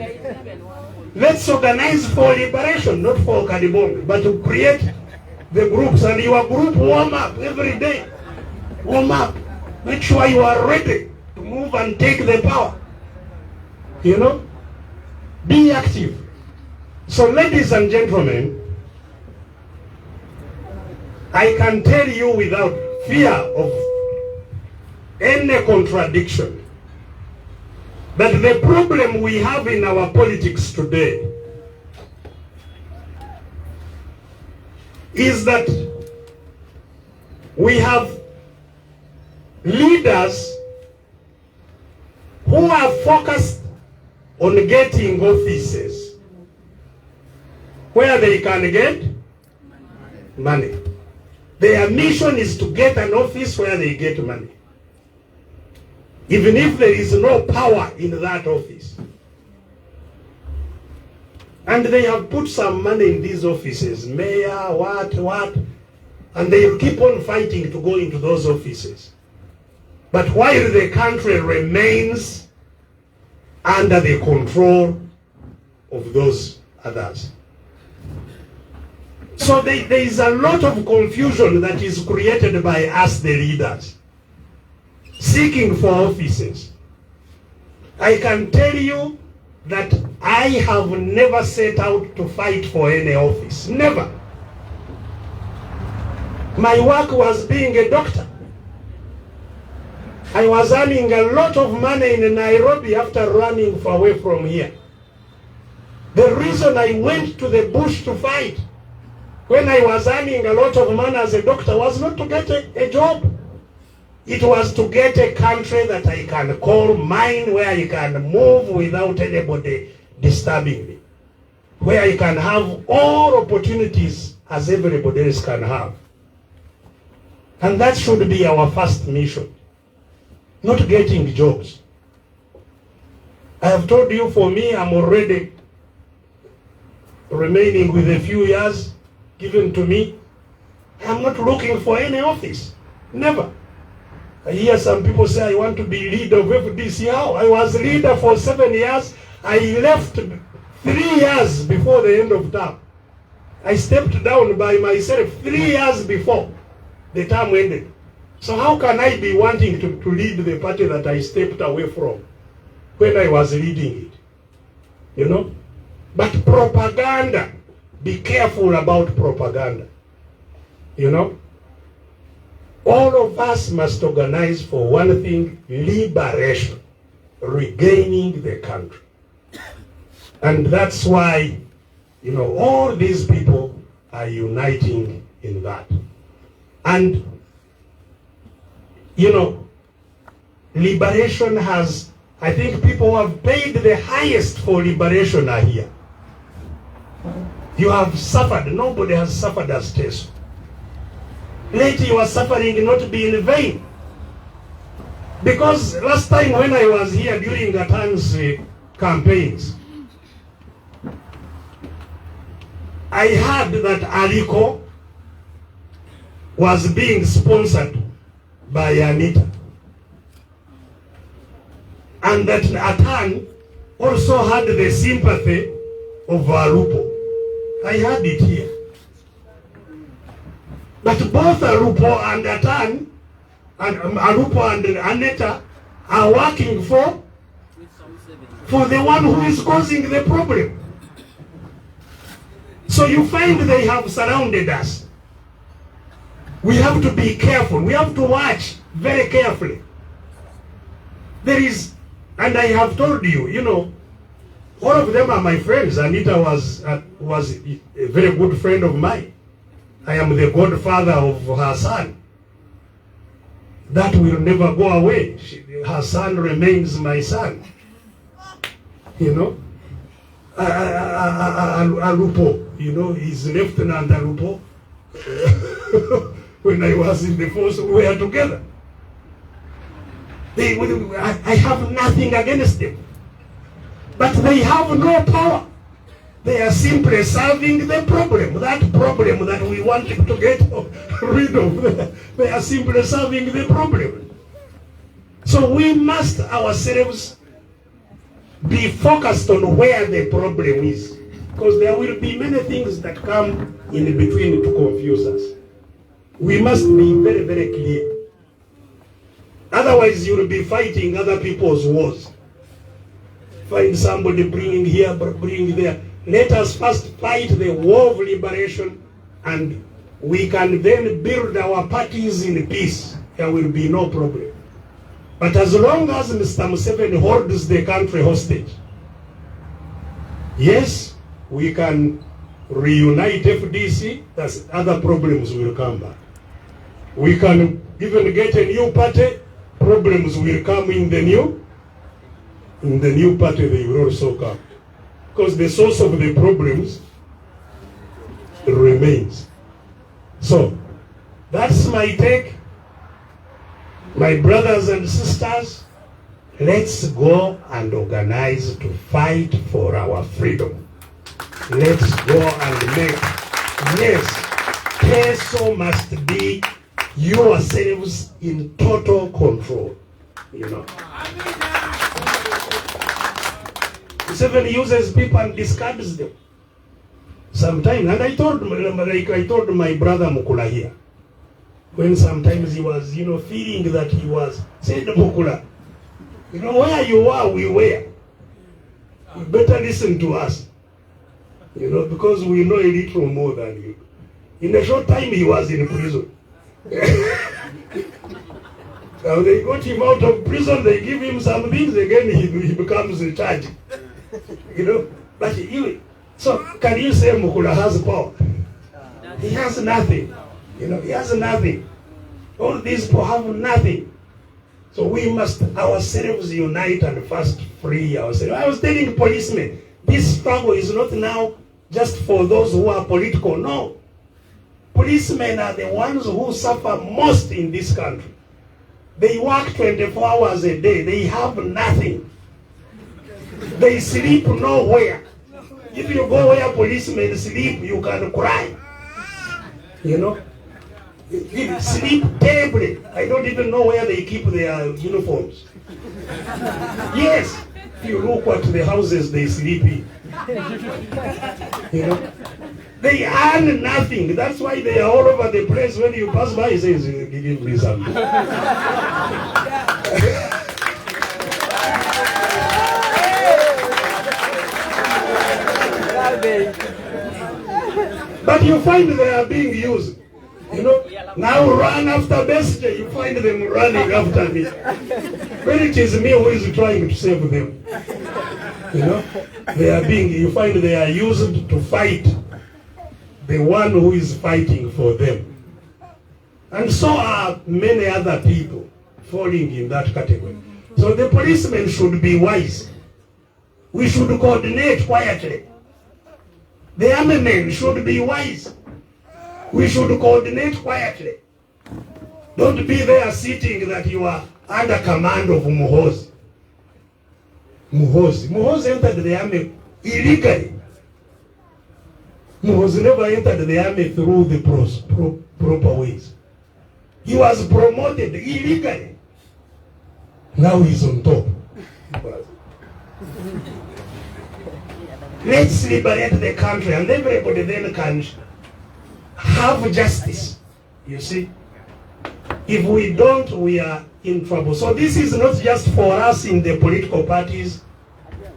Let's organize for liberation, not for Okadibong, but to create the groups, and your group warm up every day. Warm up. Make sure you are ready to move and take the power. You know? Be active. So ladies and gentlemen, I can tell you without fear of any contradiction that the problem we have in our politics today is that we have leaders who are focused on getting offices where they can get money. Their mission is to get an office where they get money, even if there is no power in that office. And they have put some money in these offices, mayor, what, and they will keep on fighting to go into those offices. But while the country remains under the control of those others. So there is a lot of confusion that is created by us, the leaders, seeking for offices. I can tell you that I have never set out to fight for any office. Never. My work was being a doctor. I was earning a lot of money in Nairobi after running away from here. The reason I went to the bush to fight when I was earning a lot of money as a doctor was not to get a job. It was to get a country that I can call mine, where I can move without anybody disturbing me, where I can have all opportunities as everybody else can have. And that should be our first mission, not getting jobs. I have told you, for me, I'm already remaining with a few years given to me. I'm not looking for any office. Never. I hear some people say, I want to be leader of FDC. How? I was leader for 7 years. I left 3 years before the end of term. I stepped down by myself 3 years before the term ended. So how can I be wanting to lead the party that I stepped away from when I was leading it? You know? But propaganda, be careful about propaganda. You know? All of us must organize for one thing: liberation, regaining the country. And that's why, you know, all these people are uniting in that. And, you know, liberation has, I think people who have paid the highest for liberation are here. You have suffered. Nobody has suffered as Teso. Let your suffering not be in vain. Because last time when I was here during Gatan's campaigns, I heard that Aliko was being sponsored by Anita. And that Atan also had the sympathy of Alupo. I heard it here. But both Alupo and Atan, and Alupo and Aneta are working for the one who is causing the problem. So you find they have surrounded us. We have to be careful. We have to watch very carefully. There is, and I have told you, you know, all of them are my friends. Anita was a very good friend of mine. I am the godfather of her son. That will never go away. Her son remains my son. You know? Alupo, you know, he's Lieutenant Alupo. When I was in the force, we were together. I have nothing against them. But they have no power. They are simply serving the problem. That problem that we want to get rid of. They are simply serving the problem. So we must ourselves be focused on where the problem is. Because there will be many things that come in between to confuse us. We must be very, very clear. Otherwise, you'll be fighting other people's wars. Find somebody bringing here, bringing there. Let us first fight the war of liberation, and we can then build our parties in peace. There will be no problem. But as long as Mr. Museveni holds the country hostage, yes, we can reunite FDC, that's other problems will come back. We can even get a new party, problems will come in the new party, they will also come. Because the source of the problems remains. So, that's my take. My brothers and sisters, let's go and organize to fight for our freedom. Let's go and make, yes, Peso must be yourselves in total control, you know. Museveni uses people and discards them. Sometimes, and I told my brother Mukula here, when sometimes he was, feeling that he was, said Mukula, where you are, we were. You better listen to us, because we know a little more than you. In a short time, he was in prison. Now they got him out of prison, they give him some things, again he becomes in charge. But so can you say Mukula has power? He has nothing. He has nothing. All these people have nothing. So we must ourselves unite and first free ourselves. I was telling policemen, this struggle is not now just for those who are political. No. Policemen are the ones who suffer most in this country. They work 24 hours a day. They have nothing. They sleep nowhere. If you go where policemen sleep, you can cry. Sleep terribly. I don't even know where they keep their uniforms. Yes, if you look at the houses they sleep in. They earn nothing. That's why they are all over the place. When you pass by, he says, give me something. But you find they are being used. Now run after Besigye, you find them running after me. When it is me who is trying to save them. They are you find they are used to fight the one who is fighting for them. And so are many other people falling in that category. So the policemen should be wise. We should coordinate quietly. The army men should be wise. We should coordinate quietly. Don't be there sitting that you are under command of Muhoozi. Muhoozi entered the army illegally. Muhoozi never entered the army through the proper ways. He was promoted illegally. Now he's on top. Let's liberate the country and everybody then can have justice. You see? If we don't, we are in trouble. So this is not just for us in the political parties.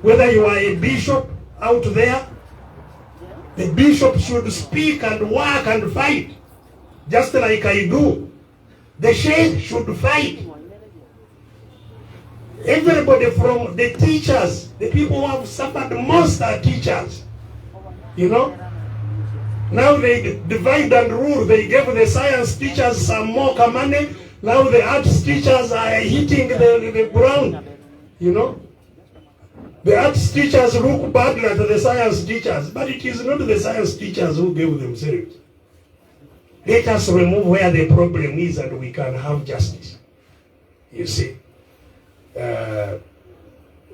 Whether you are a bishop out there, the bishop should speak and work and fight, just like I do. The sheikh should fight. Everybody from the teachers, the people who have suffered most are teachers. Now they divide and rule. They gave the science teachers some more money. Now the arts teachers are hitting the ground. The arts teachers look badly at the science teachers, but it is not the science teachers who gave themselves. Let us remove where the problem is and we can have justice. You see.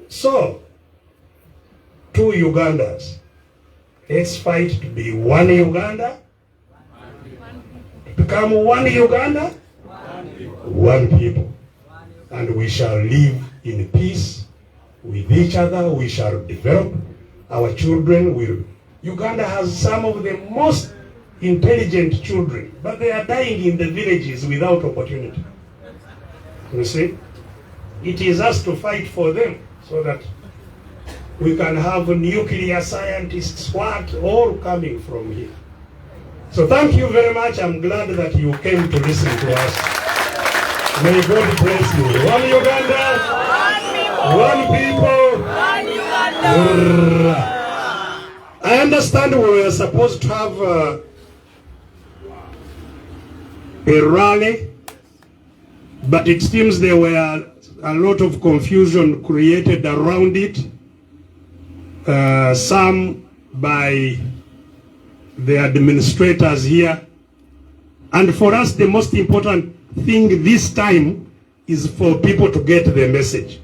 So, two Ugandas. Let's fight to be one Uganda. To become one Uganda. One people. and we shall live in peace with each other. We shall develop. Our children will. Uganda has some of the most intelligent children, but they are dying in the villages without opportunity. You see? It is us to fight for them so that we can have nuclear scientists, all coming from here. So thank you very much. I'm glad that you came to listen to us. May God bless you. One Uganda, one people, one Uganda. I understand we were supposed to have a rally, but it seems there were a lot of confusion created around it. Some by the administrators here. And for us, the most important thing this time is for people to get the message.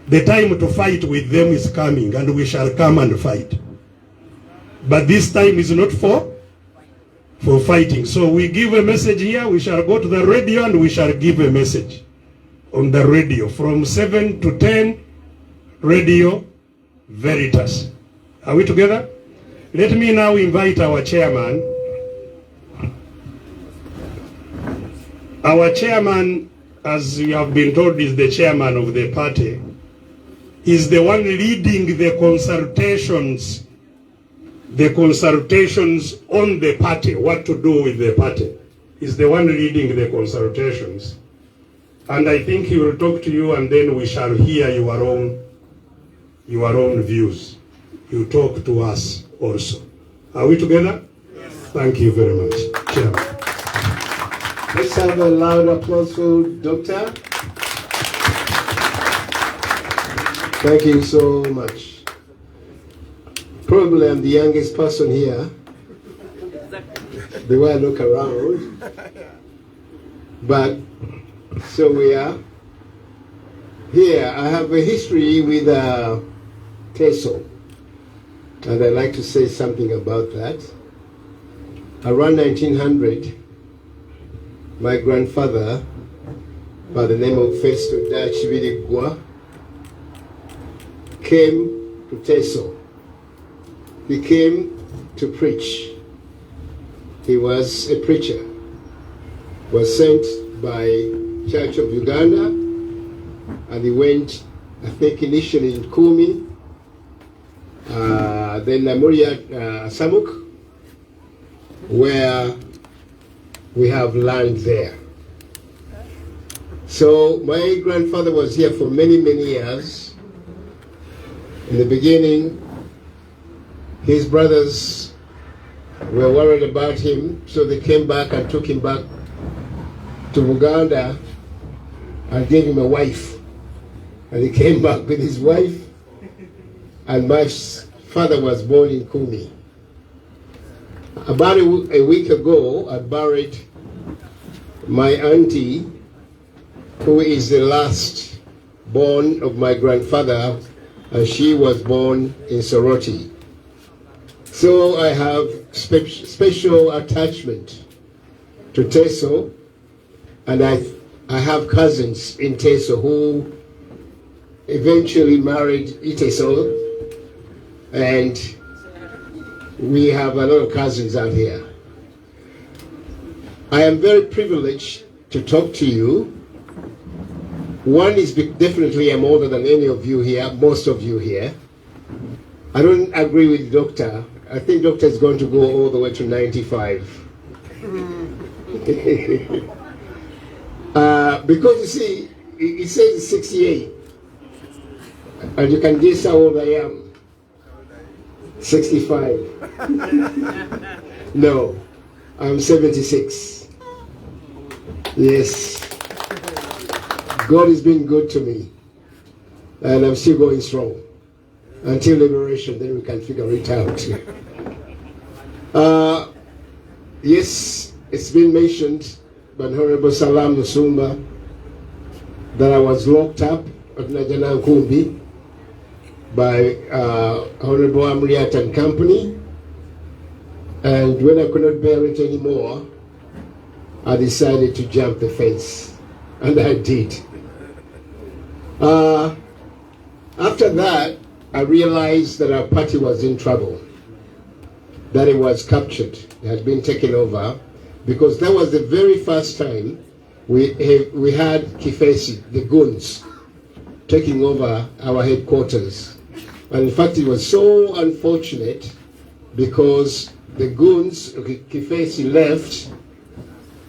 The time to fight with them is coming, and we shall come and fight. But this time is not for fighting. So we give a message here, we shall go to the radio and we shall give a message on the radio from 7 to 10, Radio Veritas. Are we together? Let me now invite our chairman. Our chairman, as you have been told, is the chairman of the party. He's the one leading the consultations on the party, what to do with the party. He's the one leading the consultations. And I think he will talk to you, and then we shall hear your own views. You talk to us also. Are we together? Yes. Thank you very much, Chairman. Let's have a loud applause for Doctor. Thank you so much. Probably I'm the youngest person here, the way I look around. But so we are here. I have a history with TESO, and I'd like to say something about that. Around 1900, my grandfather, by the name of Festo Dachibiligwa, came to TESO. He came to preach. He was a preacher. Was sent by Church of Uganda, and he went, I think, initially in Kumi, then Namuria Samuk, where we have land there. So my grandfather was here for many, many years. In the beginning, his brothers were worried about him, so they came back and took him back to Uganda and gave him a wife. And he came back with his wife, and my father was born in Kumi. About a week ago, I buried my auntie, who is the last born of my grandfather, and she was born in Soroti. So I have special attachment to TESO, and I have cousins in TESO who eventually married TESO, and we have a lot of cousins out here. I am very privileged to talk to you. One is definitely I'm older than any of you here, most of you here. I don't agree with Doctor. I think Doctor is going to go all the way to 95. Because you see, he says 68. And you can guess how old I am. 65. No, I'm 76. Yes. God has been good to me. And I'm still going strong. Until liberation, then we can figure it out. Yes, it's been mentioned by Honorable Salam Musumba that I was locked up at Najana Nkumbi by Honorable Amriat and Company. And when I could not bear it anymore, I decided to jump the fence. And I did. After that, I realized that our party was in trouble, that it was captured, it had been taken over, because that was the very first time we had Kifesi, the goons, taking over our headquarters. And in fact, it was so unfortunate because the goons, Kifesi, left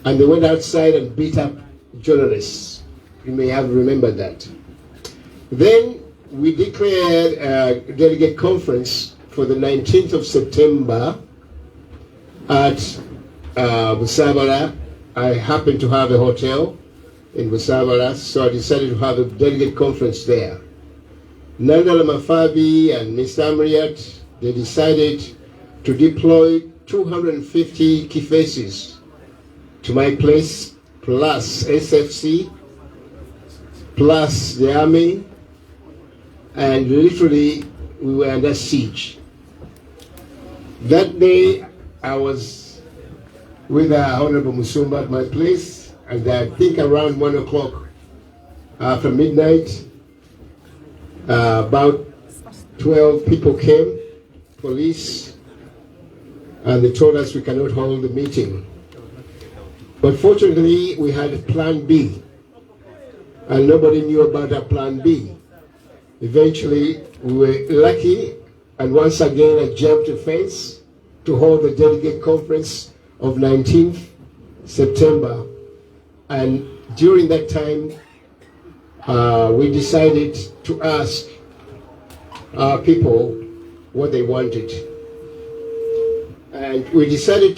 and they went outside and beat up journalists. You may have remembered that. Then we declared a delegate conference for the 19th of September at Busabala. I happened to have a hotel in Busabala, so I decided to have a delegate conference there. Nandala Mafabi and Mr. Amriat, they decided to deploy 250 Kifesis to my place, plus SFC, plus the army, and literally we were under siege. That day I was with Honorable Musumba at my place, and I think around 1 o'clock after midnight, about 12 people came, police, and they told us we cannot hold the meeting. But fortunately, we had a plan B, and nobody knew about our plan B. Eventually, we were lucky, and once again, I jumped the fence to hold the delegate conference of 19th September. And during that time, we decided to ask our people what they wanted. And we decided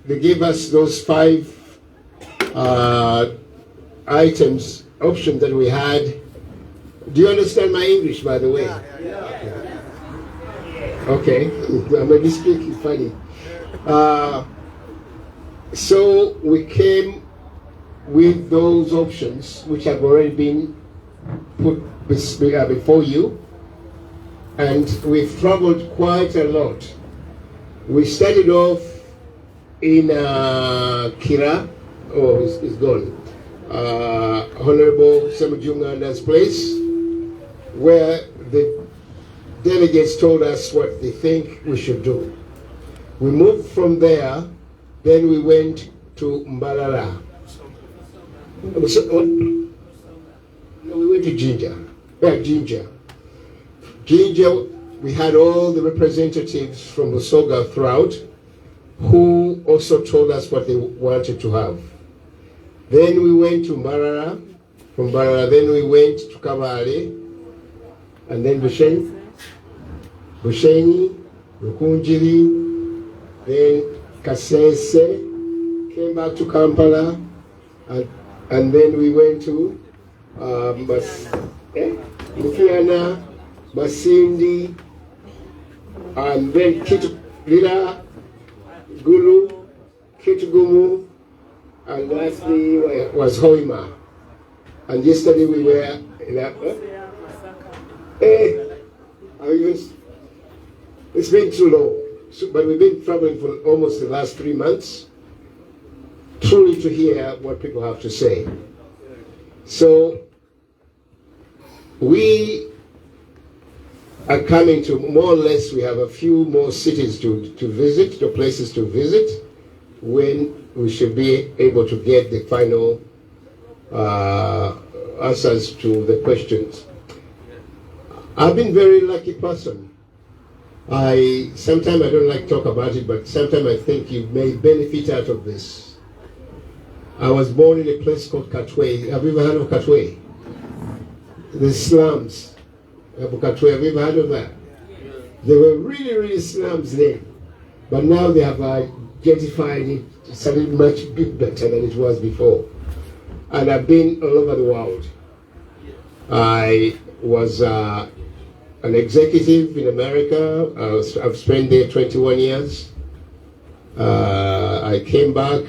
they gave us those 5 options that we had. Do you understand my English, by the way? Yeah. Okay, I may be speaking funny. So we came with those options, which have already been put before you, and we've traveled quite a lot. We started off in Kira, it's gone, Honorable Ssemujju Nganda's place, where the delegates told us what they think we should do. We moved from there, then we went to Mbalala. No, we went to Jinja. Jinja, we had all the representatives from Busoga throughout, who also told us what they wanted to have. Then we went to Mbarara. From Mbarara, then we went to Kabale, and then Bushenyi, Rukunjiri, then Kasese, came back to Kampala, and then we went to Mukiana, Masindi, and then Lila, Gulu, Kitugumu, and lastly was Hoima. And yesterday we were it's been too long, but we've been traveling for almost the last 3 months, truly to hear what people have to say. So we are coming to more or less, we have a few more cities to visit, to places to visit, when we should be able to get the final answers to the questions. I've been a very lucky person. Sometimes I don't like to talk about it, but sometimes I think you may benefit out of this. I was born in a place called Katwe. Have you ever heard of Katwe? The slums of Katwe. Have you ever heard of that? They were really, really slums then. But now they have identified it. It's a little much bit better than it was before. And I've been all over the world. I was an executive in America. I've spent there 21 years. I came back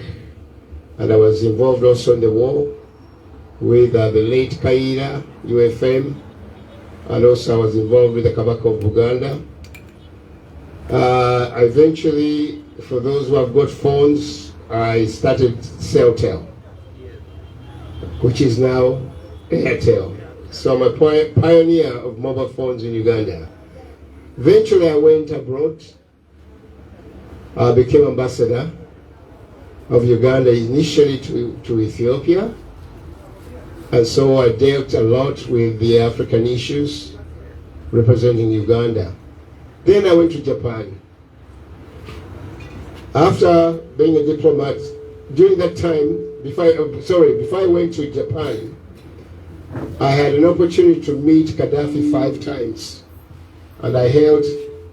and I was involved also in the war with the late Kaira, UFM, and also I was involved with the Kabaka of Buganda. Eventually, for those who have got phones, I started Celltel, which is now Airtel. So I'm a pioneer of mobile phones in Uganda. Eventually I went abroad. I became ambassador of Uganda initially to Ethiopia. And so I dealt a lot with the African issues representing Uganda. Then I went to Japan. After being a diplomat, during that time, before I went to Japan, I had an opportunity to meet Gaddafi 5 times. And I held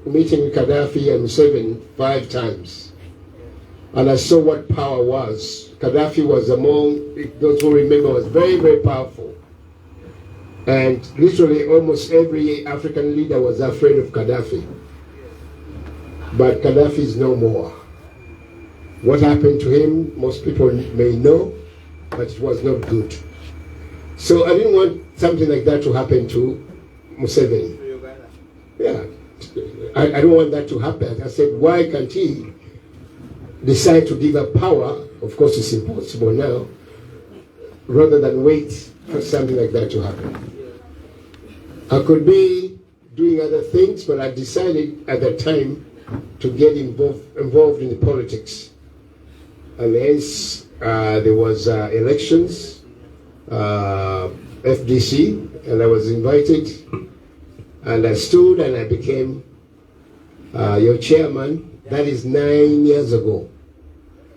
a meeting with Gaddafi and Museveni 5 times. And I saw what power was. Gaddafi was among those who remember, was very, very powerful. And literally almost every African leader was afraid of Gaddafi. But Gaddafi is no more. What happened to him, most people may know, but it was not good. So I didn't want something like that to happen to Museveni. Yeah, I don't want that to happen. I said, why can't he decide to give up power? Of course, it's impossible now, rather than wait for something like that to happen. I could be doing other things, but I decided at that time to get involved in the politics. And hence, there was elections, FDC, and I was invited, and I stood and I became your chairman. That is 9 years ago.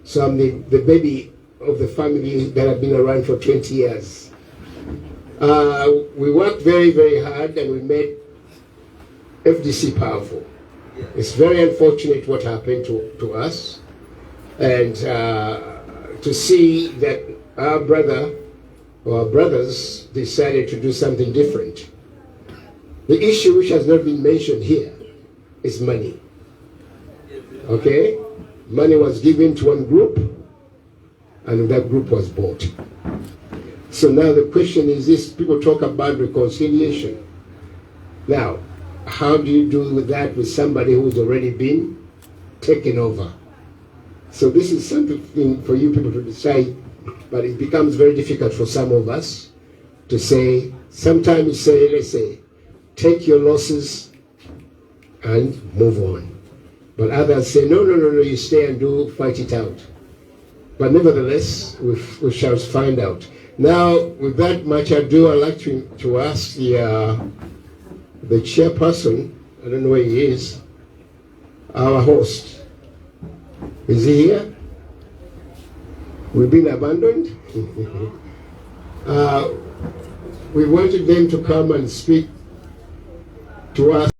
So I'm the baby of the family that have been around for 20 years. We worked very, very hard and we made FDC powerful. It's very unfortunate what happened to us. And to see that our brother or our brothers decided to do something different. The issue which has not been mentioned here is money. Okay? Money was given to one group, and that group was bought. So now the question is this: people talk about reconciliation. Now, how do you deal with that with somebody who's already been taken over? So this is something for you people to decide, but it becomes very difficult for some of us to say. Sometimes you say, let's say, take your losses and move on. But others say, no, you stay and fight it out. But nevertheless, we shall find out. Now, with that much ado, I'd like to ask the chairperson, I don't know where he is, our host. Is he here? We've been abandoned? We wanted them to come and speak to us.